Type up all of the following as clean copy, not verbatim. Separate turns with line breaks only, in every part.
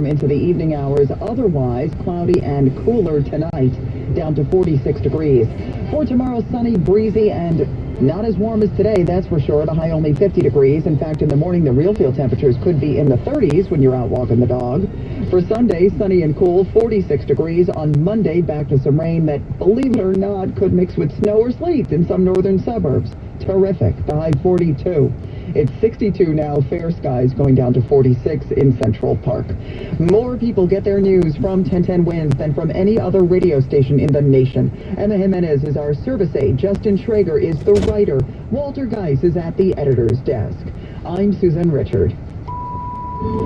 into the evening hours. Otherwise, cloudy and cooler tonight, down to 46 degrees. For tomorrow, sunny, breezy, and not as warm as today, that's for sure. The high only 50 degrees. In fact, in the morning, the real feel temperatures could be in the 30s when you're out walking the dog. For Sunday, sunny and cool, 46 degrees. On Monday, back to some rain that, believe it or not, could mix with snow or sleet in some northern suburbs. Terrific. The high 42. It's 62 now, fair skies, going down to 46 in Central Park. More people get their news from 1010 Winds than from any other radio station in the nation. Emma Jimenez is our service aide. Justin Schrager is the writer. Walter Geis is at the editor's desk. I'm Susan Richard.
All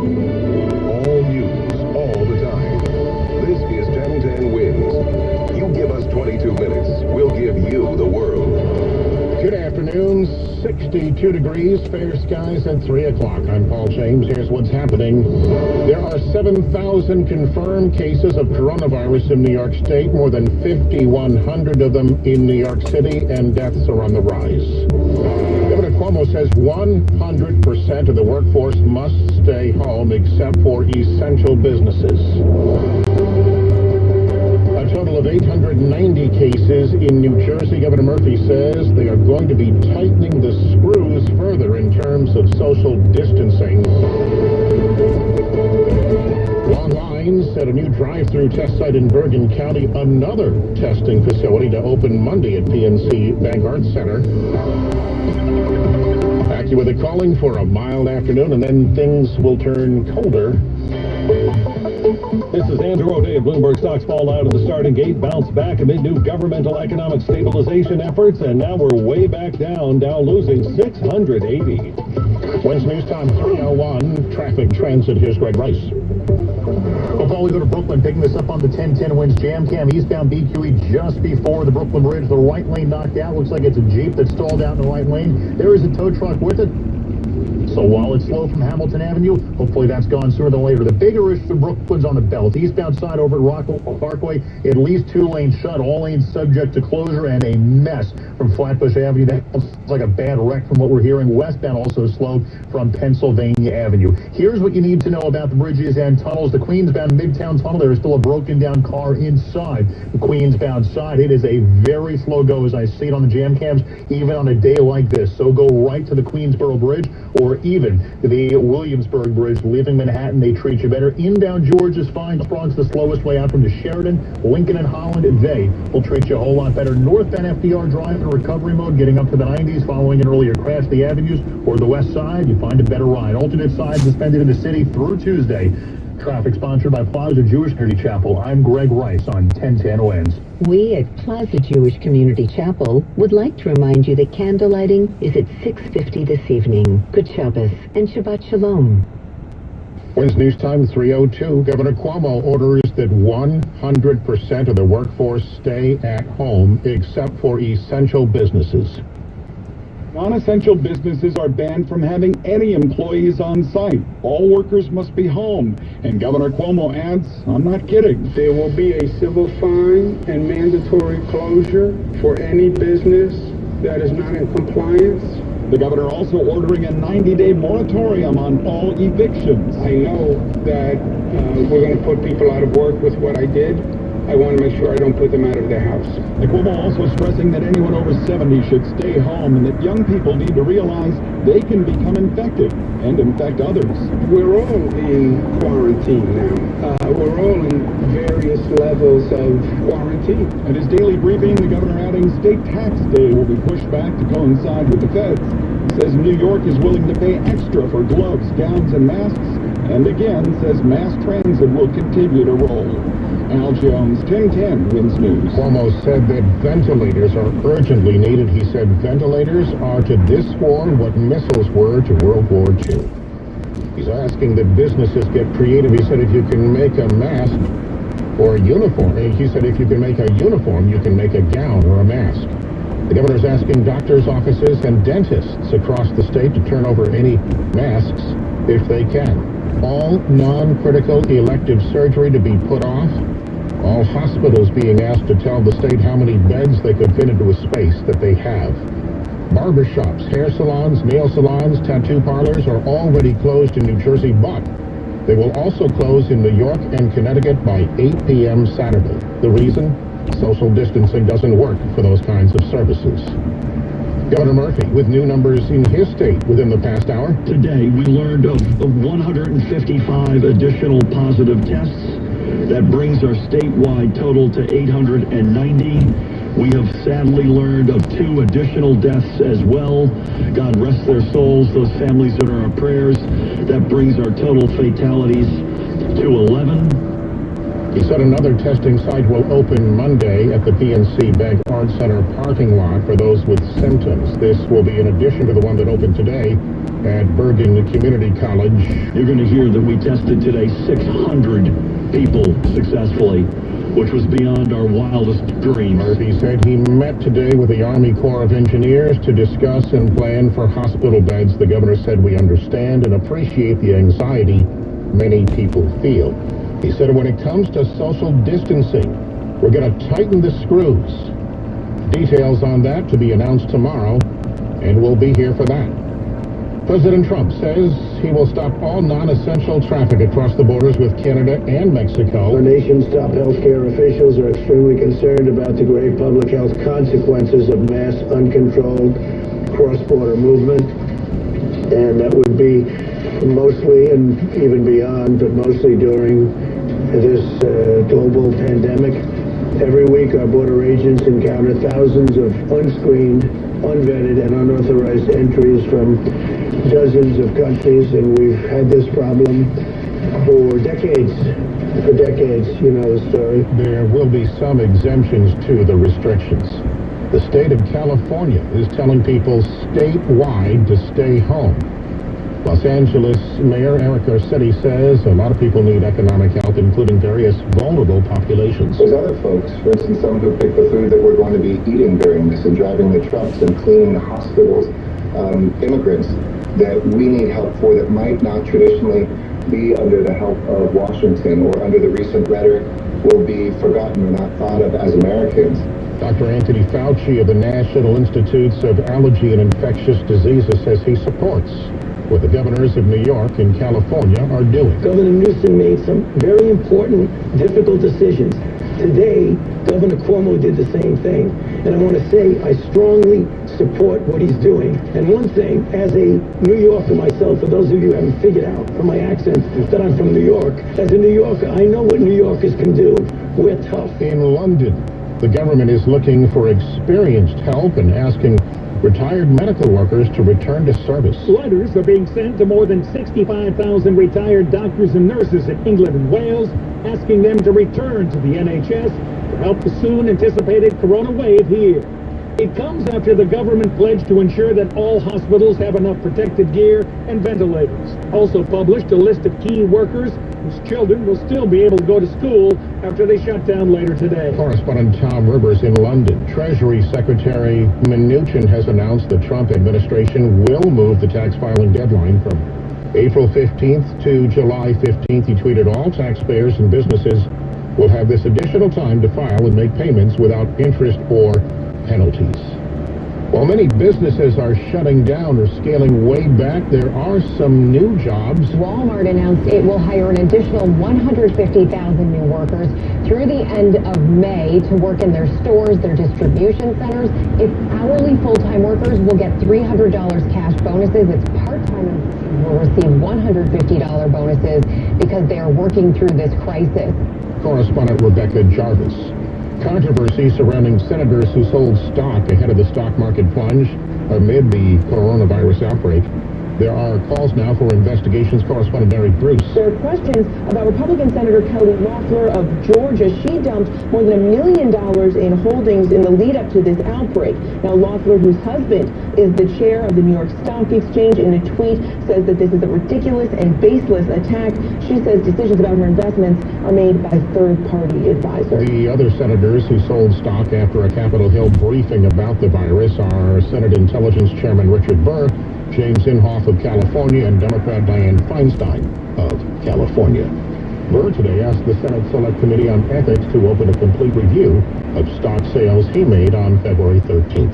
news, all the time. This is 1010 Winds. You give us 22 minutes, we'll give you the world.
Good afternoon, 62 degrees, fair skies at 3 o'clock. I'm Paul James. Here's what's happening. There are 7,000 confirmed cases of coronavirus in New York State, more than 5,100 of them in New York City, and deaths are on the rise. Governor Cuomo says 100% of the workforce must stay home except for essential businesses. A total of 890 cases in New Jersey. Governor Murphy says they are going to be tightening the screws further in terms of social distancing. Long lines at a new drive-through test site in Bergen County. Another testing facility to open Monday at PNC Bank Arts Center. AccuWeather calling for a mild afternoon, and then things will turn colder.
This is Andrew O'Day of Bloomberg. Stocks fall out of the starting gate, bounce back amid new governmental economic stabilization efforts, and now we're way back down, Dow losing 680.
Wednesday News Time 3:01. Traffic transit. Here's Greg Rice.
Before we go to Brooklyn, picking this up on the 1010 Winds Jam Cam, eastbound BQE just before the Brooklyn Bridge. The right lane knocked out. Looks like it's a Jeep that stalled out in the right lane. There is a tow truck with it. So while it's slow from Hamilton Avenue, hopefully that's gone sooner than later. The bigger issue for Brooklyn's on the belt. Eastbound side over at Rockwell Parkway, at least 2 lanes shut, all lanes subject to closure, and a mess from Flatbush Avenue. That's like a bad wreck from what we're hearing. Westbound also slowed from Pennsylvania Avenue. Here's what you need to know about the bridges and tunnels. The Queensbound Midtown Tunnel, there is still a broken down car inside the Queensbound side. It is a very slow go as I see it on the jam cams, even on a day like this. So go right to the Queensboro Bridge or even the Williamsburg Bridge, leaving Manhattan. They treat you better. Inbound George is fine. Bronx the slowest way out from the Sheridan, Lincoln and Holland. They will treat you a whole lot better. Northbound FDR Drive in recovery mode, getting up to the 90s following an earlier crash. The avenues or the west side, you find a better ride. Alternate sides suspended in the city through Tuesday. Traffic sponsored by Plaza Jewish Community Chapel. I'm Greg Rice on 1010 Winds.
We at Plaza Jewish Community Chapel would like to remind you that candlelighting is at 6:50 this evening. Good Shabbos and Shabbat Shalom.
Wednesday News Time 3:02. Governor Cuomo orders that 100% of the workforce stay at home except for essential businesses.
Non-essential businesses are banned from having any employees on site. All workers must be home. And Governor Cuomo adds, I'm not kidding.
There will be a civil fine and mandatory closure for any business that is not in compliance.
The governor also ordering a 90-day moratorium on all evictions.
I know that we're going to put people out of work with what I did. I want to make sure I don't put them out of their house.
The Cuomo also stressing that anyone over 70 should stay home and that young people need to realize they can become infected and infect others.
We're all in quarantine now. We're all in various levels of quarantine.
At his daily briefing, the governor adding state tax day will be pushed back to coincide with the feds. He says New York is willing to pay extra for gloves, gowns, and masks, and again says mass transit will continue to roll. Al Jones, 1010 Winds News.
Cuomo said that ventilators are urgently needed. He said ventilators are to this war what missiles were to World War II. He's asking that businesses get creative. He said if you can make a mask or a uniform, he said if you can make a uniform, you can make a gown or a mask. The governor's asking doctors' offices and dentists across the state to turn over any masks if they can. All non-critical elective surgery to be put off. All hospitals being asked to tell the state how many beds they could fit into a space that they have. Barbershops, hair salons, nail salons, tattoo parlors are already closed in New Jersey, but They will also close in New York and Connecticut by 8 p.m. Saturday. The reason? Social distancing doesn't work for those kinds of services. Governor Murphy with new numbers in his state within the past hour.
Today, we learned of 155 additional positive tests. That brings our statewide total to 890. We have sadly learned of 2 additional deaths as well. God rest their souls, those families that are our prayers. That brings our total fatalities to 11.
He said another testing site will open Monday at the PNC Bank Art Center parking lot for those with symptoms. This will be in addition to the one that opened today at Bergen Community College.
You're going to hear that we tested today 600 people successfully, which was beyond our wildest dreams.
Murphy said he met today with the Army Corps of Engineers to discuss and plan for hospital beds. The governor said we understand and appreciate the anxiety many people feel. He said when it comes to social distancing, we're going to tighten the screws. Details on that to be announced tomorrow, and we'll be here for that. President Trump says he will stop all non-essential traffic across the borders with Canada and Mexico.
Our nation's top healthcare officials are extremely concerned about the grave public health consequences of mass, uncontrolled cross-border movement. And that would be mostly, and even beyond, but mostly during this global pandemic. Every week, our border agents encounter thousands of unscreened, unvetted, and unauthorized entries from dozens of countries, and we've had this problem for decades. For decades, you know the story.
There will be some exemptions to the restrictions. The state of California is telling people statewide to stay home. Los Angeles Mayor Eric Garcetti says a lot of people need economic help, including various vulnerable populations.
There's other folks, for instance, someone who picked the food that we're going to be eating during this and driving the trucks and cleaning the hospitals, immigrants that we need help for that might not traditionally be under the help of Washington or under the recent rhetoric will be forgotten or not thought of as Americans.
Dr. Anthony Fauci of the National Institutes of Allergy and Infectious Diseases says he supports what the governors of New York and California are doing.
Governor Newsom made some very important, difficult decisions. Today, Governor Cuomo did the same thing. And I want to say I strongly support what he's doing. And one thing, as a New Yorker myself, for those of you who haven't figured out from my accent that I'm from New York, as a New Yorker, I know what New Yorkers can do. We're tough.
In London, the government is looking for experienced help and asking retired medical workers to return to service.
Letters are being sent to more than 65,000 retired doctors and nurses in England and Wales, asking them to return to the NHS to help the soon anticipated corona wave here. It comes after the government pledged to ensure that all hospitals have enough protective gear and ventilators. Also published a list of key workers whose children will still be able to go to school after they shut down later today.
Correspondent Tom Rivers in London. Treasury Secretary Mnuchin has announced the Trump administration will move the tax filing deadline from April 15th to July 15th. He tweeted, all taxpayers and businesses will have this additional time to file and make payments without interest or penalties. While many businesses are shutting down or scaling way back, there are some new jobs.
Walmart announced it will hire an additional 150,000 new workers through the end of May to work in their stores, their distribution centers. Its hourly full-time workers will get $300 cash bonuses. Its part-time will receive $150 bonuses because they are working through this crisis.
Correspondent Rebecca Jarvis. Controversy surrounding senators who sold stock ahead of the stock market plunge amid the coronavirus outbreak. There are calls now for investigations. Correspondent Mary Bruce.
There are questions about Republican Senator Kelly Loeffler of Georgia. She dumped more than $1 million in holdings in the lead up to this outbreak. Now, Loeffler, whose husband is the chair of the New York Stock Exchange, in a tweet says that this is a ridiculous and baseless attack. She says decisions about her investments are made by third-party advisors.
The other senators who sold stock after a Capitol Hill briefing about the virus are Senate Intelligence Chairman Richard Burr, James Inhofe of California, and Democrat Dianne Feinstein of California. Burr today asked the Senate Select Committee on Ethics to open a complete review of stock sales he made on February 13th.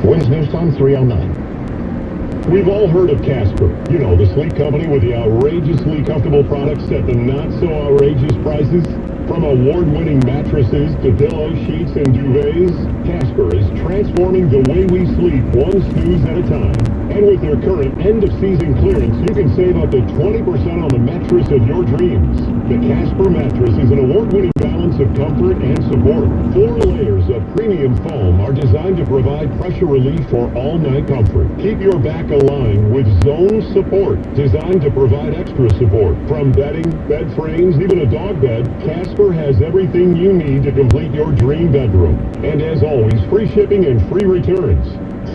Winds News Time 309. We've all heard of Casper. You know, the sleep company with the outrageously comfortable products at the not-so-outrageous prices. From award-winning mattresses to pillow sheets and duvets, Casper is transforming the way we sleep one snooze at a time. And with their current end-of-season clearance, you can save up to 20% on the mattress of your dreams. The Casper mattress is an award-winning balance of comfort and support. 4 layers of premium foam are designed to provide pressure relief for all-night comfort. Keep your back aligned with zone support, designed to provide extra support. From bedding, bed frames, even a dog bed, Casper has everything you need to complete your dream bedroom. And as always, free shipping and free returns.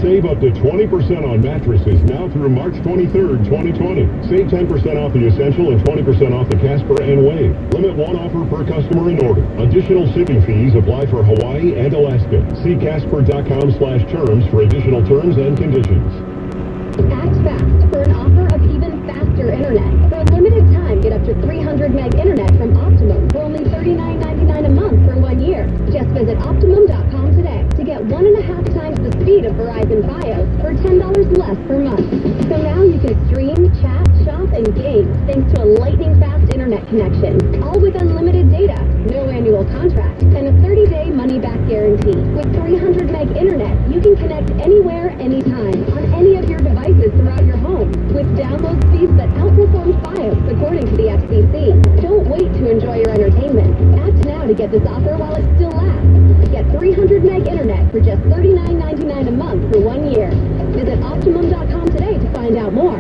Save up to 20% on mattresses now through March 23rd, 2020. Save 10% off the Essential and 20% off the Casper and Wave. Limit 1 offer per customer and order. Additional shipping fees apply for Hawaii and Alaska. See Casper.com/terms for additional terms and conditions.
Act fast for an offer of even faster internet. For a limited time, get up to 300 meg internet from Optimum for only $39.99 a month for 1 year. Just visit Optimum.com today to get 1.5 times the speed of Verizon Fios for $10 less per month. So now you can stream, chat, shop, and game thanks to a lightning-fast internet connection, all with unlimited data, no annual contract, and a 30-day money-back guarantee. With 300 meg internet, you can connect anywhere, anytime, on any of your devices throughout your home, with download speeds that outperform Fios according to the FCC. Don't wait to enjoy your entertainment. Act now to get this offer while it still lasts. Get 300 meg internet for just $39.99 a month for 1 year. Visit Optimum.com today to find out more.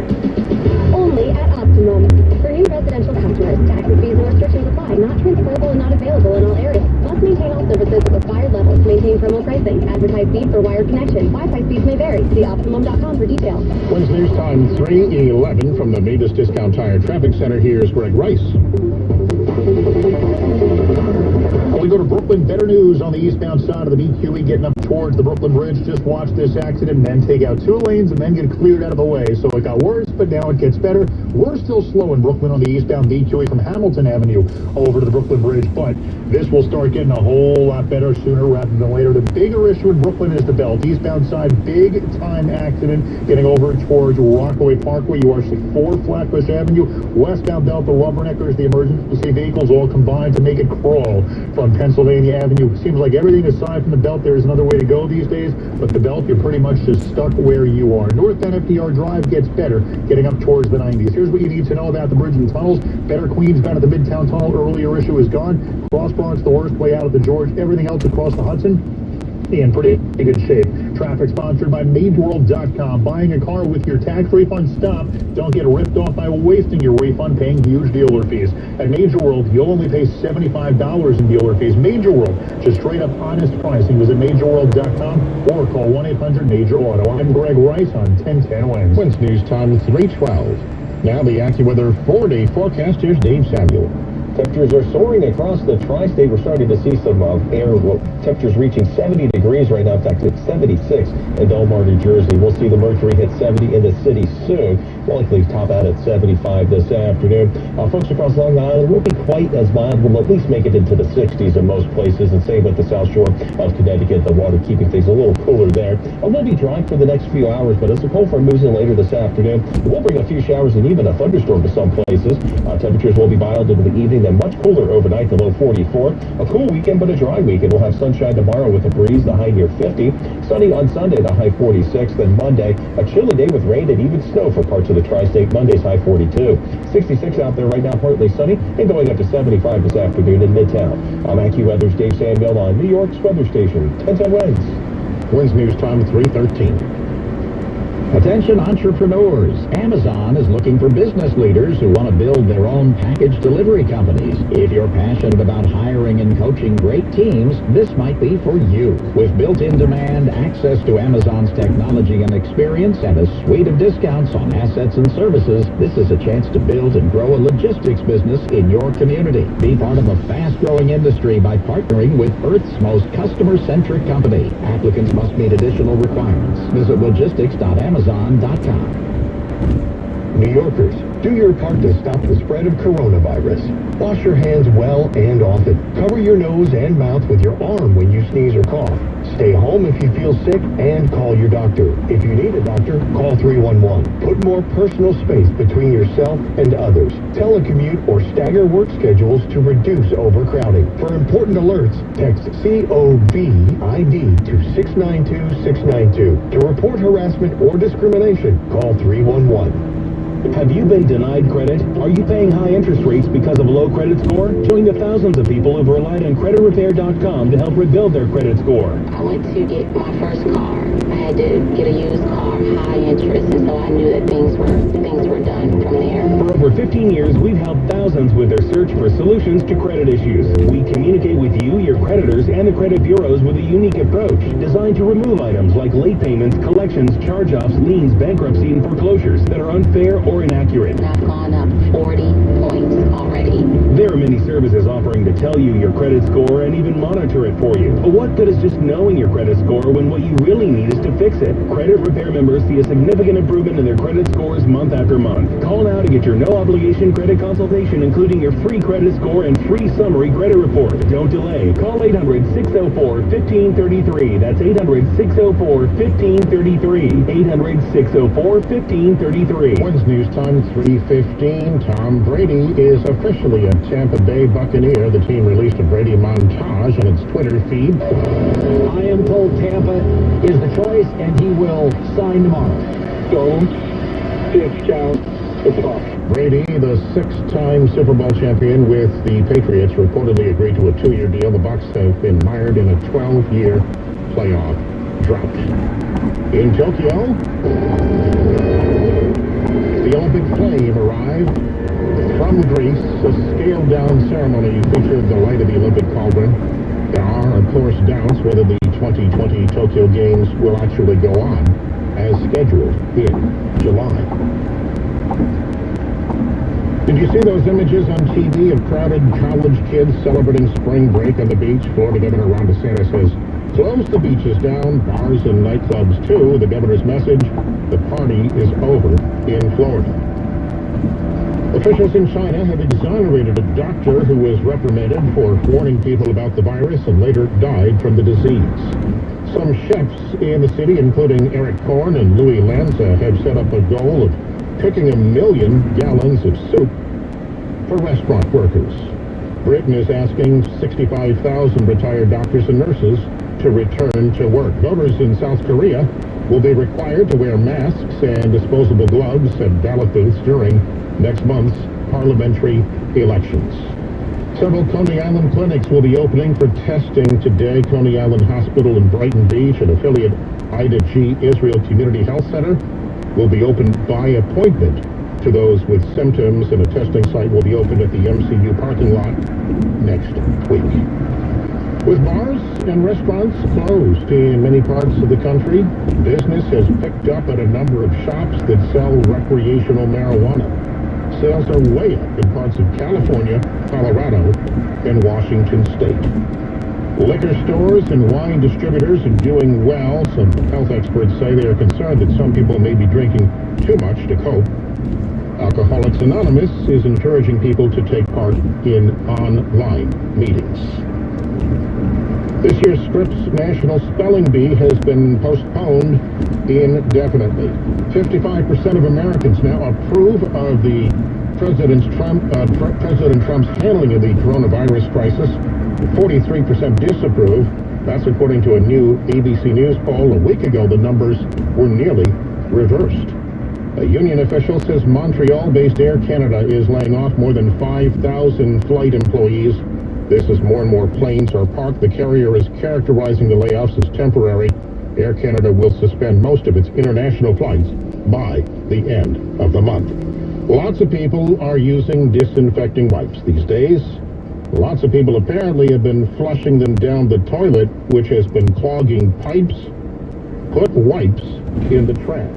Only at Optimum. For new residential customers, taxes, fees, and restrictions apply. Not transferable and not available in all areas. Must maintain all services at required levels. Maintain promo pricing. Advertised speed for wired connection. Wi-Fi speeds may vary. See Optimum.com for details.
Wednesday News Time 3:11 from the Mavis Discount Tire Traffic Center. Here's Greg Rice.
We go to Brooklyn. Better news on the eastbound side of the BQE getting up towards the Brooklyn Bridge. Just watch this accident and then take out 2 lanes and then get cleared out of the way. So it got worse, but now it gets better. We're still slow in Brooklyn on the eastbound BQE from Hamilton Avenue over to the Brooklyn Bridge, but this will start getting a whole lot better sooner rather than later. The bigger issue in Brooklyn is the belt. Eastbound side, big time accident getting over towards Rockaway Parkway. You are 4 Flatbush Avenue. Westbound belt, the rubberneckers, the emergency vehicles all combined to make it crawl from Pennsylvania Avenue. Seems like everything aside from the belt, there is another way to go these days, but the belt, you're pretty much just stuck where you are. Northbound FDR Drive gets better, getting up towards the 90s. Here's what you need to know about the bridge and tunnels. Better Queensbound at the Midtown Tunnel. Earlier issue is gone. Cross Bronx, the worst way out of the George. Everything else across the Hudson in pretty good shape. Traffic sponsored by MadeWorld.com. Buying a car with your tax refund, stop. Don't get ripped off by wasting your refund paying huge dealer fees. At Major World, you'll only pay $75 in dealer fees. Major World, just straight up honest pricing. Visit MajorWorld.com or call 1-800-MAJOR-AUTO. I'm Greg Rice on 1010 Wins.
Wednesday News Time 3:12. Now the AccuWeather 4-day forecast. Here's Dave Samuel.
Temperatures are soaring across the tri-state. We're starting to see some air temperatures reaching 70 degrees right now. In fact, it's 76 in Delmar, New Jersey. We'll see the mercury hit 70 in the city soon. Likely top out at 75 this afternoon. Folks across Long Island won't be quite as mild. We'll at least make it into the 60s in most places. And same with the South Shore of Connecticut. The water keeping things a little cooler there. It will be dry for the next few hours, but as the cold front moves in later this afternoon, it will bring a few showers and even a thunderstorm to some places. Temperatures will be mild into the evening, then much cooler overnight, the low 44. A cool weekend, but a dry weekend. We'll have sunshine tomorrow with a breeze, the high near 50. Sunny on Sunday, the high 46. Then Monday, a chilly day with rain and even snow for parts of the tri-state. Monday's high 42. 66 out there right now, partly sunny, and going up to 75 this afternoon in Midtown. I'm AccuWeather's Dave Samuel on New York's weather station, 1010 Winds.
Winds News Time 3:13.
Attention entrepreneurs. Amazon is looking for business leaders who want to build their own package delivery companies. If you're passionate about hiring and coaching great teams, this might be for you. With built-in demand, access to Amazon's technology and experience, and a suite of discounts on assets and services, this is a chance to build and grow a logistics business in your community. Be part of a fast-growing industry by partnering with Earth's most customer-centric company. Applicants must meet additional requirements. Visit logistics.amazon.com.
New Yorkers, do your part to stop the spread of coronavirus. Wash your hands well and often. Cover your nose and mouth with your arm when you sneeze or cough. Stay home if you feel sick and call your doctor. If you need a doctor, call 311. Put more personal space between yourself and others. Telecommute or stagger work schedules to reduce overcrowding. For important alerts, text COVID to 692-692. To report harassment or discrimination, call 311.
Have you been denied credit? Are you paying high interest rates because of a low credit score? Join the thousands of people who've relied on CreditRepair.com to help rebuild their credit score.
I went to get my first car. I had to get a used car, high interest, and so I knew that things were done from there.
For over 15 years, we've helped thousands with their search for solutions to credit issues. We communicate with you, your creditors, and the credit bureaus with a unique approach designed to remove items like late payments, collections, charge-offs, liens, bankruptcy, and foreclosures that are unfair or inaccurate.
And I've gone up 40 points already.
There are many services offering to tell you your credit score and even monitor it for you. But what good is just knowing your credit score when what you really need is to fix it? Credit Repair members see a significant improvement in their credit scores month after month. Call now to get your no-obligation credit consultation, including your free credit score and free summary credit report. Don't delay. Call 800-604-1533. That's 800-604-1533. 800-604-1533.
Wednesday news time 3:15. Tom Brady is officially a Tampa Bay Buccaneer. The team released a Brady montage on its Twitter feed.
I am told Tampa is the choice, and he will sign tomorrow.
Don't discount the talk.
Brady, the six-time Super Bowl champion with the Patriots, reportedly agreed to a 2-year deal. The Bucs have been mired in a 12-year playoff drought. In Tokyo, the Olympic flame arrived from Greece. A scaled-down ceremony featured the light of the Olympic cauldron. There are, of course, doubts whether the 2020 Tokyo Games will actually go on as scheduled in July. Did you see those images on TV of crowded college kids celebrating spring break on the beach? Florida Governor Ron DeSantis says, close the beaches down, bars and nightclubs too. The governor's message, the party is over in Florida. Officials in China have exonerated a doctor who was reprimanded for warning people about the virus and later died from the disease. Some chefs in the city, including Eric Korn and Louis Lanza, have set up a goal of cooking 1 million gallons of soup for restaurant workers. Britain is asking 65,000 retired doctors and nurses to return to work. Voters in South Korea will be required to wear masks and disposable gloves at ballot booths during next month's parliamentary elections. Several Coney Island clinics will be opening for testing today. Coney Island Hospital in Brighton Beach and affiliate Ida G. Israel Community Health Center will be open by appointment to those with symptoms, and a testing site will be open at the MCU parking lot next week. With bars and restaurants closed in many parts of the country, business has picked up at a number of shops that sell recreational marijuana. Sales are way up in parts of California, Colorado, and Washington State. Liquor stores and wine distributors are doing well. Some health experts say they are concerned that some people may be drinking too much to cope. Alcoholics Anonymous is encouraging people to take part in online meetings. This year's Scripps National Spelling Bee has been postponed indefinitely. 55% of Americans now approve of the President Trump's handling of the coronavirus crisis. 43% disapprove. That's according to a new ABC News poll. A week ago, the numbers were nearly reversed. A union official says Montreal-based Air Canada is laying off more than 5,000 flight employees. This as more and more planes are parked. The carrier is characterizing the layoffs as temporary. Air Canada will suspend most of its international flights by the end of the month. Lots of people are using disinfecting wipes these days. Lots of people apparently have been flushing them down the toilet, which has been clogging pipes. Put wipes in the trash.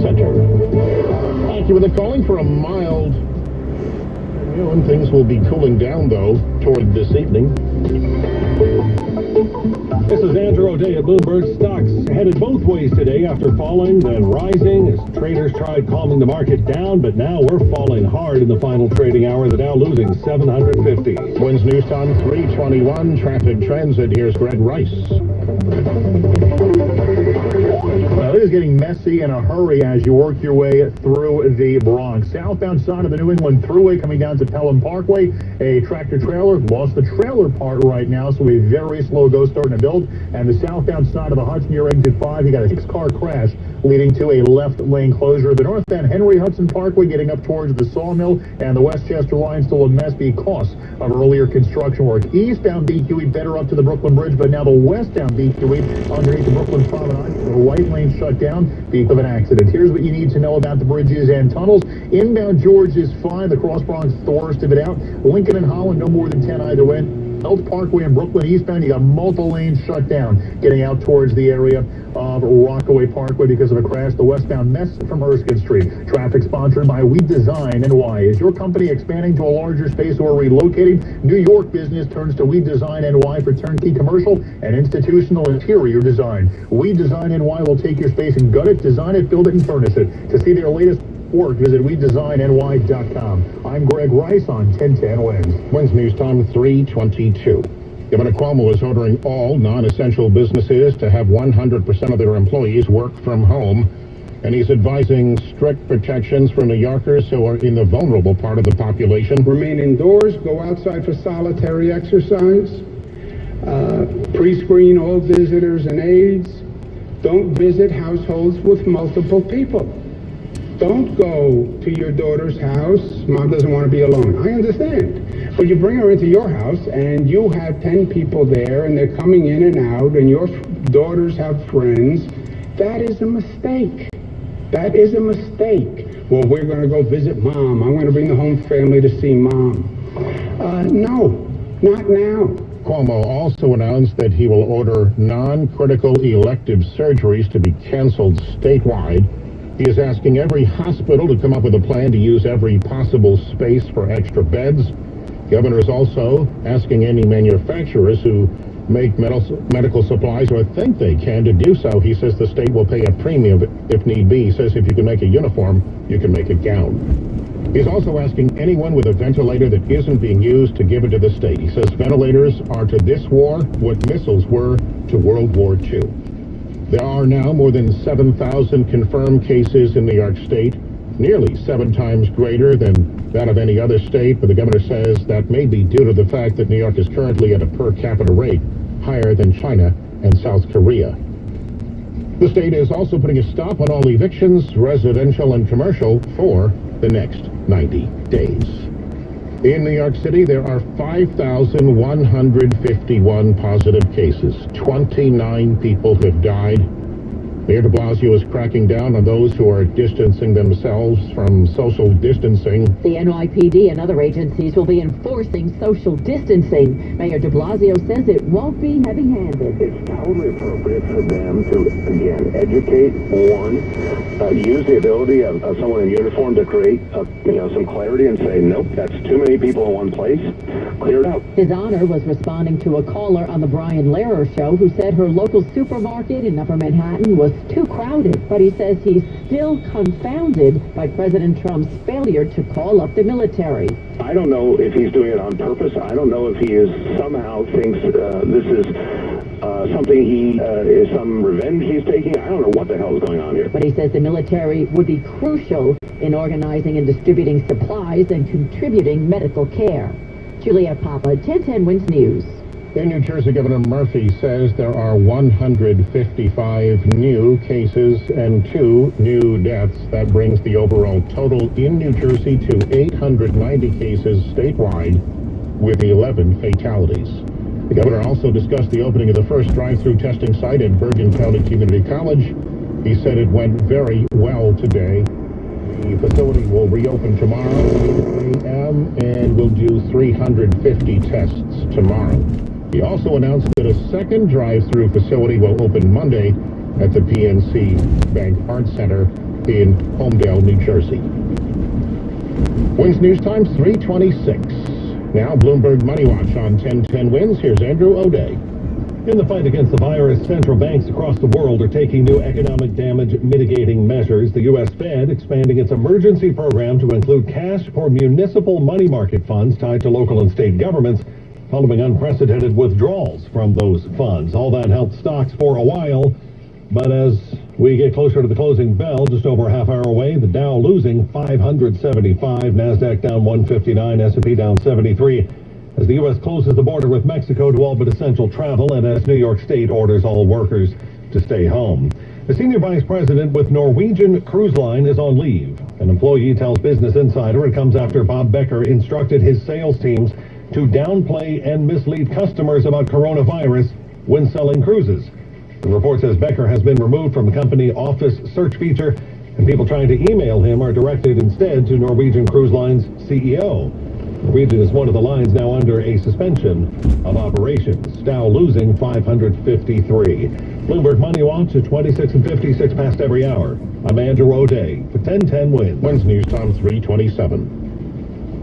Center. Thank you. With calling for a mild afternoon. Things will be cooling down, though, toward this evening.
This is Andrew O'Day at Bloomberg. Stocks headed both ways today after falling, then rising as traders tried calming the market down, but now we're falling hard in the final trading hour. The Dow losing 750.
Wins News Time 321. Traffic transit. Here's Greg Rice.
Well, it is getting messy in a hurry as you work your way through the Bronx. Southbound side of the New England Thruway coming down to Pelham Parkway. A tractor trailer lost the trailer part right now, so a very slow go starting to build. And the southbound side of the Hudson near exit 5, you got a 6-car crash leading to a left lane closure. The northbound Henry Hudson Parkway getting up towards the Sawmill and the Westchester line still a mess because of earlier construction work. Eastbound BQE better up to the Brooklyn Bridge, but now the westbound BQE underneath the Brooklyn Promenade, the right lane shut down because of an accident. Here's what you need to know about the bridges and tunnels. Inbound George is fine. The Cross Bronx is the worst of it out. Lincoln and Holland no more than 10 either way. Elk Parkway and Brooklyn eastbound, you got multiple lanes shut down getting out towards the area of Rockaway Parkway because of a crash. The westbound mess from Erskine Street. Traffic sponsored by We Design NY. Is your company expanding to a larger space or relocating? New York business turns to We Design NY for turnkey commercial and institutional interior design. We Design NY will take your space and gut it, design it, build it, and furnish it. To see their latest work, visit WeDesignNY.com. I'm Greg Rice on 1010 Wins.
Wins News Time 322. Governor Cuomo is ordering all non-essential businesses to have 100% of their employees work from home. And he's advising strict protections for New Yorkers who are in the vulnerable part of the population.
Remain indoors, go outside for solitary exercise, pre-screen all visitors and aides. Don't visit households with multiple people. Don't go to your daughter's house. Mom doesn't want to be alone. I understand. But you bring her into your house and you have 10 people there and they're coming in and out and your daughters have friends. That is a mistake. That is a mistake. Well, we're going to go visit Mom. I'm going to bring the home family to see Mom. No, not now.
Cuomo also announced that he will order non-critical elective surgeries to be canceled statewide. He is asking every hospital to come up with a plan to use every possible space for extra beds. Governor is also asking any manufacturers who make medical supplies or think they can to do so. He says the state will pay a premium if need be. He says if you can make a uniform, you can make a gown. He's also asking anyone with a ventilator that isn't being used to give it to the state. He says ventilators are to this war what missiles were to World War II. There are now more than 7,000 confirmed cases in New York State, nearly 7 times greater than that of any other state, but the governor says that may be due to the fact that New York is currently at a per capita rate higher than China and South Korea. The state is also putting a stop on all evictions, residential and commercial, for the next 90 days. In New York City, there are 5,151 positive cases. 29 people have died. Mayor de Blasio is cracking down on those who are distancing themselves from social distancing.
The NYPD and other agencies will be enforcing social distancing. Mayor de Blasio says it won't be heavy-handed.
It's totally appropriate for them to, again, educate, warn, use the ability of someone in uniform to create some clarity and say, nope, that's too many people in one place. Clear it out.
His Honor was responding to a caller on the Brian Lehrer show who said her local supermarket in Upper Manhattan was too crowded, but he says he's still confounded by President Trump's failure to call up the military.
I don't know if he's doing it on purpose. I don't know if he is somehow thinks this is something is some revenge he's taking. I don't know what the hell is going on here.
But he says the military would be crucial in organizing and distributing supplies and contributing medical care. Juliette Papa, 1010 Wins News.
In New Jersey, Governor Murphy says there are 155 new cases and 2 new deaths. That brings the overall total in New Jersey to 890 cases statewide, with 11 fatalities. The governor also discussed the opening of the first drive-through testing site at Bergen County Community College. He said it went very well today. The facility will reopen tomorrow at 8 a.m. and will do 350 tests tomorrow. He also announced that a second drive-through facility will open Monday at the PNC Bank Arts Center in Homedale, New Jersey. Wins News Time 3:26. Now Bloomberg Money Watch on 1010 Wins. Here's Andrew O'Day.
In the fight against the virus, central banks across the world are taking new economic damage mitigating measures. The U.S. Fed expanding its emergency program to include cash for municipal money market funds tied to local and state governments, following unprecedented withdrawals from those funds. All that helped stocks for a while, but as we get closer to the closing bell, just over a half hour away, the Dow losing 575, NASDAQ down 159, S&P down 73. As the U.S. closes the border with Mexico to all but essential travel, and as New York State orders all workers to stay home. The senior vice president with Norwegian Cruise Line is on leave. An employee tells Business Insider it comes after Bob Becker instructed his sales teams to downplay and mislead customers about coronavirus when selling cruises. The report says Becker has been removed from the company office search feature, and people trying to email him are directed instead to Norwegian Cruise Line's CEO. Norwegian is one of the lines now under a suspension of operations. Dow losing 553. Bloomberg Money Watch at 26 and 56 past every hour. I'm Andrew O'Day for 1010 Wins.
Wins News Time 3:27.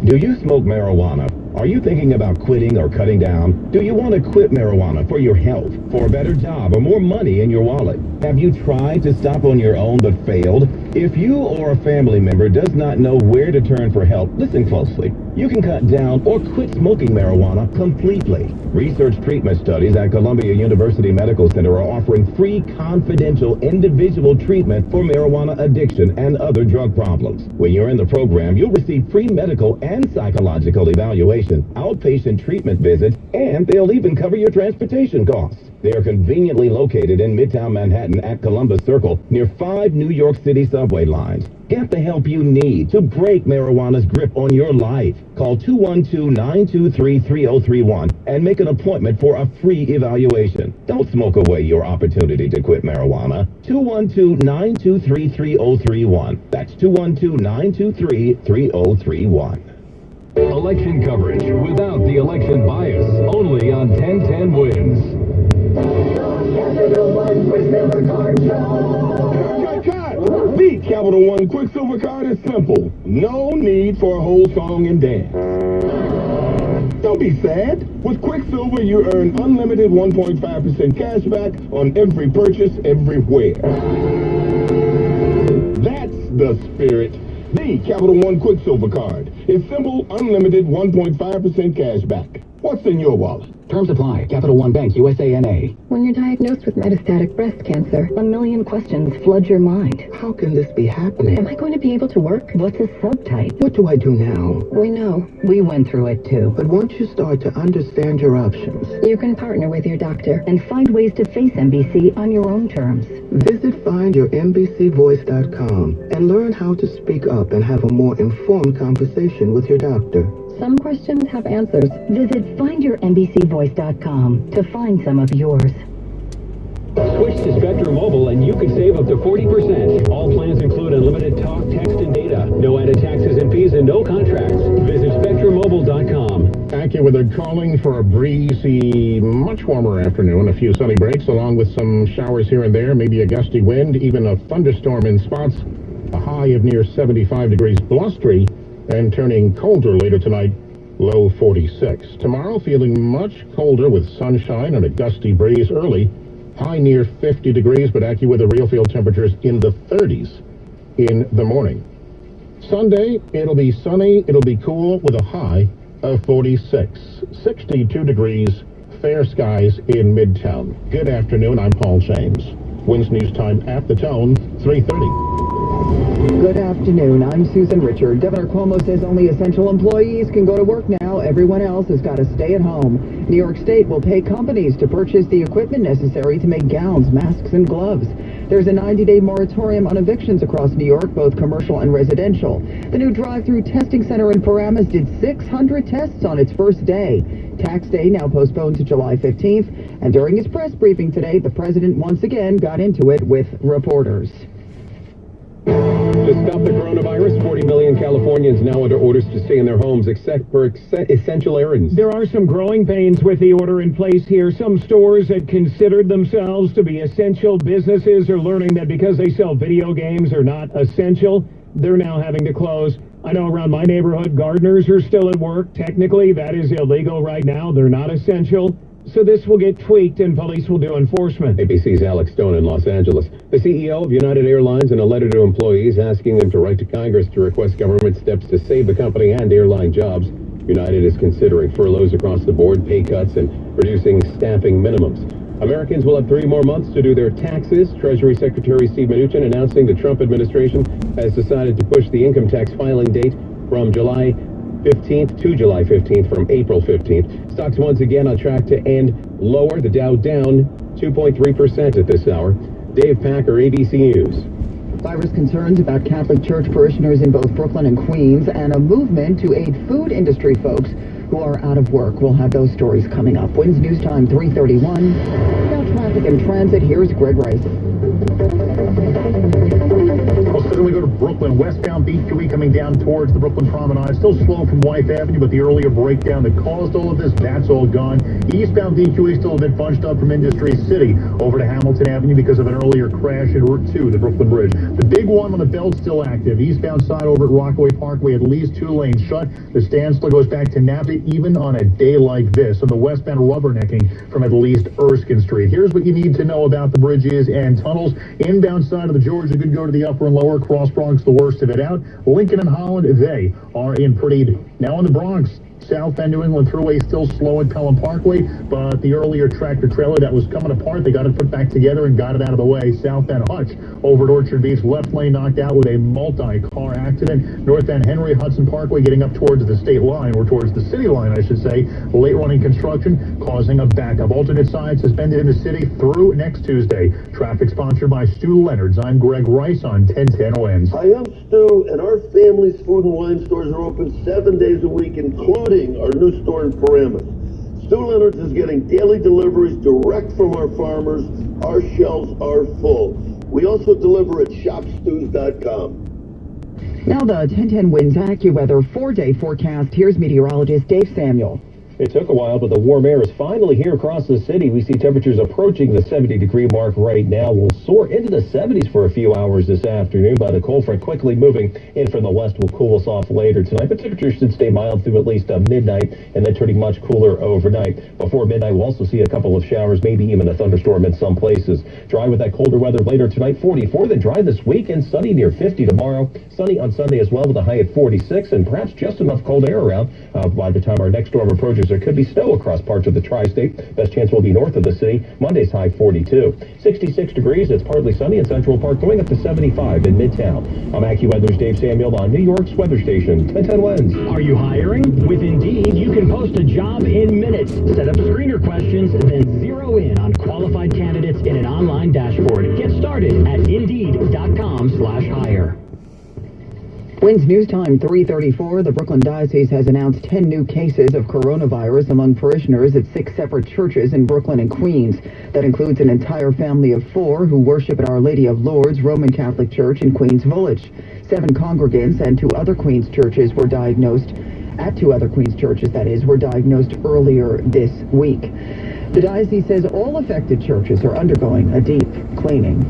Do you smoke marijuana? Are you thinking about quitting or cutting down? Do you want to quit marijuana for your health, for a better job, or more money in your wallet? Have you tried to stop on your own but failed? If you or a family member does not know where to turn for help, listen closely. You can cut down or quit smoking marijuana completely. Research treatment studies at Columbia University Medical Center are offering free, confidential, individual treatment for marijuana addiction and other drug problems. When you're in the program, you'll receive free medical and psychological evaluation, outpatient treatment visits, and they'll even cover your transportation costs. They are conveniently located in Midtown Manhattan at Columbus Circle, near 5 New York City subway lines. Get the help you need to break marijuana's grip on your life. Call 212-923-3031 and make an appointment for a free evaluation. Don't smoke away your opportunity to quit marijuana. 212-923-3031. That's 212-923-3031.
Election coverage without the election bias. Only on 1010 Wins.
The Capital One Quicksilver Card is simple. No need for a whole song and dance. Don't be sad. With Quicksilver, you earn unlimited 1.5% cash back on every purchase everywhere. That's the spirit. The Capital One Quicksilver Card is simple, unlimited 1.5% cash back. What's in your wallet?
Terms apply. Capital One Bank, USA NA.
When you're diagnosed with metastatic breast cancer, a million questions flood your mind.
How can this be happening?
Am I going to be able to work?
What's a subtype? What do I do now?
We know.
We went through it too. But once you start to understand your options,
you can partner with your doctor
and find ways to face MBC on your own terms. Visit findyourmbcvoice.com and learn how to speak up and have a more informed conversation with your doctor.
Some questions have answers.
Visit findyourmbcvoice.com to find some of yours.
Switch to Spectrum Mobile and you could save up to 40%. All plans include unlimited talk, text, and data. No added taxes and fees and no contracts. Visit SpectrumMobile.com.
AccuWeather calling for a breezy, much warmer afternoon. A few sunny breaks along with some showers here and there. Maybe a gusty wind, even a thunderstorm in spots. A high of near 75 degrees, blustery, and turning colder later tonight, low 46. Tomorrow feeling much colder with sunshine and a gusty breeze early, high near 50 degrees, but AccuWeather real field temperatures in the 30s in the morning. Sunday, it'll be sunny, it'll be cool with a high of 46. 62 degrees, fair skies in Midtown. Good afternoon, I'm Paul James. Wins News Time at the Tone, 3:30.
Good afternoon. I'm Susan Richard. Governor Cuomo says only essential employees can go to work now. Everyone else has got to stay at home. New York State will pay companies to purchase the equipment necessary to make gowns, masks, and gloves. There's a 90-day moratorium on evictions across New York, both commercial and residential. The new drive-through testing center in Paramus did 600 tests on its first day. Tax day now postponed to July 15th. And during his press briefing today, the president once again got into it with reporters.
To stop the coronavirus, 40 million Californians now under orders to stay in their homes except for essential errands.
There are some growing pains with the order in place here. Some stores that considered themselves to be essential businesses are learning that because they sell video games are not essential, they're now having to close. I know around my neighborhood, gardeners are still at work. Technically, that is illegal right now. They're not essential. So this will get tweaked and police will do enforcement.
ABC's Alex Stone in Los Angeles. The CEO of United Airlines in a letter to employees asking them to write to Congress to request government steps to save the company and airline jobs. United is considering furloughs across the board, pay cuts, and reducing staffing minimums. Americans will have 3 more months to do their taxes. Treasury Secretary Steve Mnuchin announcing the Trump administration has decided to push the income tax filing date from July 15th to July 15th from April 15th. Stocks once again on track to end lower. The Dow down 2.3% at this hour. Dave Packer, ABC News.
Virus concerns about Catholic Church parishioners in both Brooklyn and Queens and a movement to aid food industry folks who are out of work. We'll have those stories coming up. Wins News Time 3:31. Now traffic and transit. Here's Greg Rice.
So then we go to Brooklyn, westbound BQE coming down towards the Brooklyn Promenade. Still slow from White Avenue, but the earlier breakdown that caused all of this, that's all gone. Eastbound BQE still a bit bunched up from Industry City over to Hamilton Avenue because of an earlier crash at Route 2, the Brooklyn Bridge. The big one on the belt still active. Eastbound side over at Rockaway Parkway, at least 2 lanes shut. The stand still goes back to Napa even on a day like this. On the westbound rubbernecking from at least Erskine Street. Here's what you need to know about the bridges and tunnels. Inbound side of the Georgia could go to the upper and lower. Cross Bronx, the worst of it out. Lincoln and Holland, they are in pretty. Now in the Bronx, South End New England Thruway still slow at Pelham Parkway, but the earlier tractor trailer that was coming apart, they got it put back together and got it out of the way. South End Hutch over at Orchard Beach, left lane knocked out with a multi-car accident. North End Henry Hudson Parkway getting up towards the state line, or towards the city line, I should say. Late running construction causing a backup. Alternate side suspended in the city through next Tuesday. Traffic sponsored by Stu Leonard's. I'm Greg Rice on 1010 Wins.
Hi, I'm Stu, and our family's food and wine stores are open 7 days a week, including our new store in Paramus. Stu Leonard's is getting daily deliveries direct from our farmers. Our shelves are full. We also deliver at shopstews.com.
Now the 1010 Winds AccuWeather 4-day forecast. Here's meteorologist Dave Samuel.
It took a while, but the warm air is finally here across the city. We see temperatures approaching the 70-degree mark right now. We'll soar into the 70s for a few hours this afternoon, but a cold front quickly moving in from the west will cool us off later tonight. But temperatures should stay mild through at least midnight, and then turning much cooler overnight. Before midnight, we'll also see a couple of showers, maybe even a thunderstorm in some places. Dry with that colder weather later tonight, 44. Then dry this weekend, sunny near 50 tomorrow. Sunny on Sunday as well with a high at 46, and perhaps just enough cold air around by the time our next storm approaches. There could be snow across parts of the tri-state. Best chance will be north of the city. Monday's high 42. 66 degrees. It's partly sunny in Central Park, going up to 75 in Midtown. I'm AccuWeather's Dave Samuel on New York's weather station. 1010 Winds.
Are you hiring? With Indeed, you can post a job in minutes. Set up screener questions, then zero in on qualified candidates in an online dashboard. Get started at Indeed.com/hire.
Winds News Time 3:34. The Brooklyn Diocese has announced 10 new cases of coronavirus among parishioners at 6 separate churches in Brooklyn and Queens. That includes an entire family of 4 who worship at Our Lady of Lourdes Roman Catholic Church in Queens Village. 7 congregants and 2 other Queens churches were diagnosed. At 2 other Queens churches, that is, were diagnosed earlier this week. The diocese says all affected churches are undergoing a deep cleaning.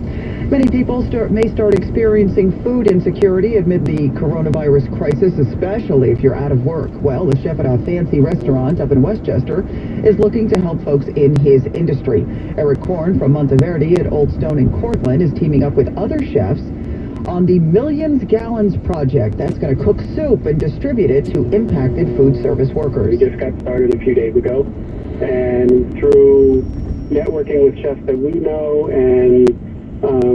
Many people may start experiencing food insecurity amid the coronavirus crisis, especially if you're out of work. Well, a chef at a fancy restaurant up in Westchester is looking to help folks in his industry. Eric Korn from Monteverde at Old Stone in Cortland is teaming up with other chefs on the Millions Gallons project. That's going to cook soup and distribute it to impacted food service workers.
We just got started a few days ago, and through networking with chefs that we know and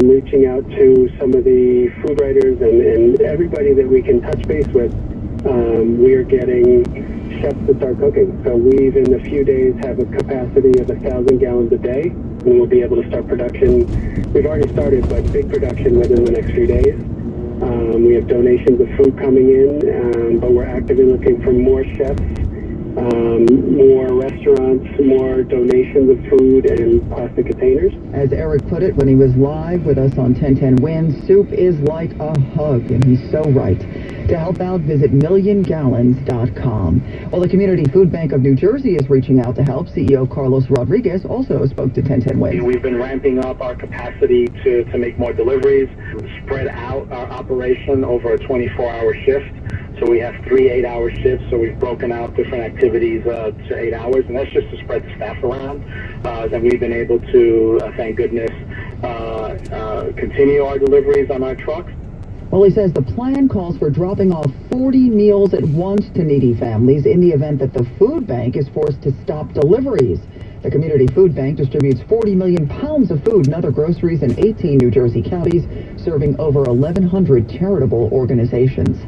reaching out to some of the food writers and everybody that we can touch base with, we are getting chefs to start cooking. So we've, in a few days, have a capacity of 1,000 gallons a day, and we'll be able to start production. We've already started, but big production within the next few days. We have donations of food coming in, but we're actively looking for more chefs more restaurants, more donations of food and plastic containers.
As Eric put it when he was live with us on 1010 Wins, soup is like a hug, and he's so right. To help out, visit milliongallons.com. Well, the Community Food Bank of New Jersey is reaching out to help. CEO Carlos Rodriguez also spoke to 1010 Wins.
We've been ramping up our capacity to make more deliveries, spread out our operation over a 24-hour shift. So we have 3 8-hour shifts, so we've broken out different activities to 8 hours, and that's just to spread the staff around. Then we've been able to, thank goodness, continue our deliveries on our trucks.
Well, he says the plan calls for dropping off 40 meals at once to needy families in the event that the food bank is forced to stop deliveries. The Community Food Bank distributes 40 million pounds of food and other groceries in 18 New Jersey counties, serving over 1,100 charitable organizations.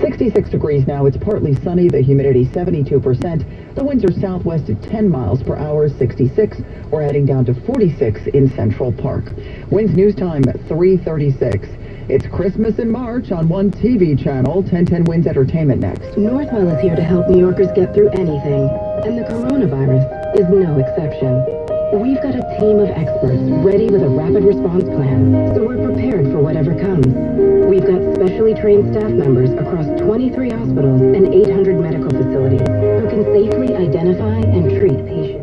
66 degrees now. It's partly sunny. The humidity 72%. The winds are southwest at 10 miles per hour, 66. We're heading down to 46 in Central Park. Winds news time 3:36. It's Christmas in March on one TV channel. 1010 Wins Entertainment next.
Northwell is here to help New Yorkers get through anything, and the coronavirus is no exception. We've got a team of experts ready with a rapid response plan, so we're prepared for whatever comes. We've got specially trained staff members across 23 hospitals and 800 medical facilities who can safely identify and treat patients.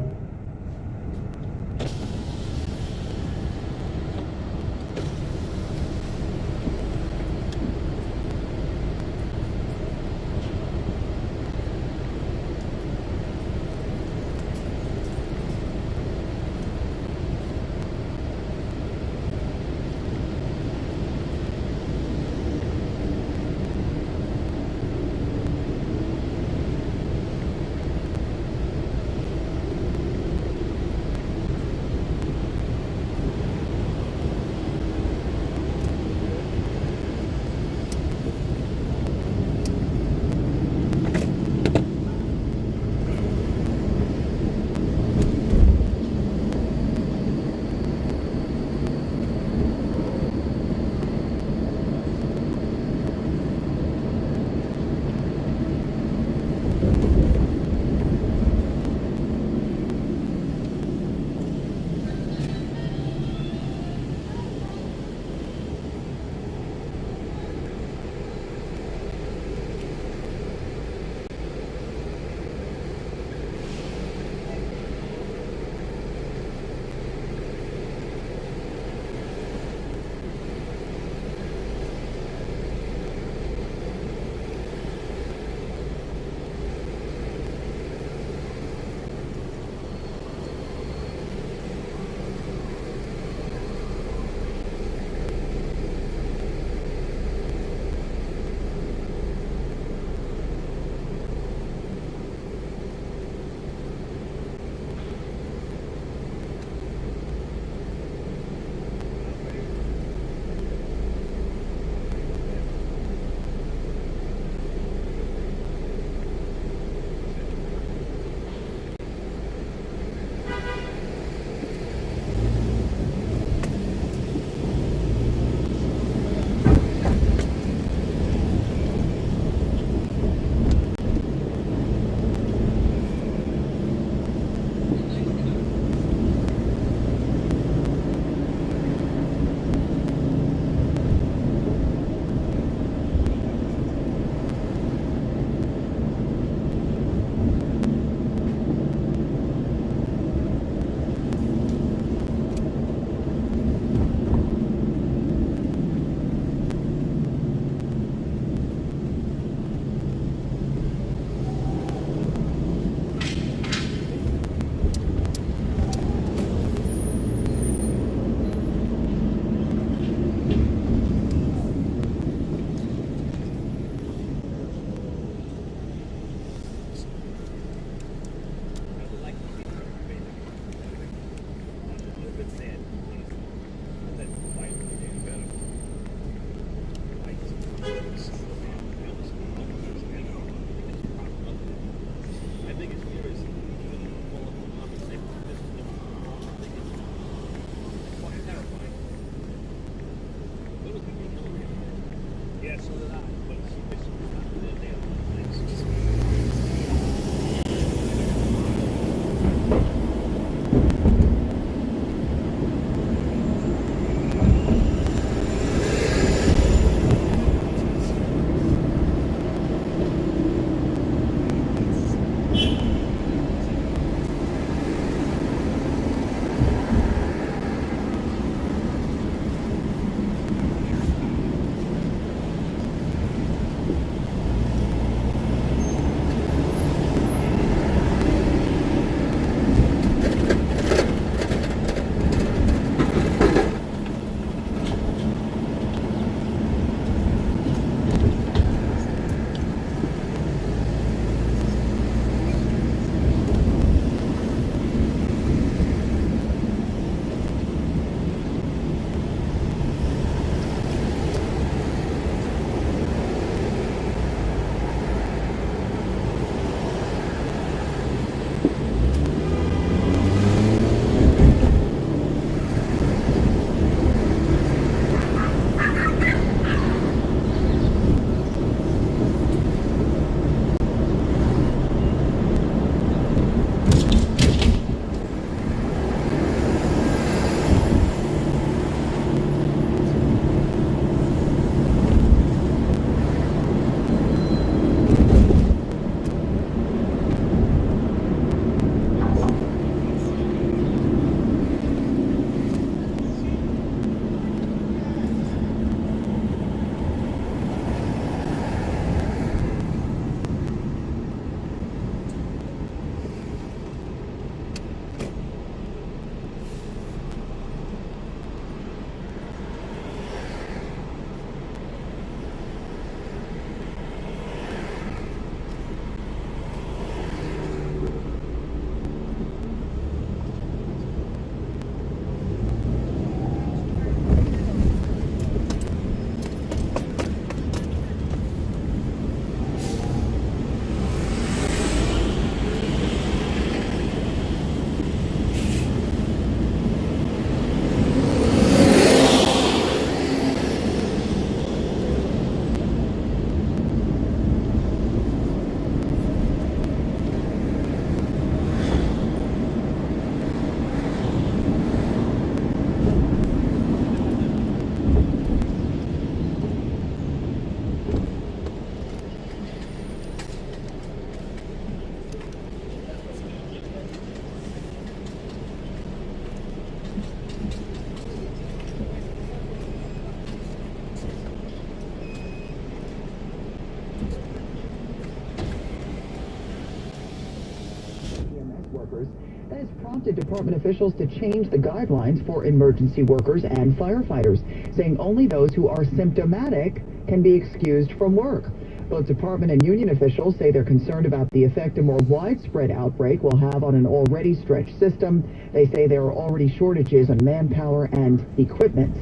Workers. That has prompted department officials to change the guidelines for emergency workers and firefighters, saying only those who are symptomatic can be excused from work. Both department and union officials say they're concerned about the effect a more widespread outbreak will have on an already stretched system. They say there are already shortages on manpower and equipment.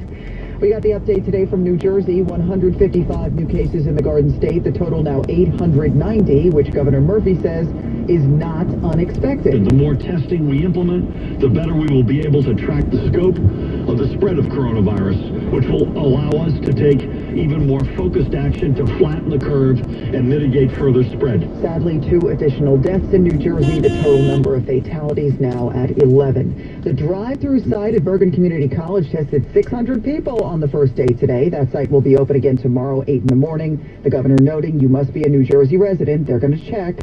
We got the update today from New Jersey. 155 new cases in the Garden State. The total now 890, which Governor Murphy says is not unexpected.
The more testing we implement, the better we will be able to track the scope of the spread of coronavirus, which will allow us to take even more focused action to flatten the curve and mitigate further spread.
Sadly, 2 additional deaths in New Jersey. The total number of fatalities now at 11. The drive-through site at Bergen Community College tested 600 people on the first day today. That site will be open again tomorrow, 8 in the morning. The governor noting you must be a New Jersey resident. They're going to check.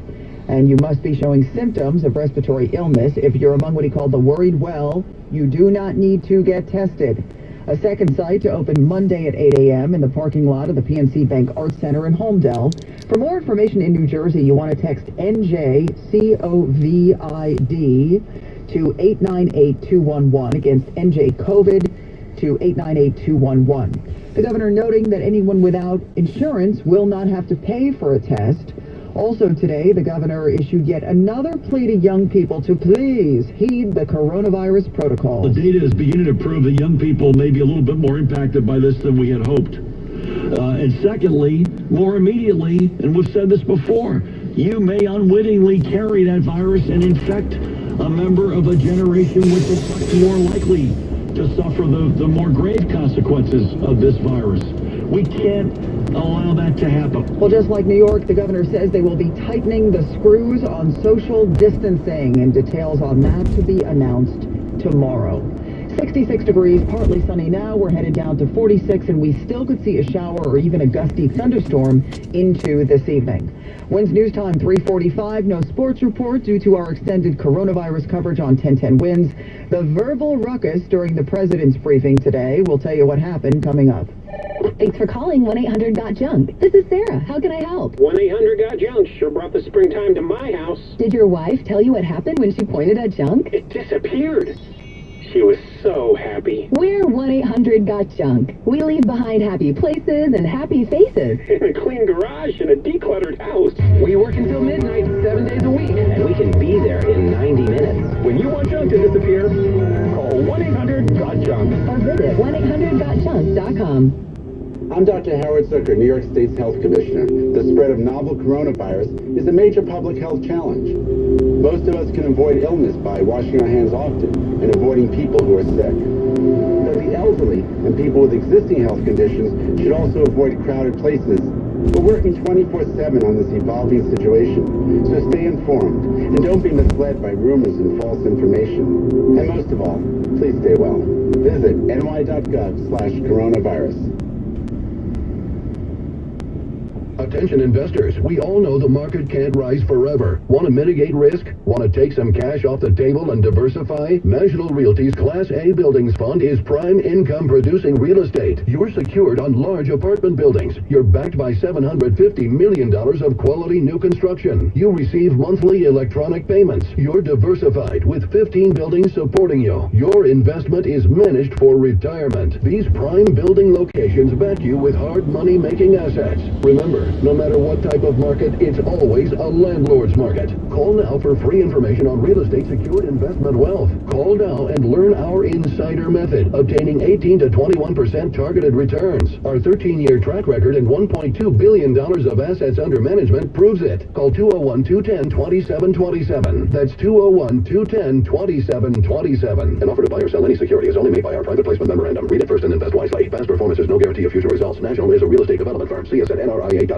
And you must be showing symptoms of respiratory illness. If you're among what he called the worried well, you do not need to get tested. A second site to open Monday at 8 a.m. in the parking lot of the PNC Bank Arts Center in Holmdel. For more information in New Jersey, you want to text NJCOVID to 898-211 against NJ COVID to 898-211. The governor noting that anyone without insurance will not have to pay for a test. Also today, the governor issued yet another plea to young people to please heed the coronavirus protocol.
The data is beginning to prove that young people may be a little bit more impacted by this than we had hoped. And secondly, more immediately, and we've said this before, you may unwittingly carry that virus and infect a member of a generation which is more likely to suffer the more grave consequences of this virus. We can't allow that to happen.
Well, just like New York, the governor says they will be tightening the screws on social distancing, and details on that to be announced tomorrow. 66 degrees, partly sunny now. We're headed down to 46, and we still could see a shower or even a gusty thunderstorm into this evening. Winds News Time 3:45. No sports report due to our extended coronavirus coverage on 1010 Winds. The verbal ruckus during the president's briefing today. We'll tell you what happened coming up.
Thanks for calling 1-800-GOT-JUNK. This is Sarah. How can I help?
1-800-GOT-JUNK sure brought the springtime to my house.
Did your wife tell you what happened when she pointed at junk?
It disappeared. She was so happy.
We're 1-800-GOT-JUNK. We leave behind happy places and happy faces.
In a clean garage and a decluttered house.
We work until midnight, 7 days a week. And we can be there in 90 minutes. When you want junk to disappear, call 1-800-GOT-JUNK.
Or visit 1-800-GOT-JUNK.com.
I'm Dr. Howard Zucker, New York State's Health Commissioner. The spread of novel coronavirus is a major public health challenge. Most of us can avoid illness by washing our hands often and avoiding people who are sick. Though the elderly and people with existing health conditions should also avoid crowded places. We're working 24/7 on this evolving situation, so stay informed and don't be misled by rumors and false information. And most of all, please stay well. Visit ny.gov/coronavirus.
Attention investors, we all know the market can't rise forever. Want to mitigate risk? Want to take some cash off the table and diversify? National Realty's Class A Buildings Fund is prime income producing real estate. You're secured on large apartment buildings. You're backed by $750 million of quality new construction. You receive monthly electronic payments. You're diversified with 15 buildings supporting you. Your investment is managed for retirement. These prime building locations back you with hard money making assets. Remember, no matter what type of market, it's always a landlord's market. Call now for free information on real estate secured investment wealth. Call now and learn our insider method, obtaining 18 to 21% targeted returns. Our 13-year track record and $1.2 billion of assets under management proves it. Call 201-210-2727. That's 201-210-2727. An offer to buy or sell any security is only made by our private placement memorandum. Read it first and invest wisely. Past performance is no guarantee of future results. National is a real estate development firm. See us at NRIA.net.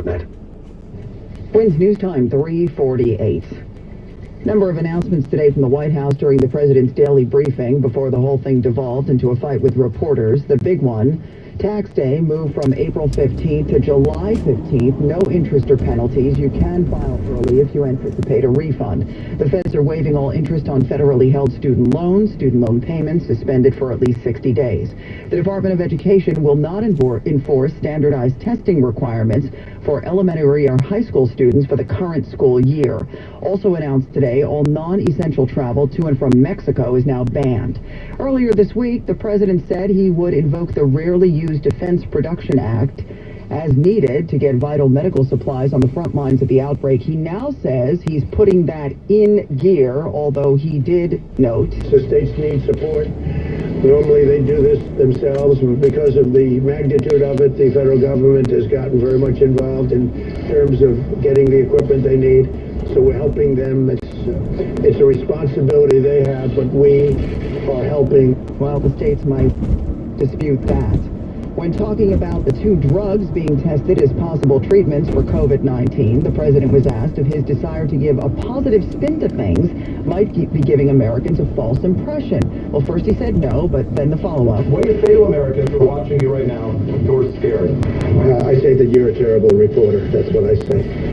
Winds News Time 3:48. Number of announcements today from the White House during the president's daily briefing before the whole thing devolved into a fight with reporters. The big one, Tax day moved from April 15th to July 15th. No interest or penalties. You can file early if you anticipate a refund. The feds are waiving all interest on federally held student loans. Student loan payments suspended for at least 60 days. The Department of Education will not enforce standardized testing requirements for elementary or high school students for the current school year. Also announced today, all non-essential travel to and from Mexico is now banned. Earlier this week, the president said he would invoke the rarely used Defense Production Act as needed to get vital medical supplies on the front lines of the outbreak. He now says he's putting that in gear, although he did note
the states need support. Normally they do this themselves. Because of the magnitude of it, the federal government has gotten very much involved in terms of getting the equipment they need. So we're helping them. It's a responsibility they have, but we are helping.
Well, the states might dispute that. When talking about the two drugs being tested as possible treatments for COVID-19, the president was asked if his desire to give a positive spin to things might be giving Americans a false impression. Well, first he said no, but then the follow-up.
What do you say to Americans who are watching you right now who are scared?
I say that you're a terrible reporter. That's what I say.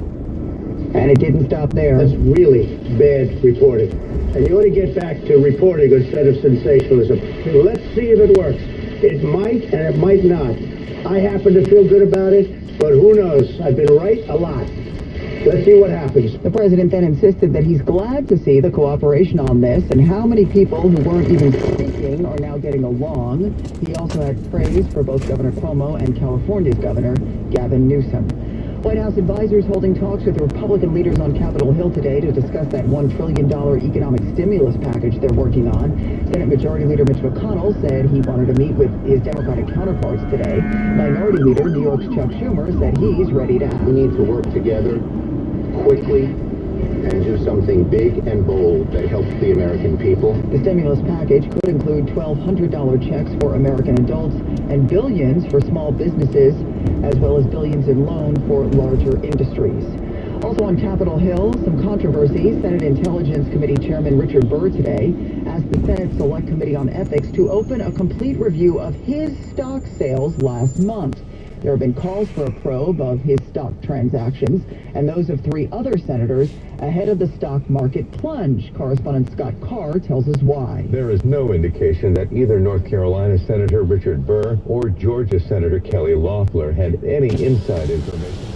And it didn't stop there.
That's really bad reporting. And you ought to get back to reporting instead of sensationalism. Let's see if it works. It might and it might not. I happen to feel good about it, but who knows? I've been right a lot. Let's see what happens.
The president then insisted that he's glad to see the cooperation on this and how many people who weren't even speaking are now getting along. He also had praise for both Governor Cuomo and California's Governor Gavin Newsom. White House advisors holding talks with Republican leaders on Capitol Hill today to discuss that $1 trillion economic stimulus package they're working on. Senate Majority Leader Mitch McConnell said he wanted to meet with his Democratic counterparts today. Minority Leader New York's Chuck Schumer said he's ready to act.
We need to work together quickly and do something big and bold that helps the American people.
The stimulus package could include $1,200 checks for American adults and billions for small businesses, as well as billions in loan for larger industries. Also on Capitol Hill, some controversy. Senate Intelligence Committee Chairman Richard Burr today asked the Senate Select Committee on Ethics to open a complete review of his stock sales last month. There have been calls for a probe of his stock transactions and those of 3 other senators ahead of the stock market plunge. Correspondent Scott Carr tells us why.
There is no indication that either North Carolina Senator Richard Burr or Georgia Senator Kelly Loeffler had any inside information.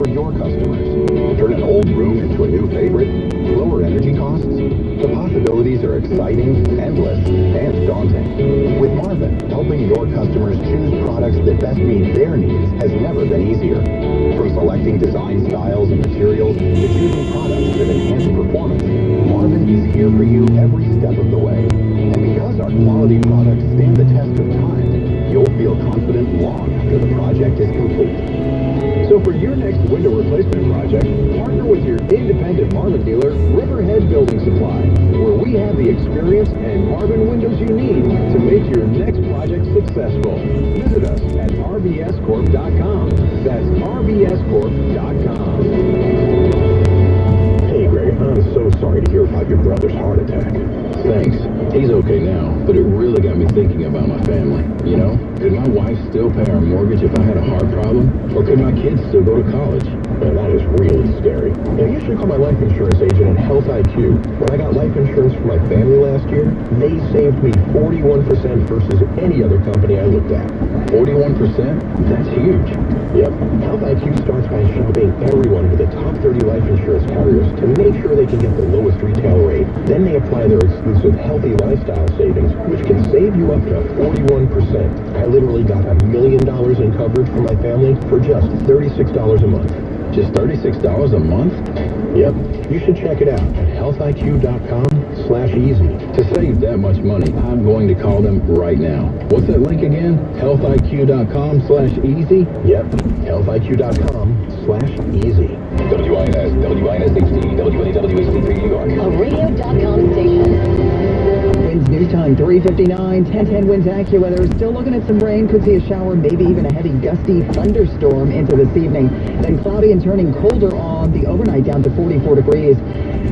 for your customers. Turn an old room into a new favorite? Lower energy costs? The possibilities are exciting, endless, and daunting. With Marvin, helping your customers choose products that best meet their needs has never been easier. From selecting design styles and materials to choosing products that enhance performance, Marvin is here for you every step of the way. And because our quality products stand the test of time, you'll feel confident long after the project is complete. So for your next window replacement project, partner with your independent Marvin dealer, Riverhead Building Supply, where we have the experience and Marvin windows you need to make your next project successful. Visit us at rbscorp.com. That's rbscorp.com.
Hey, Greg, I'm so sorry to hear about your brother's heart attack. Thanks. He's okay now, but it really got me thinking about my family. You know, could my wife still pay our mortgage if I had a heart problem? Or could my kids still go to college?
Man, that is really scary.
Now, you should call my life insurance agent at Health IQ. When I got life insurance for my family last year, they saved me 41% versus any other company I looked at. 41%? That's huge.
Yep.
Health IQ starts by shopping everyone with the top 30 life insurance carriers to make sure they can get the lowest retail rate. Then they apply their exclusive healthy lifestyle savings, which can save you up to 41%. I literally got $1 million in coverage for my family for just $36 a month. Just $36 a month?
Yep.
You should check it out at healthiq.com/easy. To save that much money, I'm going to call them right now. What's that link again? healthiq.com/easy?
Yep.
healthiq.com/easy.
WINS HD, WNEWHCP, New York.
A radio.com station.
Winds news time 3:59. 10:10 winds AccuWeather. Still looking at some rain. Could see a shower, maybe even a heavy gusty thunderstorm into this evening. Then cloudy and turning colder on the overnight down to 44 degrees.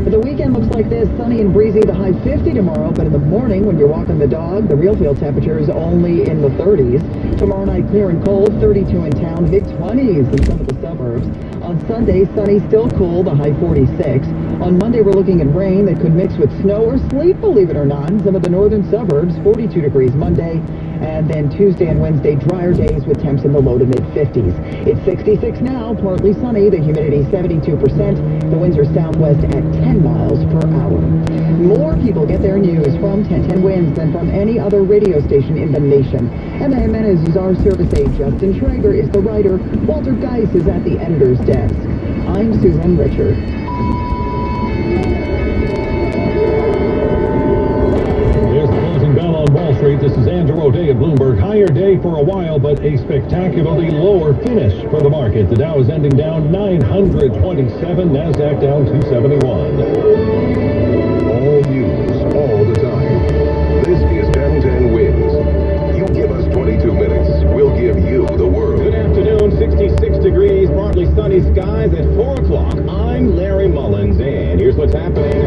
But the weekend looks like this, sunny and breezy, the high 50 tomorrow, but in the morning when you're walking the dog, the real feel temperature is only in the 30s. Tomorrow night clear and cold, 32 in town, mid-20s in some of the suburbs. On Sunday, sunny, still cool, the high 46. On Monday, we're looking at rain that could mix with snow or sleet, believe it or not, in some of the northern suburbs, 42 degrees Monday. And then Tuesday and Wednesday, drier days with temps in the low to mid-50s. It's 66 now, partly sunny, the humidity 72%. The winds are southwest at 10 miles per hour. More people get their news from 1010 Winds than from any other radio station in the nation. Emma Jimenez is our service aide. Justin Schrager is the writer. Walter Geis is at the editor's desk. I'm Susan Richard.
On Wall Street, this is Andrew O'Day at Bloomberg. Higher day for a while, but a spectacularly lower finish for the market. The Dow is ending down 927, NASDAQ down 271.
All news, all the time. This is 1010 Winds. You give us 22 minutes, we'll give you the world.
Good afternoon, 66 degrees, partly sunny skies at 4 o'clock. I'm Larry Mullins, and here's what's happening.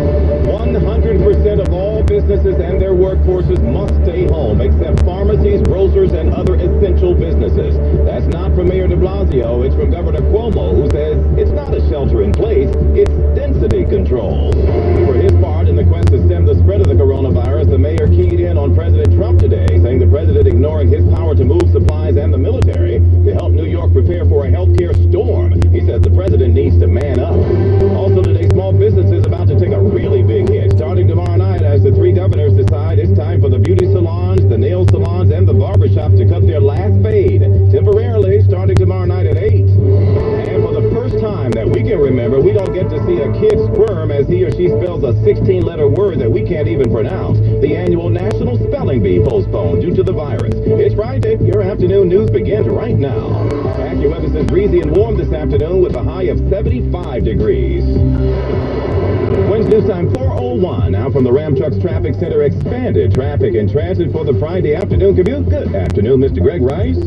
100% of all businesses and their workforces must stay home, except pharmacies, grocers, and other essential businesses. That's not from Mayor de Blasio, it's from Governor Cuomo, who says it's not a shelter in place, it's density control. For his part, in the quest to stem the spread of the coronavirus, the mayor keyed in on President Trump today, saying the president ignoring his power to move supplies and the military to help New York prepare for a healthcare storm. He says the president needs to man up. Also today, small businesses about to take a really big hit, starting tomorrow night as the three governors decide it's time for the beauty salons, the nail salons, and the barbershops to cut their last fade, temporarily starting tomorrow night at 8. And for the first time that we can remember, we don't get to see a kid squirm as he or she spells a 16-letter word that we can't even pronounce. The annual National Spelling Bee postponed due to the virus. It's Friday. Your afternoon news begins right now. AccuWeather says breezy and warm this afternoon with a high of 75 degrees. Wednesday news time 4:01. Now from the Ram Trucks Traffic Center, expanded traffic and transit for the Friday afternoon commute. Good afternoon, Mr. Greg Rice.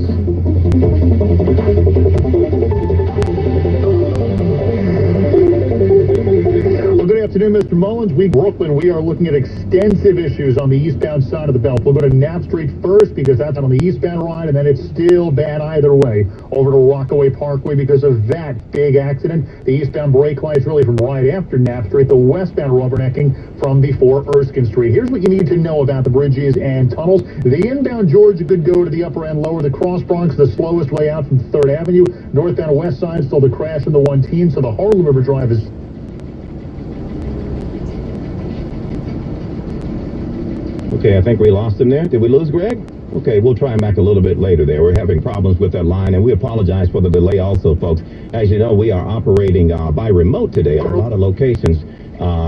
Well, good afternoon, Mr. Mullins. Brooklyn, we are looking at extensive issues on the eastbound side of the belt. We'll go to Knapp Street first because that's on the eastbound ride, and then it's still bad either way over to Rockaway Parkway because of that big accident. The eastbound brake lights really from right after Knapp Street, the westbound rubbernecking from before Erskine Street. Here's what you need to know about the bridges and tunnels. The inbound Georgia could go to the upper end, lower the Cross Bronx, the slowest way out from 3rd Avenue. North and west side, still the crash in the 110, so the Harlem River Drive is...
Okay, I think we lost him there. Did we lose Greg? Okay, we'll try him back a little bit later there. We're having problems with that line, and we apologize for the delay also, folks. As you know, we are operating by remote today at a lot of locations.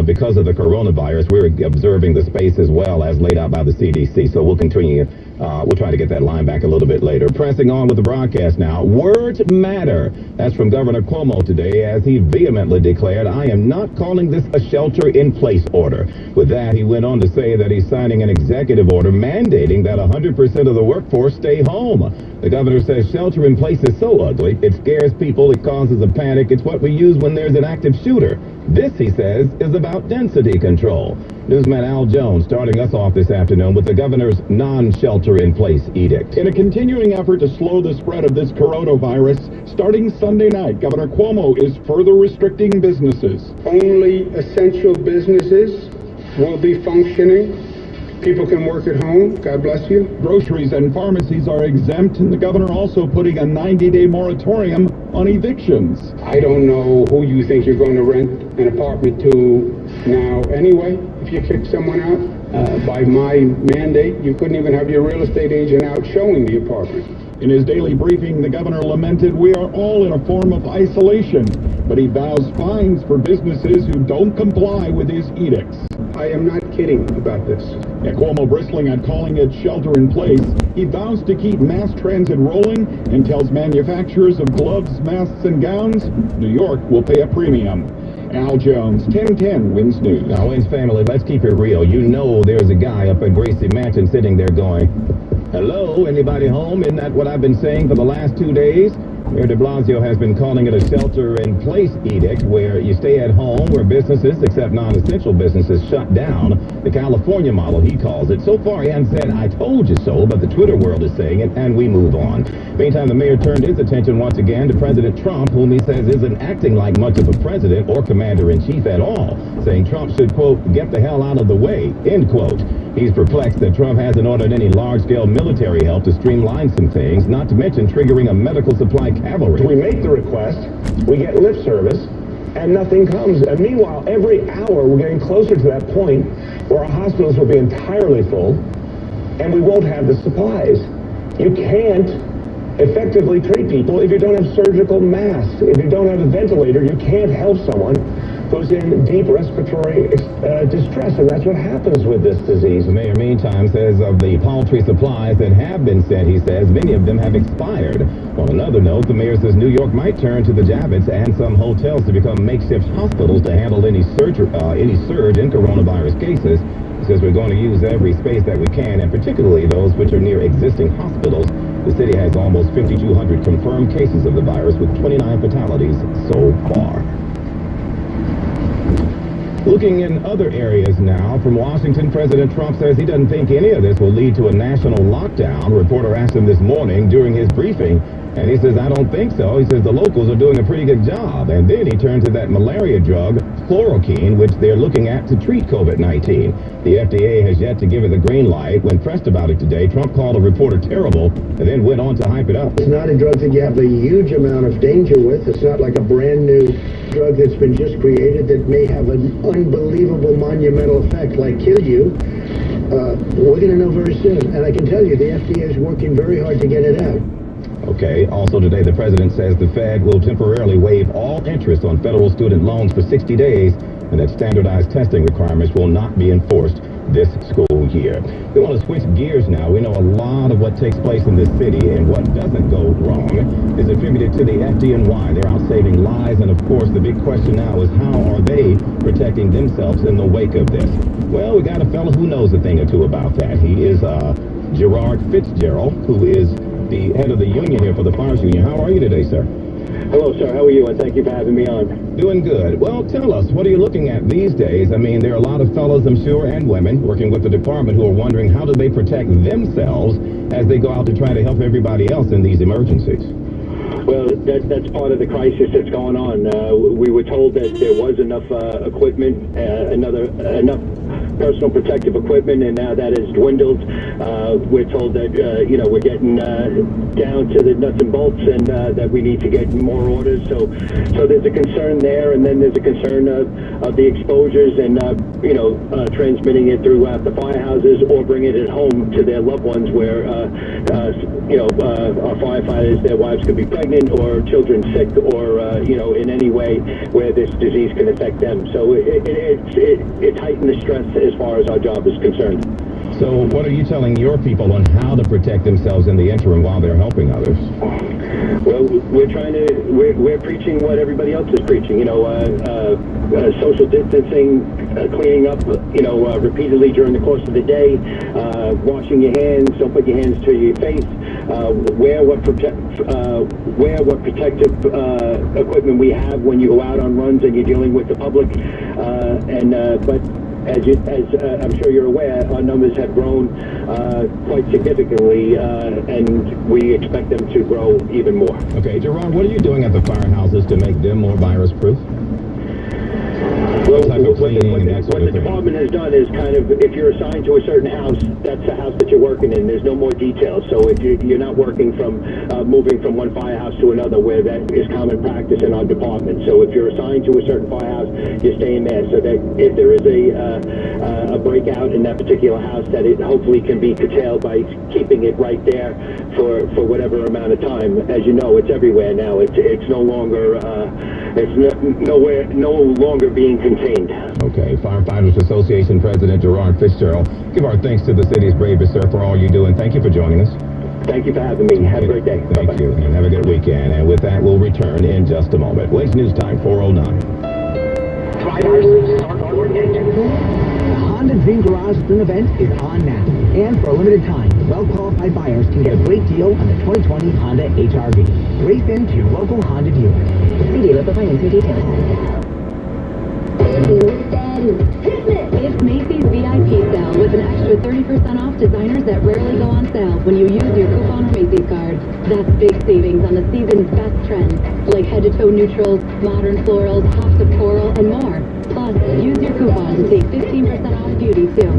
Because of the coronavirus, we're observing the space as well as laid out by the CDC. So we'll continue. We'll try to get that line back a little bit later. Pressing on with the broadcast now. Words matter. That's from Governor Cuomo today as he vehemently declared, I am not calling this a shelter-in-place order. With that, he went on to say that he's signing an executive order mandating that 100% of the workforce stay home. The governor says shelter-in-place is so ugly, it scares people, it causes a panic. It's what we use when there's an active shooter. This, he says, is about density control. Newsman Al Jones starting us off this afternoon with the governor's non-shelter-in-place edict.
In a continuing effort to slow the spread of this coronavirus, starting Sunday night, Governor Cuomo is further restricting businesses.
Only essential businesses will be functioning. People can work at home. God bless you.
Groceries and pharmacies are exempt, and the governor also putting a 90-day moratorium on evictions.
I don't know who you think you're going to rent an apartment to now anyway. If you kick someone out, by my mandate, you couldn't even have your real estate agent out showing the apartment.
In his daily briefing, the governor lamented we are all in a form of isolation, but he vows fines for businesses who don't comply with his edicts.
I am not kidding about this.
Yeah, Cuomo bristling at calling it shelter in place. He vows to keep mass transit rolling and tells manufacturers of gloves, masks, and gowns, New York will pay a premium. Al Jones, 1010 Wins News.
Now, Wins family, let's keep it real. You know there's a guy up at Gracie Mansion sitting there going, hello, anybody home? Isn't that what I've been saying for the last 2 days? Mayor de Blasio has been calling it a shelter-in-place edict, where you stay at home, where businesses, except non-essential businesses, shut down. The California model, he calls it. So far, he hasn't said, I told you so, but the Twitter world is saying it, and we move on. Meantime, the mayor turned his attention once again to President Trump, whom he says isn't acting like much of a president or commander-in-chief at all, saying Trump should, quote, get the hell out of the way, end quote. He's perplexed that Trump hasn't ordered any large-scale military help to streamline some things, not to mention triggering a medical supply cavalry.
We make the request, we get lip service, and nothing comes. And meanwhile, every hour we're getting closer to that point where our hospitals will be entirely full, and we won't have the supplies. You can't effectively treat people if you don't have surgical masks. If you don't have a ventilator, you can't help someone who's in deep respiratory distress, and that's what happens with this disease.
The mayor, meantime, says of the paltry supplies that have been sent, he says many of them have expired. On another note, the mayor says New York might turn to the Javits and some hotels to become makeshift hospitals to handle any surge in coronavirus cases. He says we're going to use every space that we can, and particularly those which are near existing hospitals. The city has almost 5,200 confirmed cases of the virus, with 29 fatalities so far. Looking in other areas now, from Washington, President Trump says he doesn't think any of this will lead to a national lockdown. A reporter asked him this morning during his briefing, and he says, I don't think so. He says the locals are doing a pretty good job. And then he turned to that malaria drug, chloroquine, which they're looking at to treat COVID-19. The FDA has yet to give it the green light. When pressed about it today, Trump called a reporter terrible and then went on to hype it up.
It's not a drug that you have a huge amount of danger with. It's not like a brand new drug that's been just created that may have an unbelievable monumental effect, like kill you. We're going to know very soon. And I can tell you, the FDA is working very hard to get it out.
Okay. Also today, the president says the Fed will temporarily waive all interest on federal student loans for 60 days and that standardized testing requirements will not be enforced this school year. We want to switch gears now. We know a lot of what takes place in this city, and what doesn't go wrong is attributed to the FDNY. They're out saving lives, and of course the big question now is how are they protecting themselves in the wake of this? Well, we got a fellow who knows a thing or two about that. He is Gerard Fitzgerald, who is the head of the union here for the Fires Union. How are you today, sir?
Hello, sir. How are you? And thank you for having me on.
Doing good. Well, tell us, what are you looking at these days? I mean, there are a lot of fellows, I'm sure, and women working with the department who are wondering how do they protect themselves as they go out to try to help everybody else in these emergencies.
Well, that's part of the crisis that's going on. We were told that there was enough equipment, enough personal protective equipment, and now that has dwindled. We're told that, we're getting down to the nuts and bolts, and that we need to get more orders. So there's a concern there, and then there's a concern of the exposures and, transmitting it throughout the firehouses or bringing it home to their loved ones where, our firefighters, their wives could be pregnant or children sick or, in any way where this disease can affect them. So it's heightened the stress as far as our job is concerned.
So what are you telling your people on how to protect themselves in the interim while they're helping others?
Well, we're preaching what everybody else is preaching, social distancing, cleaning up, repeatedly during the course of the day, washing your hands, don't put your hands to your face, wear what protective equipment we have when you go out on runs and you're dealing with the public, but as I'm sure you're aware, our numbers have grown quite significantly, and we expect them to grow even more.
Okay, Gerard, what are you doing at the firehouses to make them more virus-proof?
Well, what the department has done is kind of, if you're assigned to a certain house, that's the house that you're working in. There's no more details. So if you're not working from, moving from one firehouse to another, where that is common practice in our department. So if you're assigned to a certain firehouse, you're staying there. So that if there is a breakout in that particular house, that it hopefully can be curtailed by keeping it right there for whatever amount of time. As you know, it's everywhere now. It's no longer, no longer being contained.
Okay, Firefighters Association President Gerard Fitzgerald, give our thanks to the city's bravest, sir, for all you do, and thank you for joining us.
Thank you for having me. Have a great day.
Thank you, and have a good weekend. And with that, we'll return in just a moment. Waste News Time 4:09.
Drivers, start your engines. The Honda Dream Garage Spring event is on now. And for a limited time, well-qualified buyers can get a great deal on the 2020 Honda HR-V. Race into your local Honda dealer.
See dealer for financing details. It's Macy's VIP sale with an extra 30% off designers that rarely go on sale when you use your coupon or Macy's card. That's big savings on the season's best trends, like head-to-toe neutrals, modern florals, hops of coral, and more. Plus, use your coupon to take 15% off beauty, too.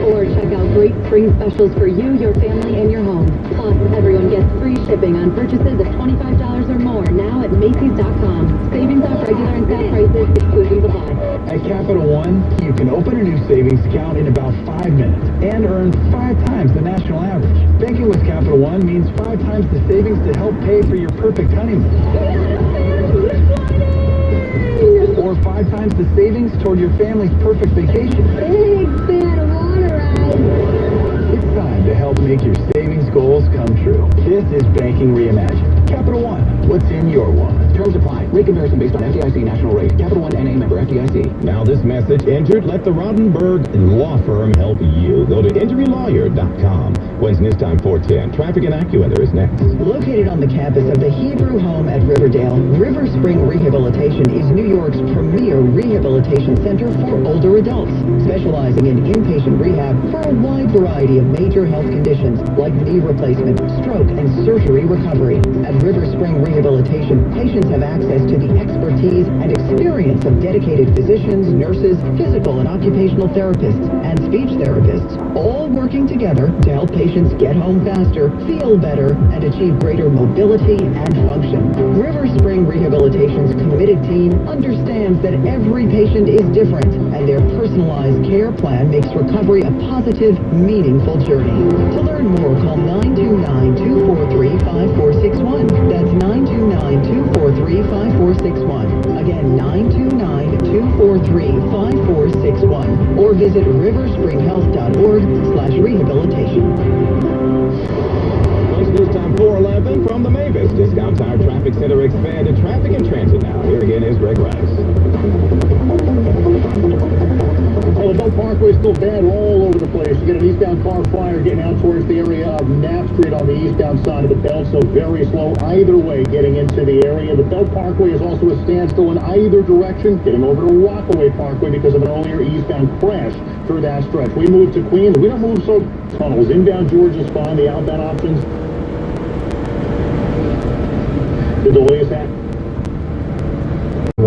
Or check out great spring specials for you, your family, and your home. Plus, everyone gets free shipping on purchases of $25 or more now at Macy's.com. Savings off regular and set prices, excluding supply.
At Capital One, you can open a new savings account in about 5 minutes and earn 5 times the national average. Banking with Capital One means 5 times the savings to help pay for your perfect honeymoon. Or 5 times the savings toward your family's perfect vacation.
Big fan of water ride.
It's time to help make your savings goals come true. This is Banking Reimagined. Capital One, what's in your wallet?
Terms apply. Rate comparison based on FDIC national rate. Capital One NA member FDIC.
Now this message entered. Let the Rodenberg Law Firm help you. Go to injurylawyer.com. Wednesday News Time 410. Traffic and AccuWeather is next.
Located on the campus of the Hebrew Home at Riverdale, River Spring Rehabilitation is New York's premier rehabilitation center for older adults, specializing in inpatient rehab for a wide variety of major health conditions like knee replacement, stroke, and surgery recovery. At River Spring Rehabilitation, patients have access to the expertise and experience of dedicated physicians, nurses, physical and occupational therapists, and speech therapists, all working together to help patients get home faster, feel better, and achieve greater mobility and function. River Spring Rehabilitation's committed team understands that every patient is different, and their personalized care plan makes recovery a positive, meaningful journey. To learn more, call 929-243-5461. That's 929-243-5461. Again, 929-243-5461. Or visit riverspringhealth.org/rehabilitation.
News Time 411 from the Mavis Discount Tire Traffic Center expanded traffic and transit now. Here again is Greg Rice.
Well, the Belt Parkway is still bad all over the place. You get an eastbound car fire getting out towards the area of Knapp Street on the eastbound side of the Belt, so very slow either way getting into the area. The Belt Parkway is also a standstill in either direction, getting over to Rockaway Parkway because of an earlier eastbound crash through that stretch. We move to Queens. We don't move so tunnels. Inbound Georgia's fine. The outbound options. The delay is at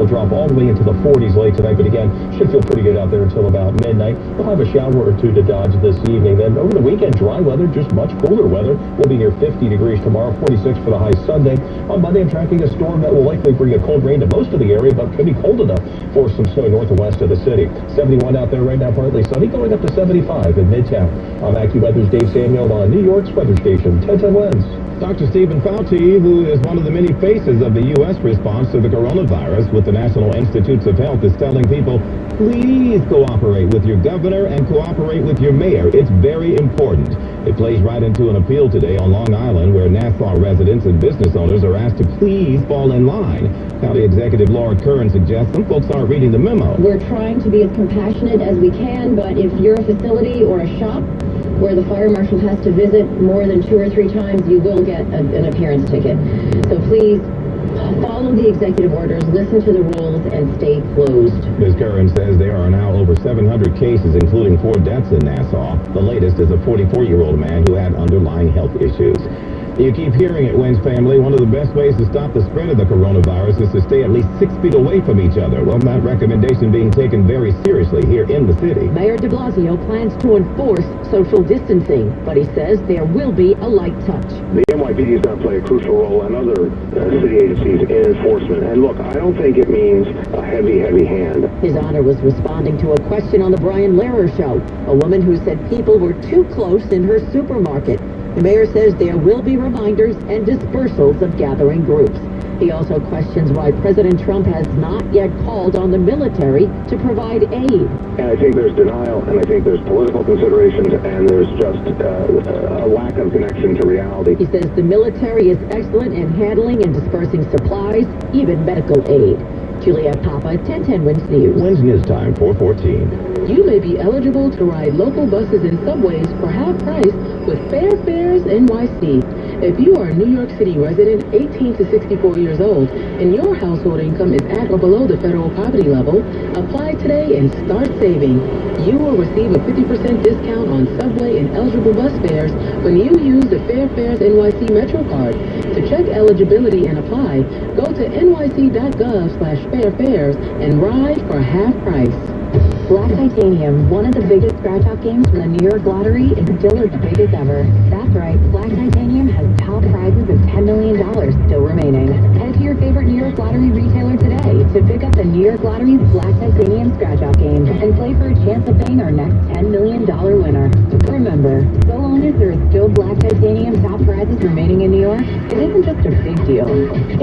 will drop all the way into the 40s late tonight, but again, should feel pretty good out there until about midnight. We'll have a shower or two to dodge this evening. Then over the weekend, dry weather, just much cooler weather. We'll be near 50 degrees tomorrow, 46 for the high Sunday. On Monday, I'm tracking a storm that will likely bring a cold rain to most of the area, but could be cold enough for some snow north and west of the city. 71 out there right now, partly sunny, going up to 75 in Midtown. I'm AccuWeather's Dave Samuel on New York's weather station, 1010 Winds.
Dr. Stephen Fauci, who is one of the many faces of the U.S. response to the coronavirus with the National Institutes of Health, is telling people, please cooperate with your governor and cooperate with your mayor. It's very important. It plays right into an appeal today on Long Island, where Nassau residents and business owners are asked to please fall in line. County Executive Laura Curran suggests some folks aren't reading the memo.
We're trying to be as compassionate as we can, but if you're a facility or a shop where the fire marshal has to visit more than 2 or 3 times, you will get an appearance ticket. So please follow the executive orders, listen to the rules, and stay closed.
Ms. Curran says there are now over 700 cases, including 4 deaths in Nassau. The latest is a 44-year-old man who had underlying health issues. You keep hearing it, Wins family. One of the best ways to stop the spread of the coronavirus is to stay at least 6 feet away from each other. Well, that recommendation being taken very seriously here in the city.
Mayor de Blasio plans to enforce social distancing, but he says there will be a light touch.
The NYPD is going to play a crucial role, and other city agencies in enforcement. And look, I don't think it means a heavy hand.
His Honor was responding to a question on the Brian Lehrer show, a woman who said people were too close in her supermarket. The mayor says there will be reminders and dispersals of gathering groups. He also questions why President Trump has not yet called on the military to provide aid.
And I think there's denial, and I think there's political considerations, and there's just a lack of connection to reality.
He says the military is excellent in handling and dispersing supplies, even medical aid. Juliette Papa, 1010 Wins News.
Wins News Time, 4:14.
You may be eligible to ride local buses and subways for half price with Fair Fares NYC. If you are a New York City resident 18 to 64 years old and your household income is at or below the federal poverty level, apply today and start saving. You will receive a 50% discount on subway and eligible bus fares when you use the Fair Fares NYC Metro card. To check eligibility and apply, go to nyc.gov/fairfares and ride for half price.
Black Titanium, one of the biggest scratch-off games from the New York Lottery, is still as big as ever. That's right, Black Titanium has top prizes of $10 million still remaining. Head to your favorite New York Lottery retailer today to pick up the New York Lottery's Black Titanium scratch-off game and play for a chance of being our next $10 million winner. Remember, so long as there is still Black Titanium top prizes remaining in New York, it isn't just a big deal.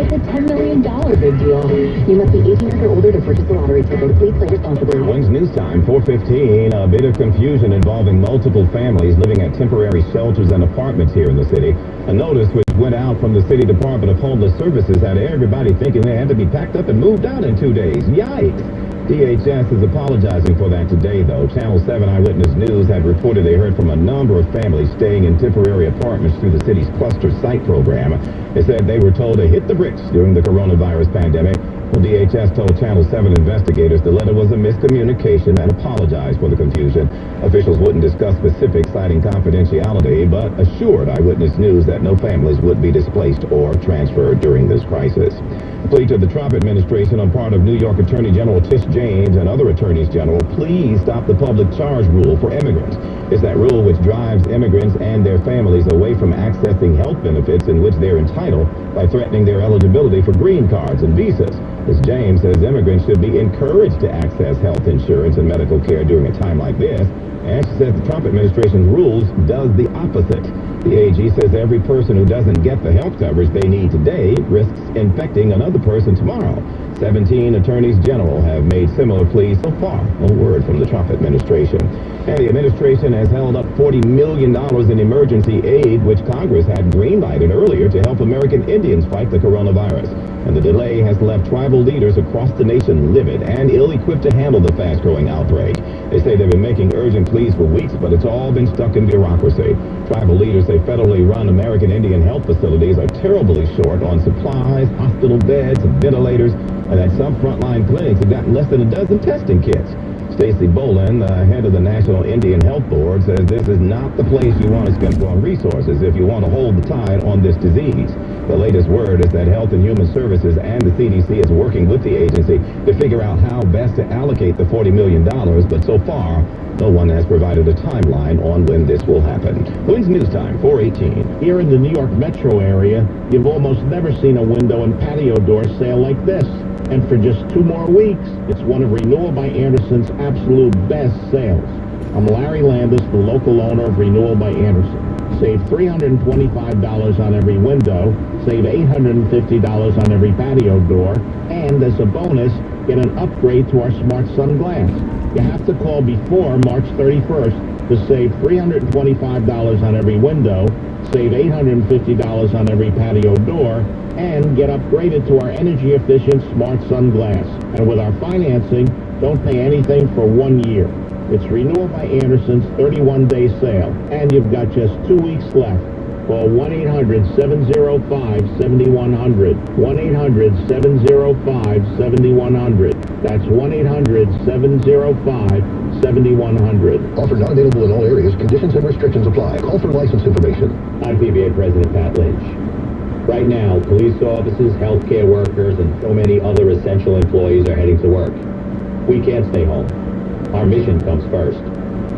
It's a $10 million big deal. You must be 18 years or older to purchase a lottery ticket. Please play responsibly.
Wins News Time, 4:15. A bit of confusion involving multiple families living at temporary shelters and apartments here in the city. A notice which went out from the City Department of Homeless Services had everybody thinking they had to be packed up and moved out in 2 days. Yikes! DHS is apologizing for that today, though. Channel 7 Eyewitness News had reported they heard from a number of families staying in temporary apartments through the city's Cluster Site program. They said they were told to hit the bricks during the coronavirus pandemic. Well, DHS told Channel 7 investigators the letter was a miscommunication and apologized for the confusion. Officials wouldn't discuss specifics, citing confidentiality, but assured Eyewitness News that no families would be displaced or transferred during this crisis. A plea to the Trump administration on part of New York Attorney General Tish James and other attorneys general, please stop the public charge rule for immigrants. It's that rule which drives immigrants and their families away from accessing health benefits in which they're entitled by threatening their eligibility for green cards and visas. Ms. James says immigrants should be encouraged to access health insurance and medical care during a time like this. And she says the Trump administration's rules does the opposite. The AG says every person who doesn't get the health coverage they need today risks infecting another person tomorrow. 17 attorneys general have made similar pleas so far. No word from the Trump administration. And the administration has held up $40 million in emergency aid, which Congress had green-lighted earlier to help American Indians fight the coronavirus. And the delay has left tribal leaders across the nation livid and ill-equipped to handle the fast-growing outbreak. They say they've been making urgent pleas for weeks, but it's all been stuck in bureaucracy. Tribal leaders say federally run American Indian health facilities are terribly short on supplies, hospital beds, and ventilators, and that some frontline clinics have gotten less than a dozen testing kits. Stacy Bolin, the head of the National Indian Health Board, says this is not the place you want to spend on resources if you want to hold the tide on this disease.
The latest word is that Health and Human Services and the CDC is working with the agency to figure out how best to allocate the $40 million, but so far, no one has provided a timeline on when this will happen. Wins News Time, 4:18.
Here in the New York metro area, you've almost never seen a window and patio door sale like this. And for just 2 more weeks, it's one of Renewal by Anderson's absolute best sales. I'm Larry Landis, the local owner of Renewal by Anderson. Save $325 on every window, save $850 on every patio door, and as a bonus, get an upgrade to our Smart Sun Glass. You have to call before March 31st to save $325 on every window, save $850 on every patio door, and get upgraded to our energy-efficient Smart Sun Glass. And with our financing, don't pay anything for 1 year. It's Renewal by Anderson's 31-day sale, and you've got just 2 weeks left. Call 1-800-705-7100. 1-800-705-7100. That's 1-800-705-7100.
Offer not available in all areas. Conditions and restrictions apply. Call for license information.
I'm PBA President Pat Lynch. Right now, police officers, healthcare workers, and so many other essential employees are heading to work. We can't stay home. Our mission comes first.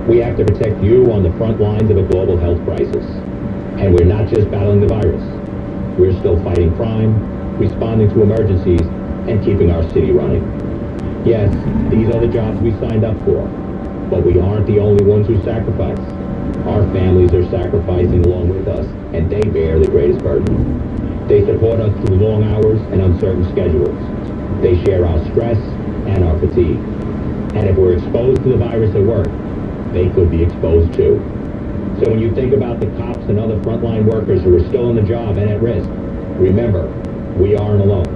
We have to protect you on the front lines of a global health crisis. And we're not just battling the virus. We're still fighting crime, responding to emergencies, and keeping our city running. Yes, these are the jobs we signed up for, but we aren't the only ones who sacrifice. Our families are sacrificing along with us, and they bear the greatest burden. They support us through long hours and uncertain schedules. They share our stress and our fatigue. And if we're exposed to the virus at work, they could be exposed too. So when you think about the cops and other frontline workers who are still on the job and at risk, remember, we aren't alone.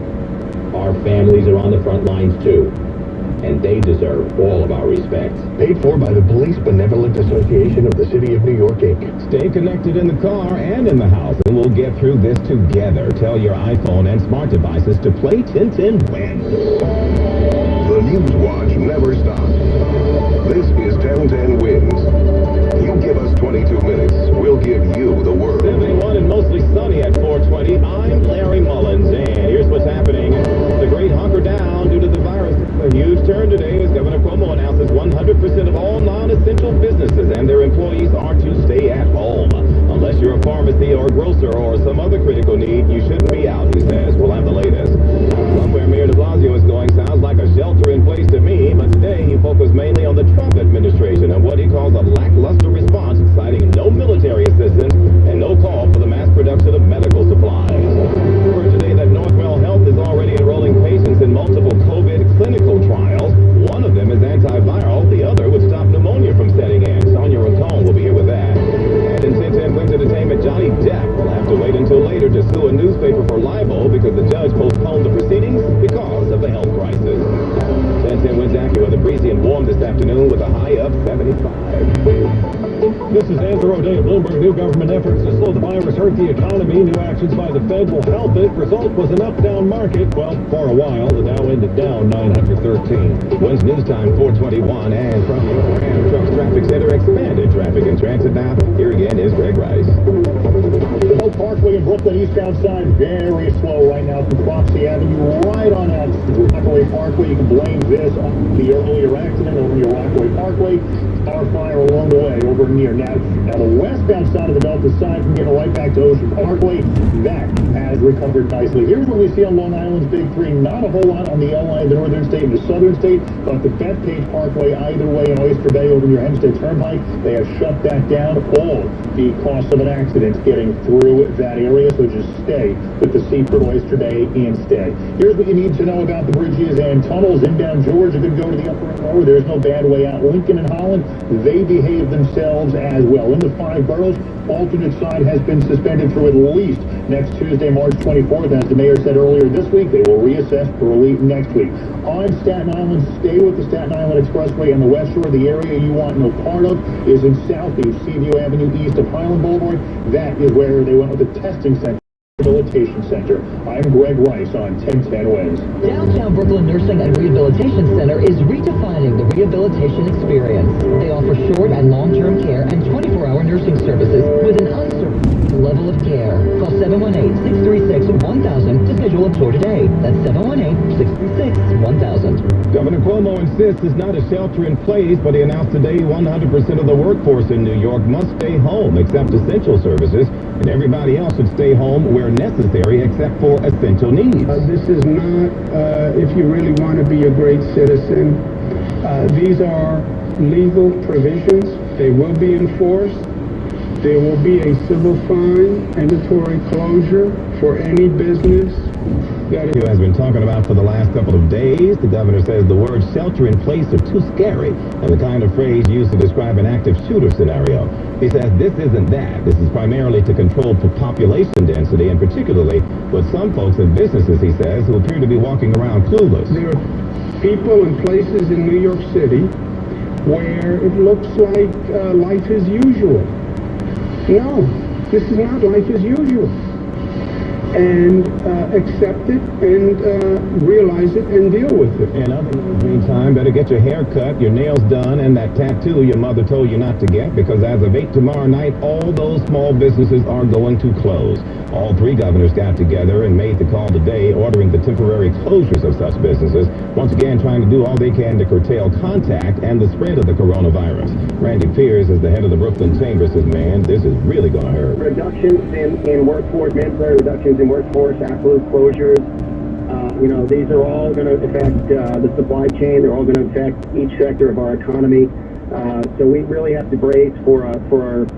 Our families are on the front lines too, and they deserve all of our respect.
Paid for by the Police Benevolent Association of the City of New York, Inc.
Stay connected in the car and in the house, and we'll get through this together. Tell your iPhone and smart devices to play Tintin Wins.
The News Watch never stops. This is 1010 Wins. You give us 22 minutes, we'll give you the world.
71 and mostly sunny at 4:20. I'm Larry Mullins, and here's what's happening. The great hunker down due to the virus. A huge turn today as Governor Cuomo announces 100% of all non-essential businesses and their employees are to stay at home. Unless you're a pharmacy or a grocer or some other critical need, you shouldn't be out, he says. We'll have the latest. Somewhere Mayor de Blasio is going sounds like a shelter in place to me, but today he focused mainly on the Trump administration and what he calls a lackluster response, citing no military assistance and no call for the mass production of medical supplies. We heard today that Northwell Health is already enrolling patients in multiple COVID clinical trials. One of them is antiviral, the other would stop pneumonia from setting in. Sonia Rincon will be here with that. And in 1010 Wins Entertainment, Johnny Depp will have to wait until later to sue a newspaper for libel because the judge postponed the proceedings because of the health crisis. 1010 Wins AccuWeather, breezy and warm this afternoon with a high of 75.
This is Andrew O'Day of Bloomberg. New government efforts to slow the virus hurt the economy. New actions by the Fed will help it. Result was an up-down market. Well, for a while, the Dow ended down 913.
Wins News Time 421, and from the Ram Trucks Traffic Center, expanded traffic in transit now. Here again is Greg Rice.
The Oak Parkway in Brooklyn, eastbound side, very slow right now from Cropsey Avenue, right on that Rockaway Parkway. You can blame this on the earlier accident over near Rockaway Parkway. Car fire along the way over near now the westbound side of the Delta side from getting right back to Ocean Parkway. That has recovered nicely. Here's what we see on Long Island's Big Three. Not a whole lot on the LI, the northern state, and the southern state, but the Bethpage Parkway either way in Oyster Bay over near Hempstead Turnpike, they have shut that down all because of an accident getting through that area. So just stay with the Seaford Oyster Bay instead. Here's what you need to know about the bridges and tunnels. Inbound Georgia could go to the upper and lower. There's no bad way out. Lincoln and Holland, they behave themselves as well. In the 5 boroughs, alternate side has been suspended through at least next Tuesday, March 24th. As the mayor said earlier this week, they will reassess early next week. On Staten Island, stay with the Staten Island Expressway on the West Shore. The area you want no part of is in Southview, Seaview Avenue, east of Highland Boulevard. That is where they went with the testing center. Rehabilitation Center. I'm Greg Rice on 1010 Wins.
Downtown Brooklyn Nursing and Rehabilitation Center is redefining the rehabilitation experience. They offer short and long-term care and 24-hour nursing services with an unsurpassed level of care. Call 718-636-1000 to schedule a tour today. That's 718-636-1000.
Governor Cuomo insists it's not a shelter in place, but he announced today 100% of the workforce in New York must stay home except essential services, and everybody else should stay home where necessary except for essential needs.
This is not, if you really want to be a great citizen, these are legal provisions. They will be enforced. There will be a civil fine, mandatory closure for any business that
has been talking about for the last couple of days. The governor says the words shelter in place are too scary and the kind of phrase used to describe an active shooter scenario. He says this isn't that. This is primarily to control population density, and particularly with some folks and businesses, he says, who appear to be walking around clueless.
There are people and places in New York City where it looks like life as usual. No, this is not life as usual. And accept it and realize it and deal with it.
And in the meantime, better get your hair cut, your nails done, and that tattoo your mother told you not to get, because as of 8 tomorrow night, all those small businesses are going to close. All three governors got together and made the call today, ordering the temporary closures of such businesses, once again trying to do all they can to curtail contact and the spread of the coronavirus. Randy Pierce is the head of the Brooklyn Chamber, says, man, this is really going to hurt.
Reductions in workforce, mandatory reductions in workforce, absolute closures. These are all going to affect the supply chain. They're all going to affect each sector of our economy. So we really have to brace for a sort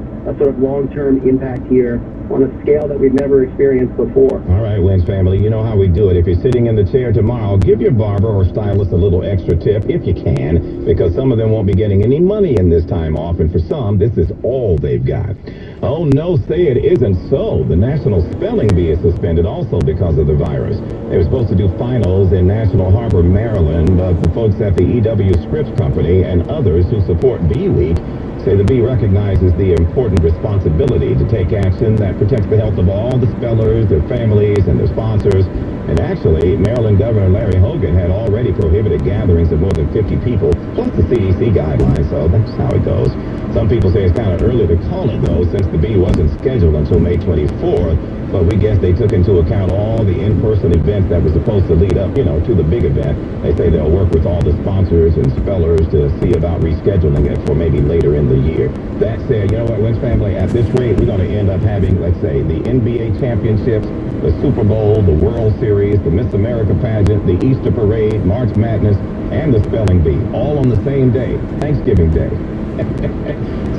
of long-term impact here on a scale that we've never experienced before.
All right, Wins family, you know how we do it. If you're sitting in the chair tomorrow, give your barber or stylist a little extra tip if you can, because some of them won't be getting any money in this time off, and for some, this is all they've got. Oh, no, say it isn't so. The National Spelling Bee is suspended also because of the virus. They were supposed to do finals in National Harbor, Maryland, but the folks at the EW Scripps Company and others who support Bee Week say the Bee recognizes the important responsibility to take action that protects the health of all the spellers, their families, and their sponsors. And actually, Maryland Governor Larry Hogan had already prohibited gatherings of more than 50 people, plus the CDC guidelines, so that's how it goes. Some people say it's kind of early to call it, though, since the Bee wasn't scheduled until May 24th, but we guess they took into account all the in-person events that were supposed to lead up, to the big event. They say they'll work with all the sponsors and spellers to see about rescheduling it for maybe later in the year. That said, you know what, Wins family, at this rate, we're going to end up having, let's say, the NBA championships, the Super Bowl, the World Series, the Miss America pageant, the Easter parade, March Madness, and the Spelling Bee, all on the same day, Thanksgiving Day.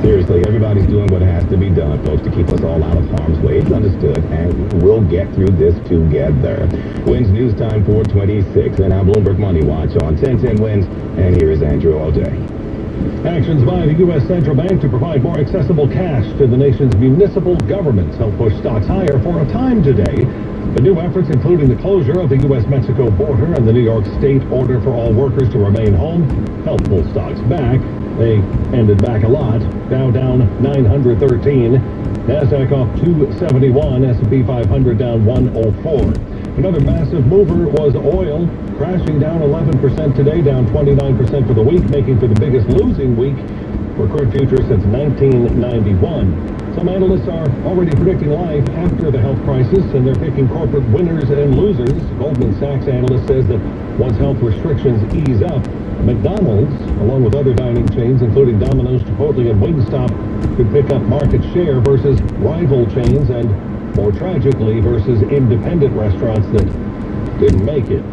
Seriously, everybody's doing what has to be done, folks, to keep us all out of harm's way. It's understood, and we'll get through this together. Wins News Time 426, and now Bloomberg Money Watch on 1010 Wins, and here is Andrew all day.
Actions by the U.S. Central Bank to provide more accessible cash to the nation's municipal governments help push stocks higher for a time today. The new efforts, including the closure of the U.S.-Mexico border and the New York State order for all workers to remain home, helped pull stocks back. They ended back a lot. Dow down 913. NASDAQ off 271. S&P 500 down 104. Another massive mover was oil, crashing down 11% today, down 29% for the week, making for the biggest losing week for crude futures since 1991. Some analysts are already predicting life after the health crisis, and they're picking corporate winners and losers. Goldman Sachs analyst says that once health restrictions ease up, McDonald's, along with other dining chains, including Domino's, Chipotle, and Wingstop, could pick up market share versus rival chains and, more tragically, versus independent restaurants that didn't make it.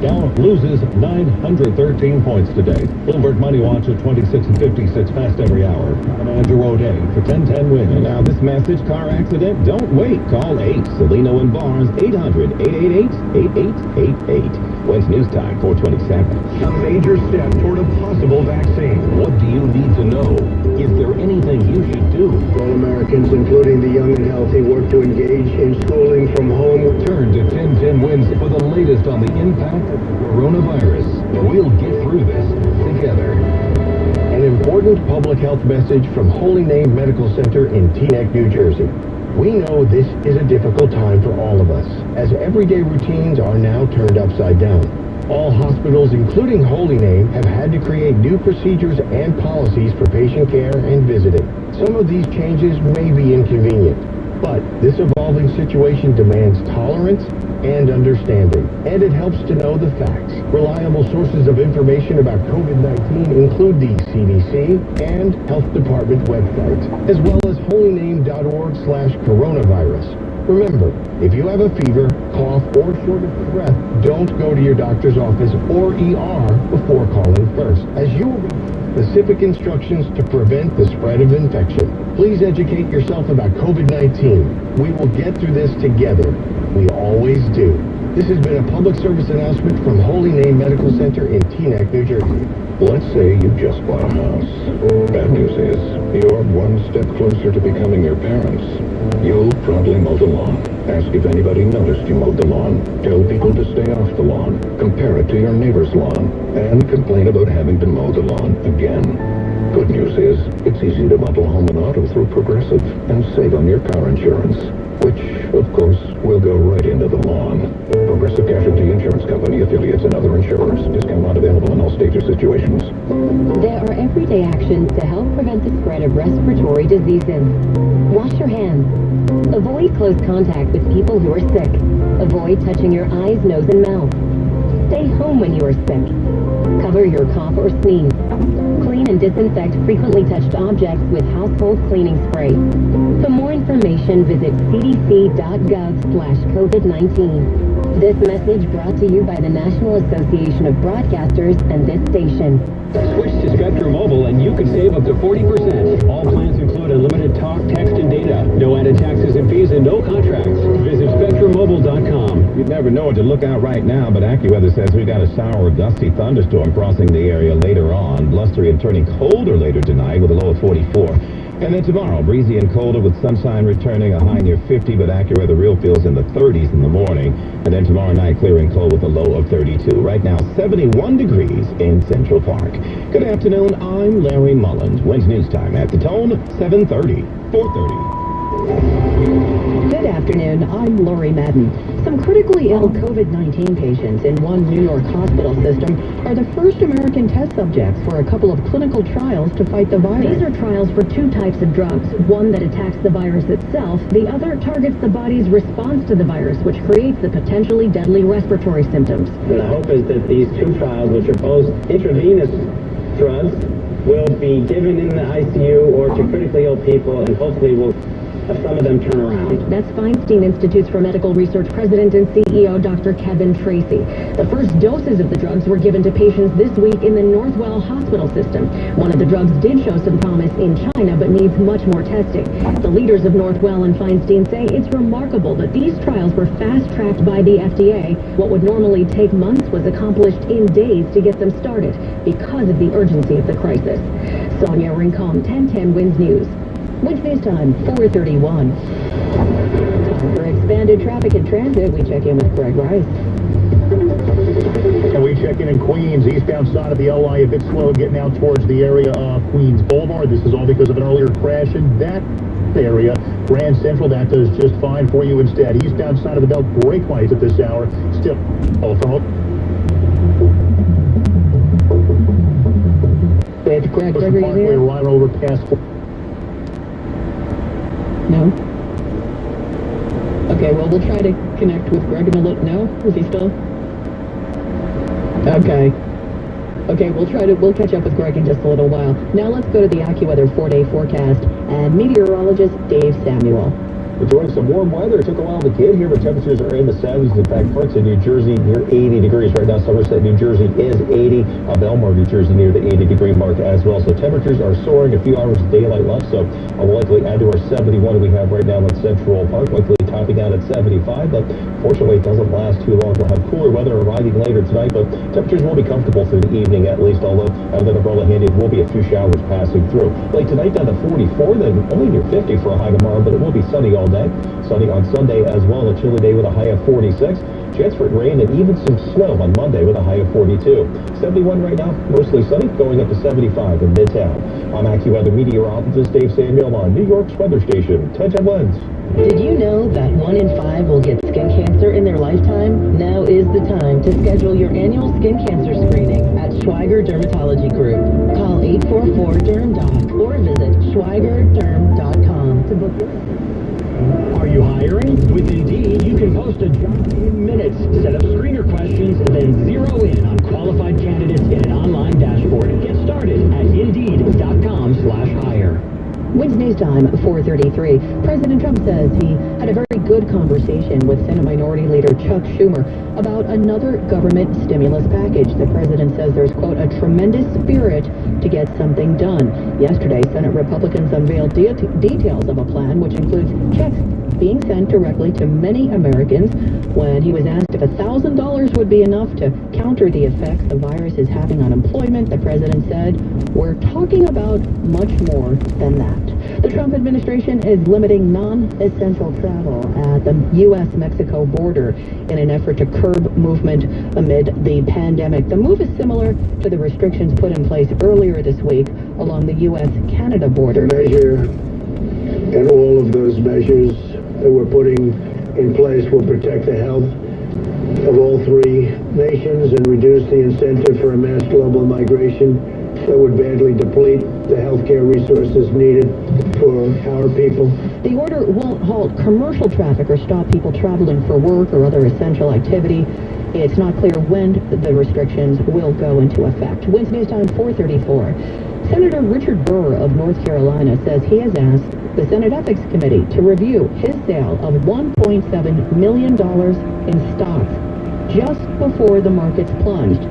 Dow loses 913 points today. Bloomberg Money Watch at 26 and 56 past every hour. I'm Andrew O'Day for 1010 Wins.
And now this message, car accident, don't wait. Call 8 Celino and Barnes, 800-888-8888. Wins News Time 427.
A major step toward a possible vaccine.
What do you need to know? Is there anything you should do?
All Americans, including the young and healthy, work to engage in schooling from home.
Turn to 1010 Wins for the latest on the impact of the coronavirus. We'll get through this together.
An important public health message from Holy Name Medical Center in Teaneck, New Jersey. We know this is a difficult time for all of us, as everyday routines are now turned upside down. All hospitals, including Holy Name, have had to create new procedures and policies for patient care and visiting. Some of these changes may be inconvenient, But this evolving situation demands tolerance and understanding, and it helps to know the facts. Reliable sources of information about COVID-19 include the CDC and Health Department websites, as well as holyname.org/coronavirus. Remember, if you have a fever, cough, or shortness of breath, don't go to your doctor's office or ER before calling first, as you will be specific instructions to prevent the spread of infection. Please educate yourself about COVID-19. We will get through this together. We always do. This has been a public service announcement from Holy Name Medical Center in Teaneck, New Jersey.
Let's say you just bought a house. Bad news is, you're one step closer to becoming your parents. You'll proudly mow the lawn. Ask if anybody noticed you mowed the lawn. Tell people to stay off the lawn. Compare it to your neighbor's lawn. And complain about having to mow the lawn again. Good news is, it's easy to bundle home and auto through Progressive and save on your car insurance, which, of course, will go right into the lawn. Progressive Casualty Insurance Company, affiliates, and other insurers. Discount not available in all states or situations.
There are everyday actions to help prevent the spread of respiratory diseases. Wash your hands. Avoid close contact with people who are sick. Avoid touching your eyes, nose, and mouth. Stay home when you are sick. Cover your cough or sneeze. Clean and disinfect frequently touched objects with household cleaning spray. For more information, visit cdc.gov/COVID-19. This message brought to you by the National Association of Broadcasters and this station.
Switch to Spectrum Mobile and you can save up to 40%. All plans include unlimited talk, text, and data. No added taxes and fees and no contracts. Visit SpectrumMobile.com.
You'd never know what to look out right now, but AccuWeather says we've got a sour, gusty thunderstorm crossing the area later on. Blustery and turning colder later tonight with a low of 44. And then tomorrow, breezy and colder with sunshine returning, a high near 50, but AccuWeather real feels in the 30s in the morning. And then tomorrow night, clear and cold with a low of 32. Right now, 71 degrees in Central Park. Good afternoon, I'm Larry Mullins. Wednesday News Time at the Tone, 7:30, 4:30.
Good afternoon, I'm Lori Madden. Some critically ill COVID-19 patients in one New York hospital system are the first American test subjects for a couple of clinical trials to fight the virus. These are trials for two types of drugs, one that attacks the virus itself, the other targets the body's response to the virus, which creates the potentially deadly respiratory symptoms.
And the hope is that these two trials, which are both intravenous drugs, will be given in the ICU or to critically ill people, and hopefully will have some of them turn around.
That's Feinstein Institutes for Medical Research President and CEO Dr. Kevin Tracy. The first doses of the drugs were given to patients this week in the Northwell Hospital system. One of the drugs did show some promise in China, but needs much more testing. The leaders of Northwell and Feinstein say it's remarkable that these trials were fast-tracked by the FDA. What would normally take months was accomplished in days to get them started because of the urgency of the crisis. Sonia Rincon, 1010 Wins News. Wednesday's time, 4:31. For expanded traffic and transit, we check in with Greg Rice.
And we check in Queens, eastbound side of the LI, a bit slow getting out towards the area of Queens Boulevard. This is all because of an earlier crash in that area. Grand Central, that does just fine for you instead. Eastbound side of the belt, brake lights at this hour. Still,
Greg, are you there?
Right over past.
No? Okay, well, we'll try to connect with Greg in a little... No? Is he still? Okay. Okay, we'll catch up with Greg in just a little while. Now let's go to the AccuWeather 4-day forecast and meteorologist Dave Samuel.
Enjoying some warm weather. It took a while to get here, but temperatures are in the 70s. In fact, parts of New Jersey near 80 degrees right now. Somerset, New Jersey is 80. Belmar, New Jersey near the 80-degree mark as well. So temperatures are soaring. A few hours of daylight left, so I'll likely add to our 71 we have right now in Central Park, likely topping out at 75. But fortunately, it doesn't last too long. We'll have cooler weather arriving later tonight, but temperatures will be comfortable through the evening at least, although out of that umbrella handy, it will be a few showers passing through. Late tonight down to 44, then only near 50 for a high tomorrow, but it will be sunny all day. Sunny on Sunday as well, a chilly day with a high of 46. Chance for rain and even some snow on Monday with a high of 42. 71 right now, mostly sunny, going up to 75 in Midtown. I'm AccuWeather meteorologist Dave Samuel on New York's weather station, 1010 Winds.
Did you know that 1 in 5 will get skin cancer in their lifetime? Now is the time to schedule your annual skin cancer screening at Schweiger Dermatology Group. Call 844-DERM-DOC or visit schweigerderm.com to book your
Are you hiring? With Indeed, you can post a job in minutes. Set up screener questions, then zero in on qualified candidates in an online dashboard. Get started at Indeed.com/hire.
Wednesday's time, 4:33. President Trump says he had a very good conversation with Senate Minority Leader Chuck Schumer about another government stimulus package. The president says there's, quote, a tremendous spirit to get something done. Yesterday, Senate Republicans unveiled details of a plan which includes checks being sent directly to many Americans. When he was asked if $1,000 would be enough to counter the effects the virus is having on employment, the president said, we're talking about much more than that. The Trump administration is limiting non-essential travel at the U.S.-Mexico border in an effort to curb movement amid the pandemic. The move is similar to the restrictions put in place earlier this week along the U.S.-Canada border.
Measure and all of those measures that we're putting in place will protect the health of all three nations and reduce the incentive for a mass global migration that would badly deplete the healthcare resources needed for our people.
The order won't halt commercial traffic or stop people traveling for work or other essential activity. It's not clear when the restrictions will go into effect. Wednesday's time, 4:34. Senator Richard Burr of North Carolina says he has asked the Senate Ethics Committee to review his sale of $1.7 million in stocks just before the markets plunged.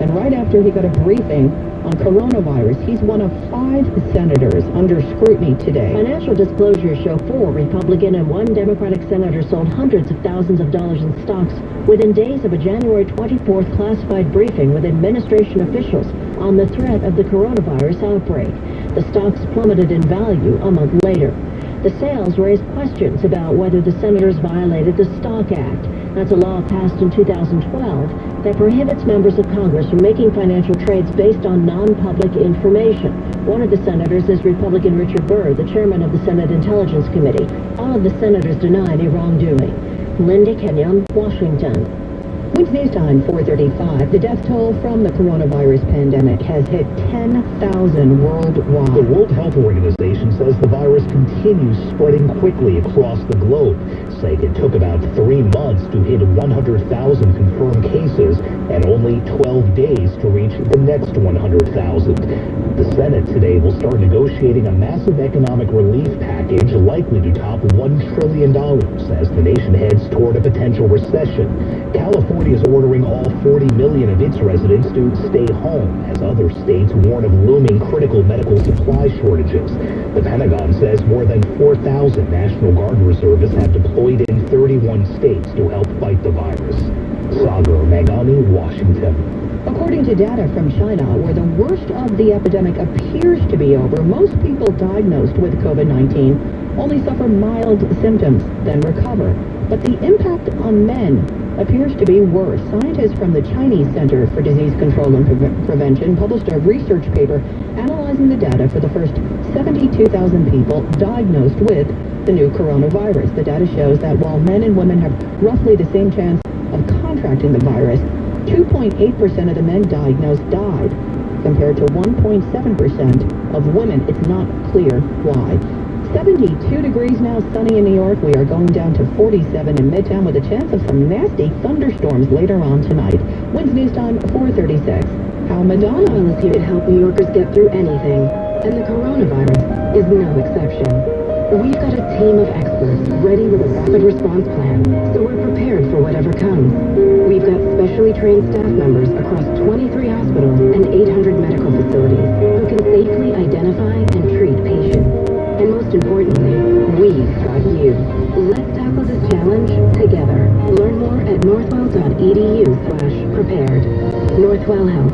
And right after he got a briefing on coronavirus, he's one of 5 senators under scrutiny today.
Financial disclosures show 4 Republican and 1 Democratic senator sold hundreds of thousands of dollars in stocks within days of a January 24th classified briefing with administration officials on the threat of the coronavirus outbreak. The stocks plummeted in value a month later. The sales raised questions about whether the senators violated the Stock Act. That's a law passed in 2012 that prohibits members of Congress from making financial trades based on non-public information. One of the senators is Republican Richard Burr, the chairman of the Senate Intelligence Committee. All of the senators deny any wrongdoing. Linda Kenyon, Washington.
Wednesday's time, 4:35. The death toll from the coronavirus pandemic has hit 10,000 worldwide.
The World Health Organization says the virus continues spreading quickly across the globe, saying it took about 3 months to hit 100,000 confirmed cases and only 12 days to reach the next 100,000. The Senate today will start negotiating a massive economic relief package likely to top $1 trillion as the nation heads toward a potential recession. California is ordering all 40 million of its residents to stay home as other states warn of looming critical medical supply shortages. The Pentagon says more than 4,000 National Guard reservists have deployed in 31 states to help fight the virus. Sagar Megami, Washington.
According to data from China, where the worst of the epidemic appears to be over, most people diagnosed with COVID-19 only suffer mild symptoms, then recover. But the impact on men appears to be worse. Scientists from the Chinese Center for Disease Control and Prevention published a research paper analyzing the data for the first 72,000 people diagnosed with the new coronavirus. The data shows that while men and women have roughly the same chance of contracting the virus, 2.8% of the men diagnosed died, compared to 1.7% of women. It's not clear why. 72 degrees now, sunny in New York. We are going down to 47 in Midtown with a chance of some nasty thunderstorms later on tonight. Wednesday's time, 4:36. How Madonna
is here to help New Yorkers get through anything, and the coronavirus is no exception. We've got a team of experts ready with a rapid response plan, so we're prepared for whatever comes. We've got specially trained staff members across 23 hospitals and 800 medical facilities who can safely identify and treat patients. And most importantly, we've got you. Let's tackle this challenge together. Learn more at northwell.edu/prepared. Northwell Health.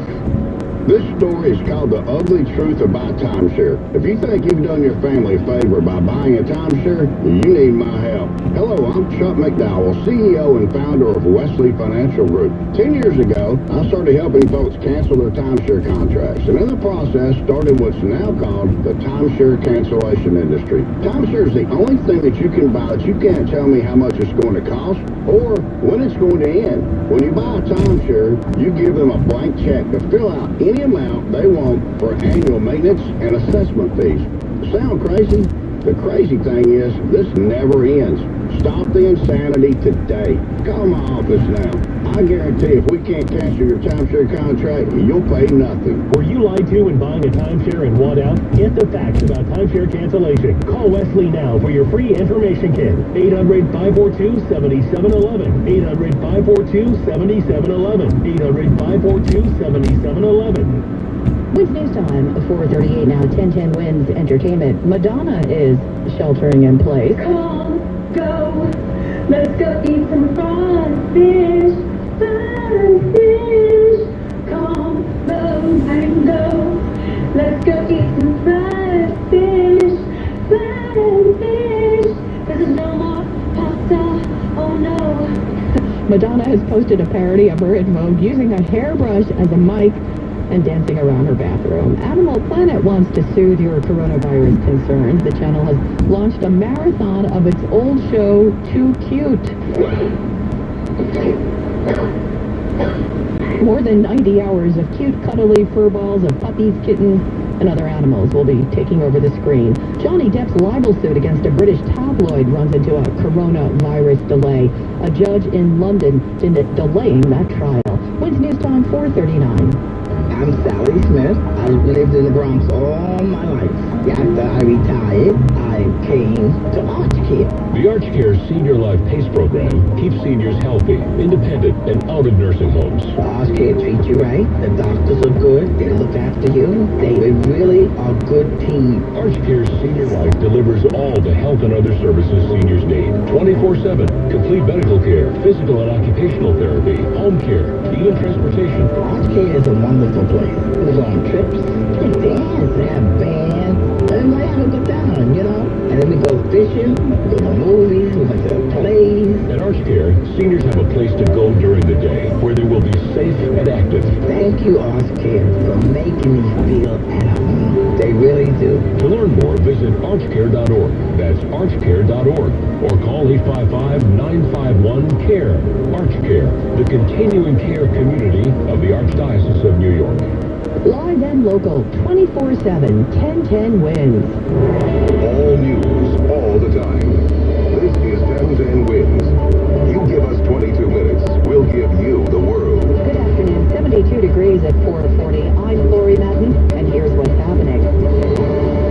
This story is called The Ugly Truth About Timeshare. If you think you've done your family a favor by buying a timeshare, you need my help. Hello, I'm Chuck McDowell, CEO and founder of Wesley Financial Group. 10 years ago, I started helping folks cancel their timeshare contracts, and in the process started what's now called the timeshare cancellation industry. Timeshare is the only thing that you can buy that you can't tell me how much it's going to cost or when it's going to end. When you buy a timeshare, you give them a blank check to fill out any amount they want for annual maintenance and assessment fees. Sound crazy? The crazy thing is, this never ends. Stop the insanity today. Call my office now. I guarantee if we can't cancel your timeshare contract, you'll pay nothing.
Were you lied to when buying a timeshare and want out? Get the facts about timeshare cancellation. Call Wesley now for your free information kit. 800-542-7711. 800-542-7711. 800-542-7711.
With news time, 4:38 now, 1010 Wins Entertainment. Madonna is sheltering in place.
Come, go, let's go eat some fried fish, fried fish. Come, and go, let's go eat some fried fish, fried fish. There's no more pasta, oh no.
Madonna has posted a parody of her in Vogue using a hairbrush as a mic and dancing around her bathroom. Animal Planet wants to soothe your coronavirus concerns. The channel has launched a marathon of its old show, Too Cute. More than 90 hours of cute, cuddly furballs of puppies, kittens, and other animals will be taking over the screen. Johnny Depp's libel suit against a British tabloid runs into a coronavirus delay. A judge in London delaying that trial. Wins News Time 4:39.
I'm Sally Smith. I've lived in the Bronx all my life. After I retired, I came to ArchCare.
The ArchCare Senior Life PACE program keeps seniors healthy, independent, and out of nursing homes.
ArchCare treats you right. The doctors are good. They look after you. They really are a good team.
ArchCare Senior Life delivers all the health and other services seniors need. 24/7, complete medical care, physical and occupational therapy, home care, even transportation.
ArchCare is a wonderful place. We go on trips, we dance, we have bands, and we have a good time, you know? And then we go fishing, we go to movies, we go to plays.
At ArchCare, seniors have a place to go during the day where they will be safe and active.
Thank you, ArchCare, for making me feel at home. They really do.
To learn more, visit archcare.org. That's archcare.org. Or call 855-951-CARE. ArchCare, the continuing care community of the Archdiocese of New York.
Live and local, 24/7, 1010 Wins.
All news, all the time. This is 1010 Wins. You give us 22 minutes, we'll give you the world.
Good afternoon, 72 degrees at 4:40. I'm Lori Madden, and here's what's happening.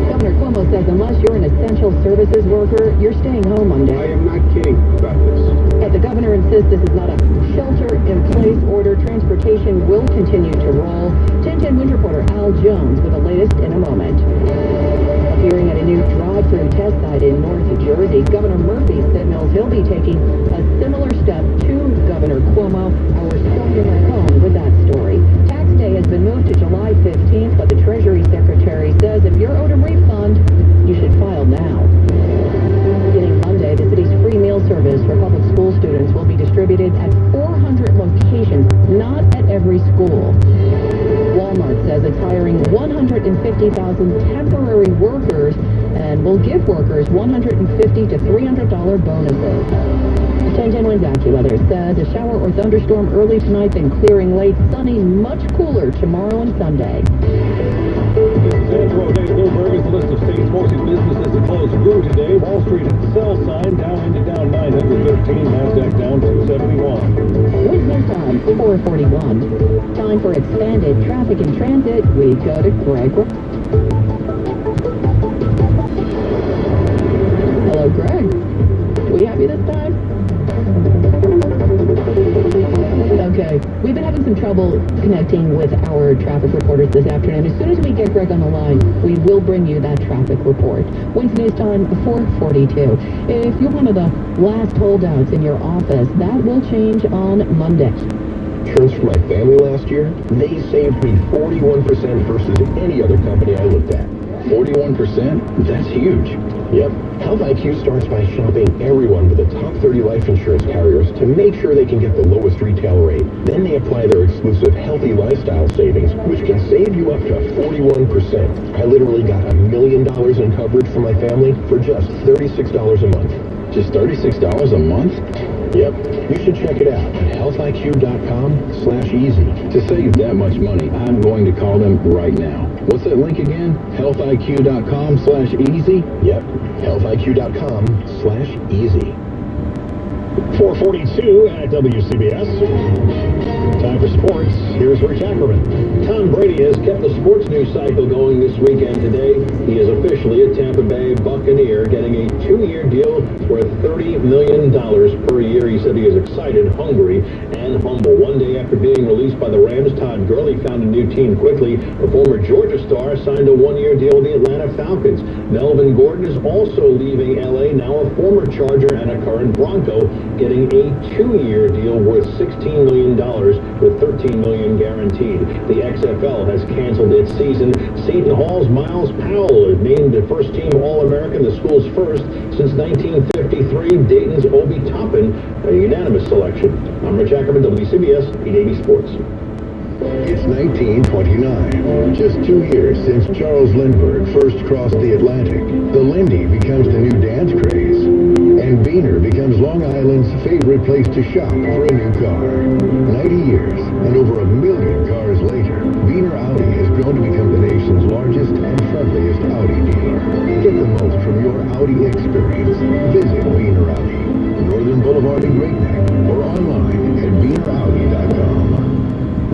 Governor Cuomo says unless you're an essential services worker, you're staying home Monday.
I am not kidding about this.
But the governor insists this is not a shelter-in-place order. Transportation will continue to roll. 1010 Wind reporter Al Jones with the latest in a moment. Appearing at a new drive-through test site in North Jersey, Governor Murphy signals he'll be taking a similar step to Governor Cuomo. Our Sonia McComb with that story. Tax day has been moved to July 15th, but the Treasury Secretary says if you're owed a refund, you should file now. Beginning Monday, the city's free meal service for public school students will be distributed at 400 locations, not at every school. Walmart says it's hiring 150,000 temporary workers and will give workers $150 to $300 bonuses. 1010 Winds AccuWeather says a shower or thunderstorm early tonight, then clearing late. Sunny, much cooler tomorrow and Sunday.
Senatorial Day Bloomberg is the list of states forcing businesses to close grew today. Wall Street at the sell sign, Dow ended down 913, NASDAQ down 271.
What's next time? 4:41. Time for expanded traffic and transit. We go to Greg. Hello, Greg. Do we have you this time? Okay, we've been having some trouble connecting with our traffic reporters this afternoon. As soon as we get Greg on the line, we will bring you that traffic report. Wednesday news time, 4:42. If you're one of the last holdouts in your office, that will change on Monday.
Insurance for my family last year, they saved me 41% versus any other company I looked at. 41%? That's huge. Yep. Health IQ starts by shopping everyone with the top 30 life insurance carriers to make sure they can get the lowest retail rate. Then they apply their exclusive healthy lifestyle savings, which can save you up to 41%. I literally got $1 million in coverage for my family for just $36 a month. Just $36 a month? Yep. You should check it out at healthiq.com/easy. To save that much money, I'm going to call them right now. What's that link again? healthiq.com/easy? Yep, healthiq.com/easy.
4:42 at WCBS. Time for sports. Here's Rich Ackerman.
Tom Brady has kept the sports news cycle going this weekend. Today, he is officially a Tampa Bay Buccaneer, getting a 2-year deal worth $30 million per year. He said he is excited, hungry, and humble. One day after being released by the Rams, Todd Gurley found a new team quickly. The former Georgia star signed a 1-year deal with the Atlanta Falcons. Melvin Gordon is also leaving L.A., now a former Charger and a current Bronco, getting a 2-year deal worth $16 million with $13 million guaranteed. The XFL has canceled its season. Seton Hall's Miles Powell is named the first-team All-American, the school's first since 1953. Dayton's Obi Toppin, a unanimous selection. I'm Rich Ackerman, WCBS 880 Sports.
It's 1929. Just 2 years since Charles Lindbergh first crossed the Atlantic. The Lindy becomes the new dance craze. And Beaner becomes Long Island's favorite place to shop for a new car. 90 years and over 1 million cars later, Beaner Audi has grown to become the nation's largest and friendliest Audi dealer. Get the most from your Audi experience. Visit Beaner Audi, Northern Boulevard in Great Neck, or online at BeanerAudi.com.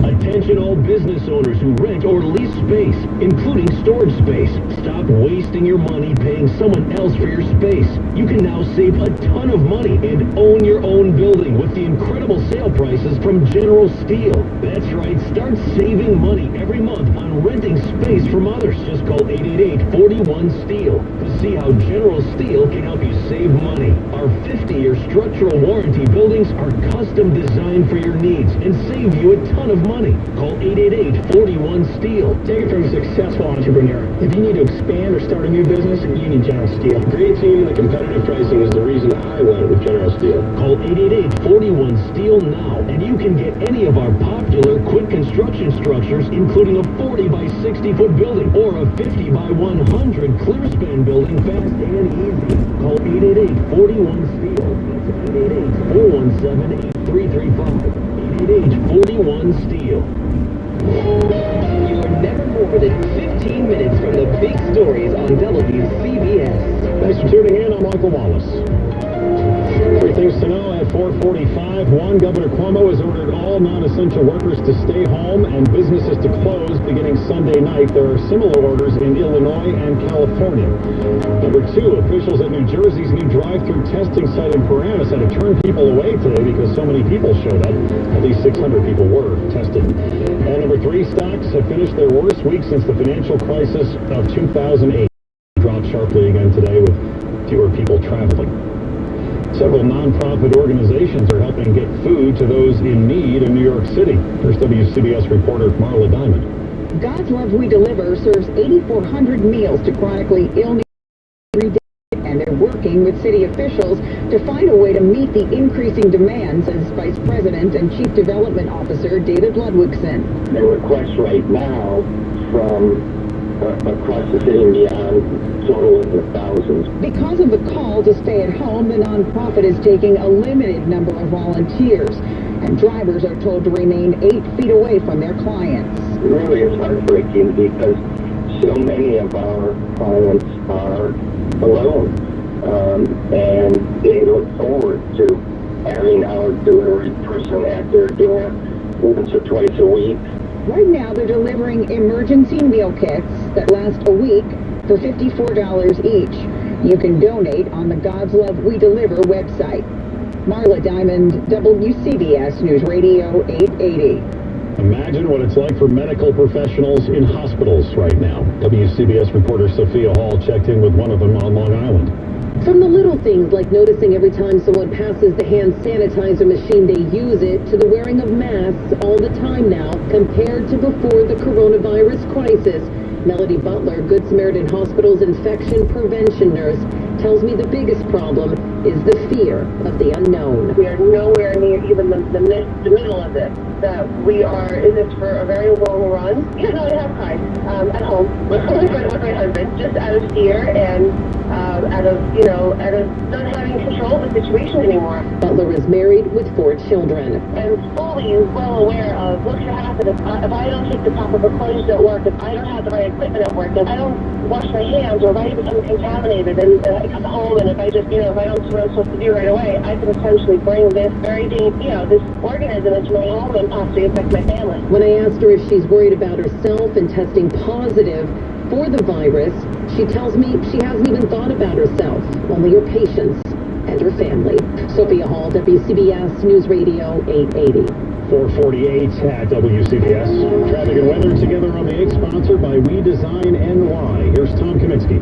Attention all business owners who rent or lease space, including storage space. Stop wasting your money paying someone else for your space. You can now save a ton of money and own your own building with the incredible sale prices from General Steel. That's right, start saving money every month on renting space from others. Just call 888-41-STEEL to see how General Steel can help you save money. Our 50-year structural warranty buildings are custom designed for your needs and save you a ton of money. Call 888-41-STEEL.
Take it from a successful entrepreneur. If you need to expand or start a new business, you need General Steel.
Great team and the competitive pricing is the reason I went with General Steel.
Call 888-41-STEEL now, and you can get any of our popular quick construction structures, including a 40 by 60 foot building or a 50 by 100 clear span building, fast and easy. Call 888-41-STEEL. That's 888-417-8335. 888-41-STEEL.
You're never more than 15 minutes from the big stories on WCBS.
Thanks for tuning in. I'm Michael Wallace. 3 things to know at 4:45. 1, Governor Cuomo has ordered all non-essential workers to stay home and businesses to close beginning Sunday night. There are similar orders in Illinois and California. Number 2, officials at New Jersey's new drive-through testing site in Paramus had to turn people away today because so many people showed up. At least 600 people were tested. And number 3, stocks have finished their worst week since the financial crisis of 2008. Dropped sharply again today with fewer people traveling. Several nonprofit organizations are helping get food to those in need in New York City. Here's WCBS reporter Marla Diamond.
God's Love We Deliver serves 8,400 meals to chronically ill every day, and they're working with city officials to find a way to meet the increasing demand, says Vice President and Chief Development Officer David Ludwigson.
The requests right now from across the city and beyond total in the thousands.
Because of the call to stay at home, the nonprofit is taking a limited number of volunteers, and drivers are told to remain 8 feet away from their clients.
It really is heartbreaking because so many of our clients are alone, and they look forward to having our delivery person at their door once or twice a week.
Right now, they're delivering emergency meal kits that last a week for $54 each. You can donate on the God's Love We Deliver website. Marla Diamond, WCBS News Radio 880.
Imagine what it's like for medical professionals in hospitals right now. WCBS reporter Sophia Hall checked in with one of them on Long Island.
From the little things like noticing every time someone passes the hand sanitizer machine they use it, to the wearing of masks all the time now compared to before the coronavirus crisis. Melody Butler, Good Samaritan Hospital's infection prevention nurse,
tells me the biggest problem is the fear of the unknown.
We are nowhere near even the middle of this. That we are in this for a very long run. You know, I have cried at home with my husband, just out of fear and out of not having control of the situation anymore.
Butler is married with 4 children.
And fully well aware of what's going to happen if I don't take the proper precautions at work, if I don't have the right equipment at work, if I don't wash my hands, or if I become contaminated and I come home, and if I just, if I don't do what I'm supposed to do right away, I can essentially bring this this organism into my home and possibly affect my family.
When I asked her if she's worried about herself and testing positive for the virus, she tells me she hasn't even thought about herself, only her patients and her family. Sophia Hall, WCBS News Radio 880.
448 at WCBS. Traffic and weather together on the 8, sponsored by We Design NY. Here's Tom Kaminsky.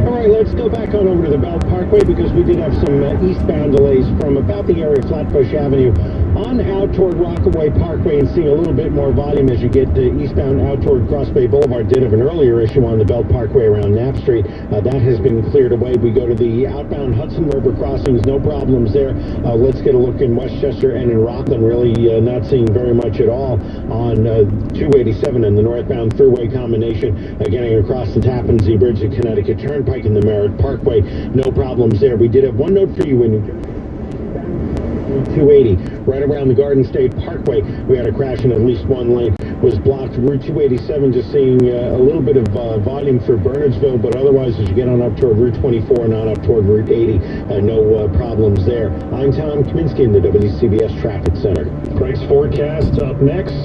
All right, let's go back on over to the Belt Parkway because we did have some eastbound delays from about the area of Flatbush Avenue on out toward Rockaway Parkway, and seeing a little bit more volume as you get eastbound out toward Cross Bay Boulevard. Did have an earlier issue on the Belt Parkway around Knapp Street. That has been cleared away. We go to the outbound Hudson River crossings, no problems there. Let's get a look in Westchester and in Rockland. Really not seeing very much at all on 287 and the northbound thruway combination. Getting across the Tappan Zee Bridge, the Connecticut Turnpike, and the Merritt Parkway, no problems there. We did have one note for you in 280, right around the Garden State Parkway. We had a crash in at least one lane. Was blocked. Route 287 just seeing a little bit of volume for Bernardsville, but otherwise as you get on up toward Route 24 and on up toward Route 80, no problems there. I'm Tom Kaminsky in the WCBS Traffic Center. Craig's forecast up next.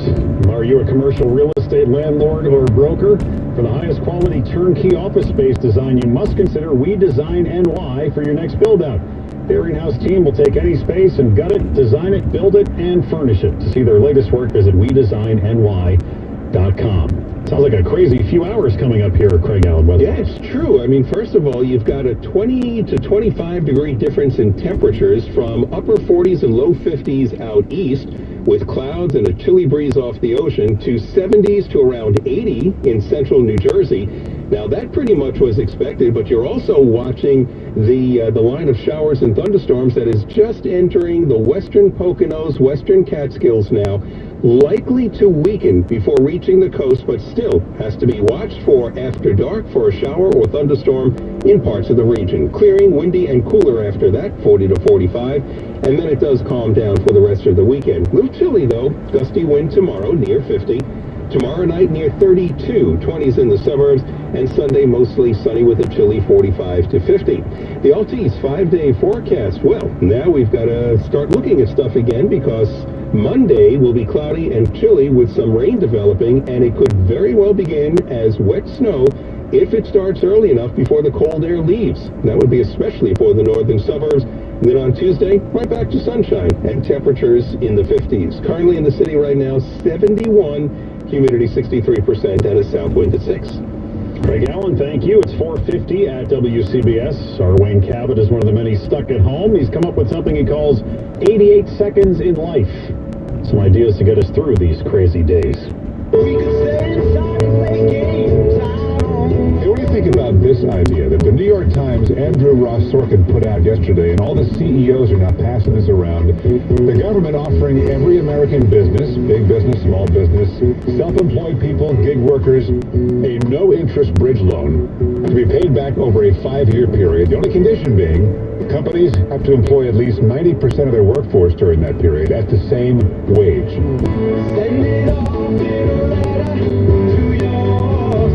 Are you a commercial real estate landlord or broker? For the highest quality turnkey office space design, you must consider We Design NY for your next build-out. Their in-house team will take any space and gut it, design it, build it, and furnish it. To see their latest work, visit WeDesignNY.com. Sounds like a crazy few hours coming up here, Craig Allen.
Yeah, it's true. I mean, first of all, you've got a 20 to 25 degree difference in temperatures from upper 40s and low 50s out east, with clouds and a chilly breeze off the ocean, to 70s to around 80 in central New Jersey. Now, that pretty much was expected, but you're also watching the line of showers and thunderstorms that is just entering the western Poconos, western Catskills now, likely to weaken before reaching the coast, but still has to be watched for after dark for a shower or thunderstorm in parts of the region. Clearing, windy, and cooler after that, 40 to 45, and then it does calm down for the rest of the weekend. A little chilly, though. Gusty wind tomorrow, near 50. Tomorrow night near 32, 20s in the suburbs, and Sunday mostly sunny with a chilly 45 to 50. The Altice 5-day forecast. Well, now we've got to start looking at stuff again because Monday will be cloudy and chilly with some rain developing, and it could very well begin as wet snow if it starts early enough before the cold air leaves. That would be especially for the northern suburbs. And then on Tuesday, right back to sunshine and temperatures in the 50s. Currently in the city right now, 71. Humidity 63%, and a south wind at 6.
Craig Allen, thank you. It's 4:50 at WCBS. Our Wayne Cabot is one of the many stuck at home. He's come up with something he calls 88 seconds in life. Some ideas to get us through these crazy days.
Hey, what do you think about this idea that the New York Times' Andrew Ross Sorkin put out yesterday, and all the CEOs are now passing this around? The government offering every American business, big business, small business, self-employed people, gig workers, a no-interest bridge loan to be paid back over a 5-year period. The only condition being companies have to employ at least 90% of their workforce during that period at the same wage. Send it all in a letter to yourself.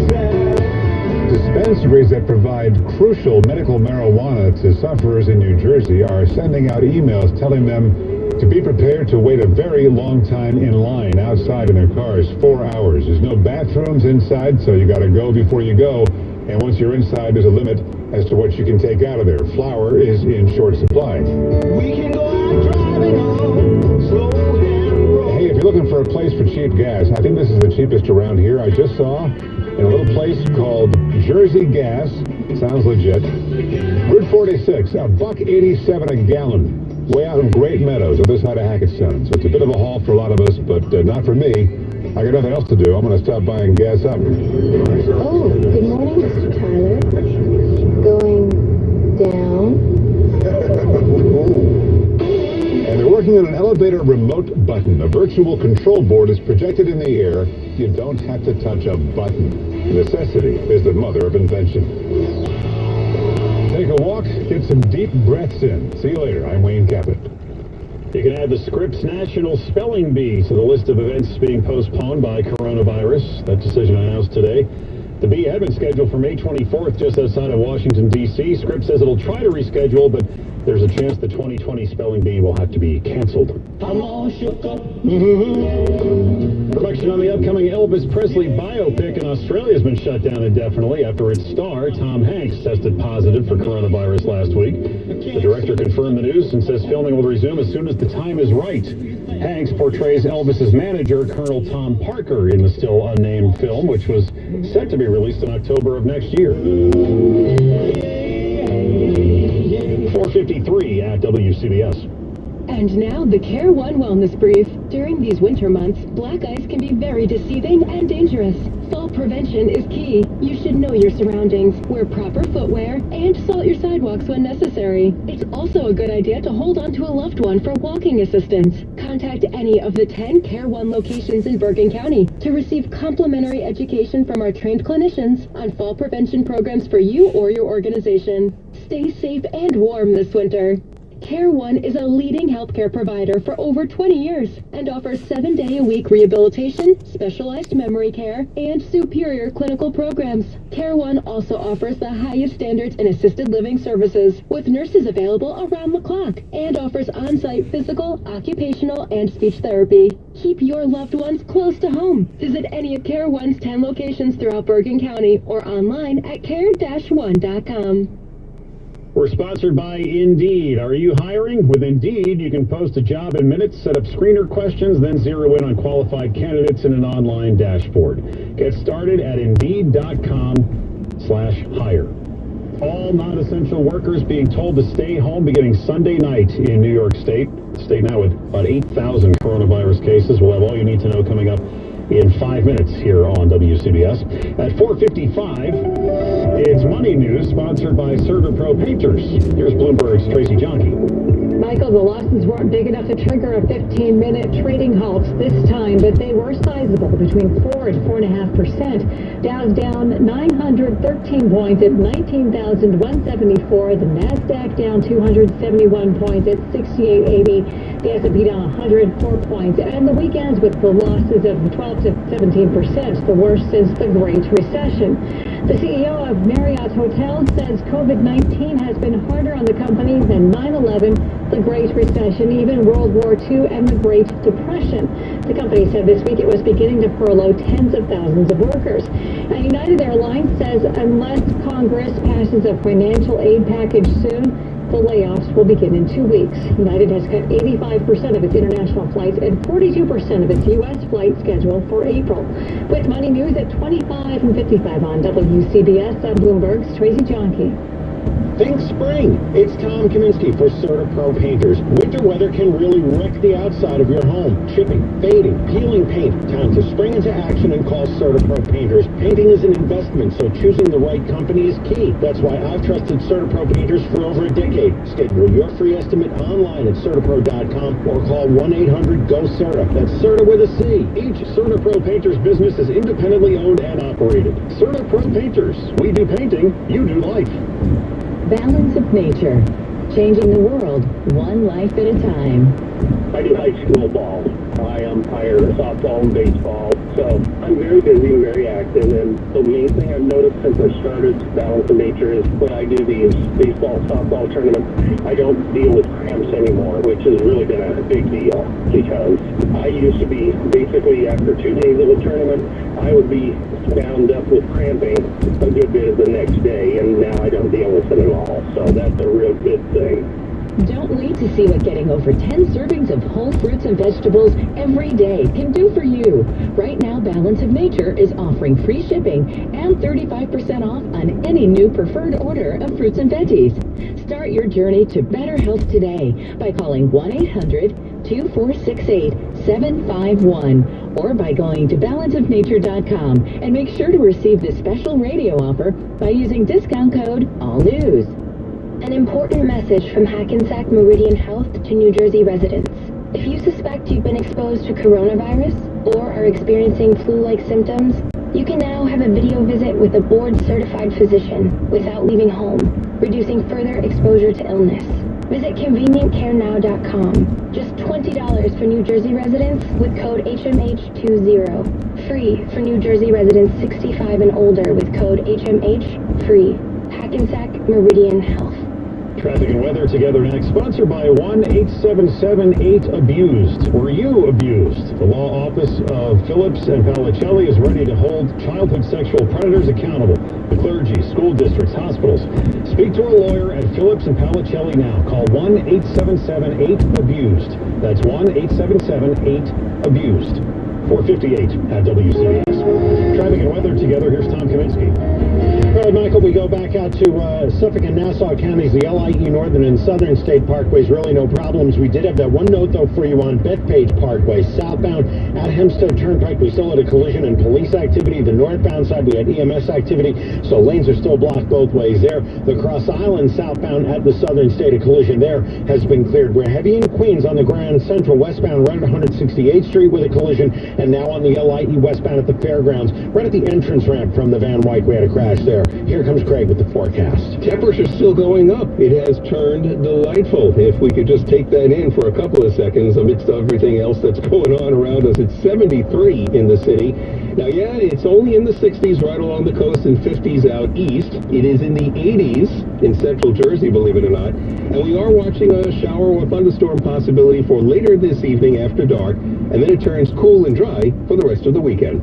Dispensaries that provide crucial medical marijuana to sufferers in New Jersey are sending out emails telling them to be prepared to wait a very long time in line outside in their cars, 4 hours. There's no bathrooms inside, so you got to go before you go. And once you're inside, there's a limit as to what you can take out of there. Flour is in short supply. We can go out driving home, slow down. Hey, if you're looking for a place for cheap gas, I think this is the cheapest around here. I just saw in a little place called Jersey Gas. Sounds legit. Route 46, $1.87 a gallon. Way out in Great Meadows, other side of Hackettstown. So it's a bit of a haul for a lot of us, but not for me. I got nothing else to do. I'm going to stop by and gas up.
Oh, good morning, Mr. Tyler. Going down.
clicking on an elevator remote button, a virtual control board is projected in the air. You don't have to touch a button. Necessity is the mother of invention. Take a walk, get some deep breaths in. See you later. I'm Wayne Caput.
You can add the Scripps National Spelling Bee to the list of events being postponed by coronavirus. That decision announced today. The bee had been scheduled for May 24th just outside of Washington, D.C. Scripps says it'll try to reschedule, but there's a chance the 2020 Spelling Bee will have to be canceled. Production on the upcoming Elvis Presley biopic in Australia has been shut down indefinitely after its star, Tom Hanks, tested positive for coronavirus last week. The director confirmed the news and says filming will resume as soon as the time is right. Hanks portrays Elvis's manager, Colonel Tom Parker, in the still unnamed film, which was set to be released in October of next year. 4:53 at WCBS.
And now the Care One Wellness Brief. During these winter months, black ice can be very deceiving and dangerous. Fall prevention is key. You should know your surroundings, wear proper footwear, and salt your sidewalks when necessary. It's also a good idea to hold on to a loved one for walking assistance. Contact any of the 10 Care One locations in Bergen County to receive complimentary education from our trained clinicians on fall prevention programs for you or your organization. Stay safe and warm this winter. Care One is a leading healthcare provider for over 20 years and offers 7-day-a-week rehabilitation, specialized memory care, and superior clinical programs. Care One also offers the highest standards in assisted living services, with nurses available around the clock, and offers on-site physical, occupational, and speech therapy. Keep your loved ones close to home. Visit any of Care One's 10 locations throughout Bergen County or online at care-one.com.
We're sponsored by Indeed. Are you hiring? With Indeed, you can post a job in minutes, set up screener questions, then zero in on qualified candidates in an online dashboard. Get started at Indeed.com/hire. All non-essential workers being told to stay home beginning Sunday night in New York State. The state now with about 8,000 coronavirus cases. We'll have all you need to know coming up in 5 minutes here on WCBS. At 4:55, it's Money News, sponsored by CertaPro Painters. Here's Bloomberg's Tracy Jonke.
Michael, the losses weren't big enough to trigger a 15-minute trading halt this time, but they were sizable, between 4 and 4.5%. Dow's down 913 points at 19,174. The NASDAQ down 271 points at 6880. The S&P down 104 points. And the weekends with the losses of 12 to 17%, the worst since the Great Recession. The CEO of Marriott Hotels says COVID-19 has been harder on the company than 9/11, the Great Recession, even World War II, and the Great Depression. The company said this week it was beginning to furlough tens of thousands of workers. And United Airlines says unless Congress passes a financial aid package soon, the layoffs will begin in 2 weeks. United has cut 85% of its international flights and 42% of its U.S. flight schedule for April. With Money News at 25 and 55 on WCBS, I'm Bloomberg's Tracy Jonke.
Think spring. It's Tom Kaminsky for CertaPro Painters. Winter weather can really wreck the outside of your home. Chipping, fading, peeling paint. Time to spring into action and call CertaPro Painters. Painting is an investment, so choosing the right company is key. That's why I've trusted CertaPro Painters for over a decade. Schedule your free estimate online at CertaPro.com or call 1-800-GO-CERTA. That's CERTA with a C. Each CertaPro Painters business is independently owned and operated. CertaPro Painters. We do painting, you do life.
Balance of Nature, changing the world one life at a time.
I do high school ball. I umpire softball and baseball, so I'm very busy and very active. And the main thing I've noticed since I started Balance of Nature is when I do these baseball, softball tournaments, I don't deal with cramps anymore, which has really been a big deal because I used to be basically after 2 days of a tournament, I would be bound up with cramping a good bit of the next day, and now I don't deal with it at all. So that's a real good thing.
Don't wait to see what getting over 10 servings of whole fruits and vegetables every day can do for you. Right now, Balance of Nature is offering free shipping and 35% off on any new preferred order of fruits and veggies. Start your journey to better health today by calling 1-800-2468-751 or by going to balanceofnature.com and make sure to receive this special radio offer by using discount code ALLNEWS.
An important message from Hackensack Meridian Health to New Jersey residents.
you suspect you've been exposed to coronavirus or are experiencing flu-like symptoms, you can now have a video visit with a board-certified physician without leaving home, reducing further exposure to illness. Visit convenientcarenow.com. Just $20 for New Jersey residents with code HMH20. Free for New Jersey residents 65 and older with code HMH-FREE. Hackensack Meridian Health.
Traffic and weather together next, sponsored by 1-877-8-ABUSED. Were you abused? The law office of Phillips and Palicelli is ready to hold childhood sexual predators accountable. The clergy, school districts, hospitals. Speak to a lawyer at Phillips and Palicelli now. Call 1-877-8-ABUSED. That's 1-877-8-ABUSED. 458 at WCBS. Traffic and weather together. Here's Tom Kaminsky.
All right, Michael, we go back out to Suffolk and Nassau counties, the LIE Northern and Southern State Parkways, really no problems. We did have that one note, though, for you on Bethpage Parkway, southbound at Hempstead Turnpike. We still had a collision and police activity. The northbound side, we had EMS activity, so lanes are still blocked both ways there. The Cross Island southbound at the Southern State, a collision there has been cleared. We're heavy in Queens on the Grand Central westbound right at 168th Street with a collision, and now on the LIE westbound at the Fairgrounds, right at the entrance ramp from the Van Wyck. We had a crash there. Here comes Craig with the forecast.
Temperatures still going up. It has turned delightful. If we could just take that in for a couple of seconds amidst everything else that's going on around us. It's 73 in the city. Now, yeah, it's only in the 60s right along the coast and 50s out east. It is in the 80s in central Jersey, believe it or not. And we are watching a shower or thunderstorm possibility for later this evening after dark. And then it turns cool and dry for the rest of the weekend.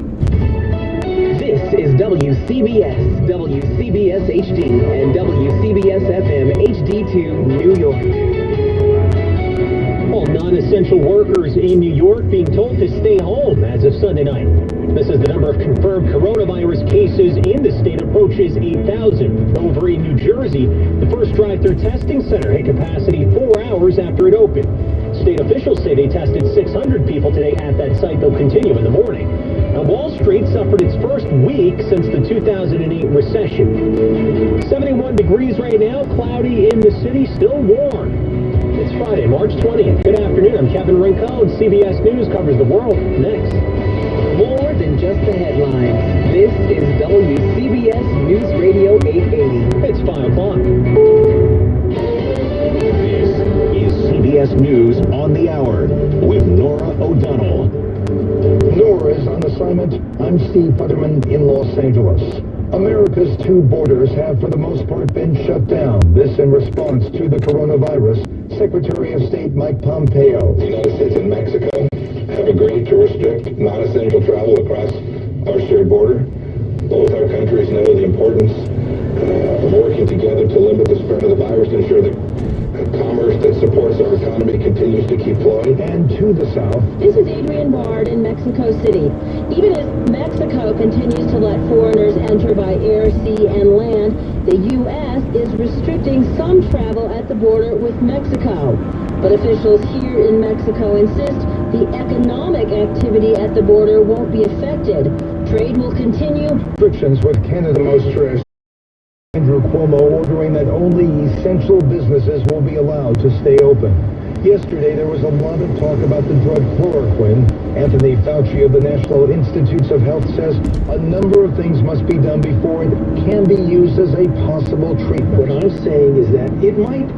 This is WCBS, WCBS HD, and WCBS FM HD2 New York. All non-essential workers in New York being told to stay home as of Sunday night. This is the number of confirmed coronavirus cases in the state approaches 8,000. Over in New Jersey, the first drive-through testing center hit capacity 4 hours after it opened. State officials say they tested 600 people today at that site. They'll continue in the morning. Now, Wall Street suffered its first week since the 2008 recession. 71 degrees right now, cloudy in the city, still warm. It's Friday, March 20th. Good afternoon, I'm Kevin Rincon. CBS News covers the world. Next. More than just the headlines. This is WCBS News Radio 880.
It's 5 o'clock.
This is CBS News on the Hour with Nora O'Donnell.
Nora is on assignment. I'm Steve Futterman in Los Angeles. America's two borders have, for the most part, been shut down. This in response to the coronavirus. Secretary of State Mike Pompeo.
The United States and Mexico have agreed to restrict non-essential travel across our shared border. Both our countries know the importance of working together to limit the spread of the virus and ensure that commerce that supports our economy continues to keep flowing.
And to the south.
This is Adrian Bard in Mexico City. Even as Mexico continues to let foreigners enter by air, sea, and land, the U.S. is restricting some travel at the border with Mexico. But officials here in Mexico insist the economic activity at the border won't be affected. Trade will continue.
Restrictions with Canada most stressed. Andrew Cuomo ordering that only essential businesses will be allowed to stay open. Yesterday, there was a lot of talk about the drug chloroquine. Anthony Fauci of the National Institutes of Health says a number of things must be done before it can be used as a possible treatment.
What I'm saying is that it might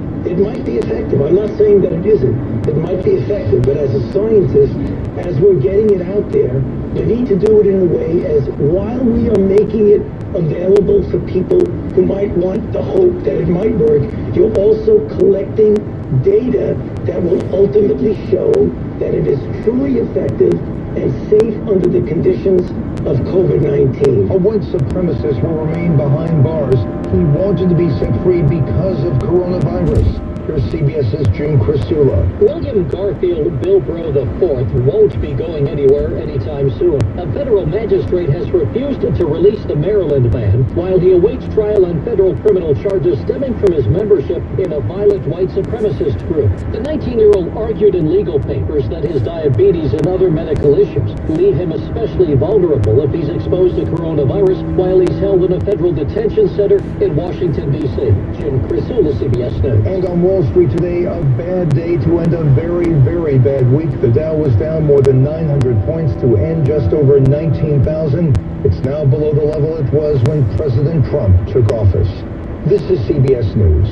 be effective. I'm not saying that it isn't. It might be effective, but as a scientist, as we're getting it out there, we need to do it in a way as while we are making it available for people who might want the hope that it might work, you're also collecting data that will ultimately show that it is truly effective and safe under the conditions of COVID-19.
A white supremacist will remain behind bars. He wanted to be set free because of coronavirus. Here's CBS's Jim Crisula.
William Garfield Bilbro IV won't be going anywhere anytime soon. A federal magistrate has refused to release the Maryland man while he awaits trial on federal criminal charges stemming from his membership in a violent white supremacist group. The 19-year-old argued in legal papers that his diabetes and other medical issues leave him especially vulnerable if he's exposed to coronavirus while he's held in a federal detention center in Washington, D.C. Jim Crisula, CBS News.
And on Wall
Wall Street today, a bad day to end a very, very bad week. The Dow was down more than 900 points to end just over 19,000. It's now below the level it was when President Trump took office. This is CBS News.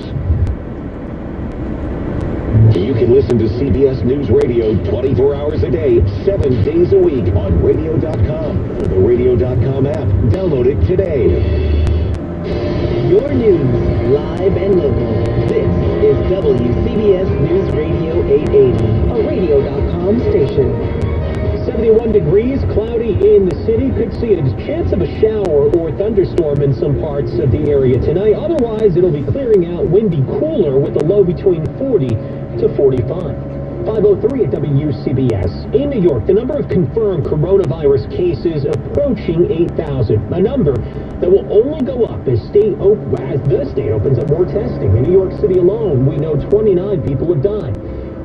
You can listen to CBS News Radio 24 hours a day, 7 days a week on radio.com or the radio.com app. Download it today.
Your news, live and local. This is WCBS News Radio 880, a radio.com station.
71 degrees, cloudy in the city. Could see a chance of a shower or thunderstorm in some parts of the area tonight. Otherwise, it'll be clearing out, windy, cooler with a low between 40 to 45. 503 at WCBS. In New York, the number of confirmed coronavirus cases approaching 8,000. A number that will only go up as the state opens up more testing. In New York City alone, we know 29 people have died.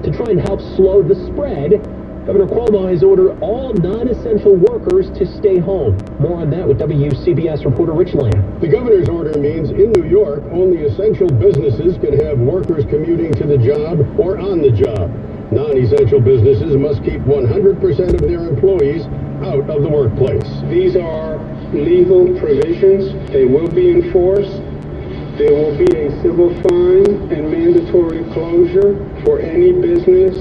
To try and help slow the spread, Governor Cuomo has ordered all non-essential workers to stay home. More on that with WCBS reporter Rich Lamb.
The governor's order means in New York, only essential businesses can have workers commuting to the job or on the job. Non-essential businesses must keep 100% of their employees out of the workplace.
These are legal provisions. They will be enforced. There will be a civil fine and mandatory closure for any business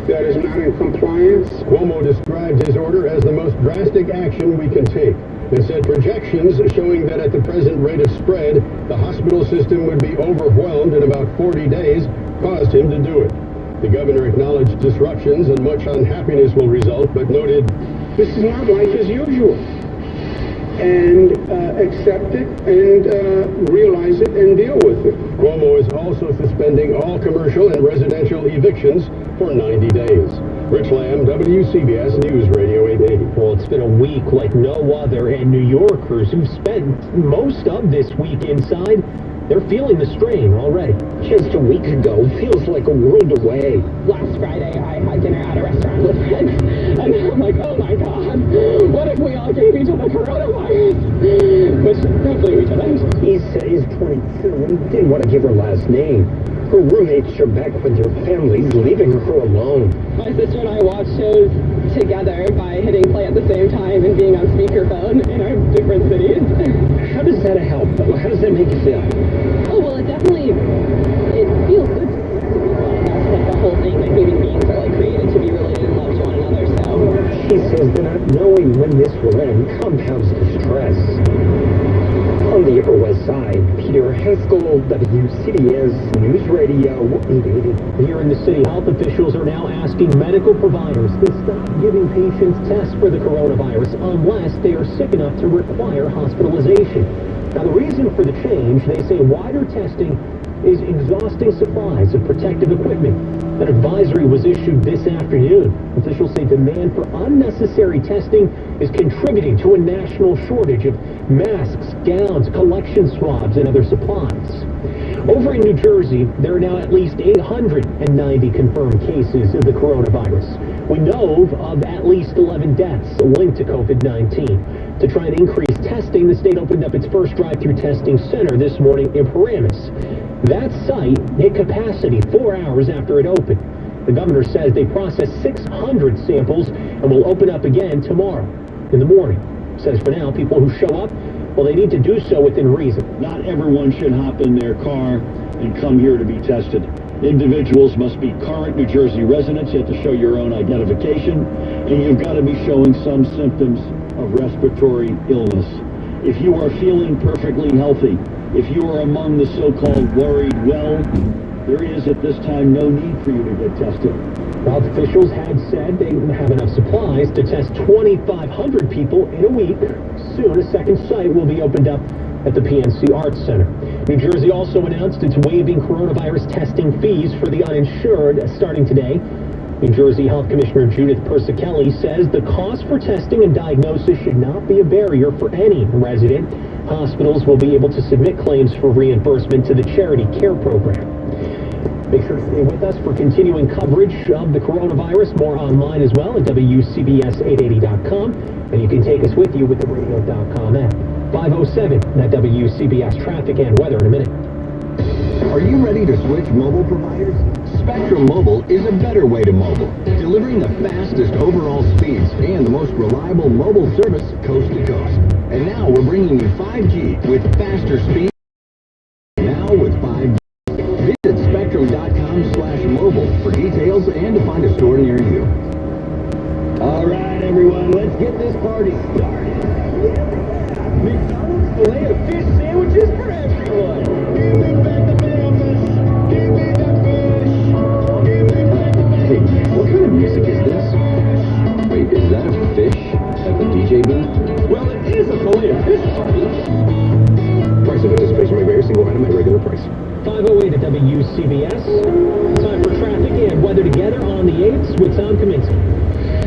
that is not in compliance.
Cuomo described his order as the most drastic action we can take. They said projections showing that at the present rate of spread, the hospital system would be overwhelmed in about 40 days caused him to do it. The governor acknowledged disruptions and much unhappiness will result, but noted,
"This is not life as usual." And accept it and realize it and deal with it.
Cuomo is also suspending all commercial and residential evictions for 90 days. Rich Lamb, WCBS News Radio 880.
Well, it's been a week like no other, and New Yorkers who've spent most of this week inside, they're feeling the strain already.
Just a week ago feels like a world away.
Last Friday, I had dinner at a restaurant with friends, and I'm like, oh my God, what if we all gave each other coronavirus? Which thankfully we didn't.
He's 22 and didn't want to give her last name. Her roommates are back with their families, leaving her alone.
My sister and I watched shows together by hitting play at the same time and being on speakerphone in our different cities.
How does that help? How does that make you feel?
Oh, well, it feels good. That's like the whole thing, like human beings are like created to be related and love to one another, so.
She says that not knowing when this will end compounds the stress. On the Upper West Side, Peter Haskell, WCBS News Radio 880.
Here in the city, health officials are now asking medical providers to stop giving patients tests for the coronavirus unless they are sick enough to require hospitalization. Now, the reason for the change, they say wider testing is exhausting supplies of protective equipment. An advisory was issued this afternoon. Officials say demand for unnecessary testing is contributing to a national shortage of masks, gowns, collection swabs, and other supplies. Over in New Jersey, there are now at least 890 confirmed cases of the coronavirus. We know of at least 11 deaths linked to COVID-19. To try and increase testing, the state opened up its first drive-through testing center this morning in Paramus. That site hit capacity 4 hours after it opened. The governor says they processed 600 samples and will open up again tomorrow in the morning. Says for now, people who show up, well, they need to do so within reason.
Not everyone should hop in their car and come here to be tested. Individuals must be current New Jersey residents. You have to show your own identification, and you've got to be showing some symptoms of respiratory illness. If you are feeling perfectly healthy, if you are among the so-called worried well, there is at this time no need for you to get tested.
Health officials had said they have enough supplies to test 2,500 people in a week. Soon, a second site will be opened up at the PNC Arts Center. New Jersey also announced it's waiving coronavirus testing fees for the uninsured starting today. New Jersey Health Commissioner Judith Persichelli says the cost for testing and diagnosis should not be a barrier for any resident. Hospitals will be able to submit claims for reimbursement to the Charity Care Program. Make sure to stay with us for continuing coverage of the coronavirus. More online as well at WCBS880.com. And you can take us with you with the radio.com app. 507 at WCBS traffic and weather in a minute.
Are you ready to switch mobile providers? Spectrum Mobile is a better way to mobile, delivering the fastest overall speeds and the most reliable mobile service coast to coast. And now we're bringing you 5G with faster speeds. Now with 5G. Visit spectrum.com/mobile for details and to find a store near you.
All right, everyone, let's get this party started. McDonald's filet of fish sandwiches for everyone. Give me back the bananas. Give me that fish. Give me back the bananas.
Hey, what kind of music is this? Wait, is that a fish at the DJ booth?
Well, it is a filet of fish party.
Price of participation may vary. Single item at regular price.
5:08 at WCBS. Time for traffic and weather together on the 8th with Tom Kaminsky.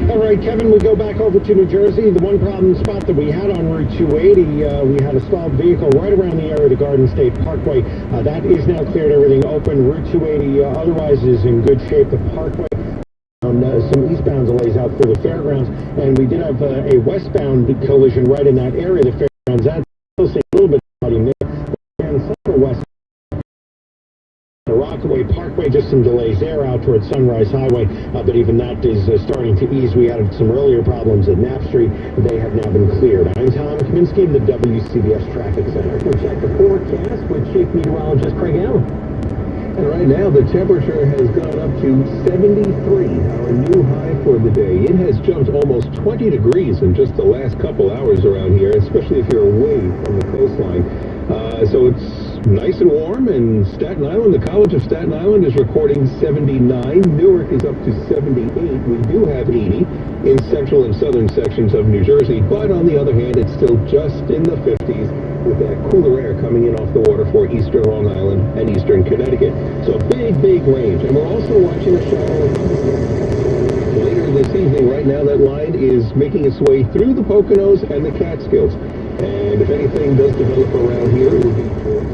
All right, Kevin, we go back over to New Jersey. The one problem spot that we had on Route 280, we had a stalled vehicle right around the area of the Garden State Parkway. That is now cleared, everything open. Route 280 otherwise is in good shape. The Parkway, some eastbound delays out through the fairgrounds, and we did have a westbound collision right in that area of the fairgrounds. That's still seeing a little bit of flooding there. And Central West, the Rockaway Parkway, just some delays there out towards Sunrise Highway, but even that is starting to ease. We had some earlier problems at Knapp Street. They have now been cleared. I'm Tom Kaminsky in the WCBS Traffic Center.
We'll check the forecast with Chief Meteorologist Craig Allen.
And right now, the temperature has gone up to 73, our new high for the day. It has jumped almost 20 degrees in just the last couple hours around here, especially if you're away from the coastline. So it's nice and warm, and Staten Island, the College of Staten Island is recording 79. Newark is up to 78. We do have 80 in central and southern sections of New Jersey, but on the other hand, it's still just in the 50s with that cooler air coming in off the water for eastern Long Island and eastern Connecticut. So big, big range. And we're also watching a shower later this evening. Right now, that line is making its way through the Poconos and the Catskills. And if anything does develop around here, it will be towards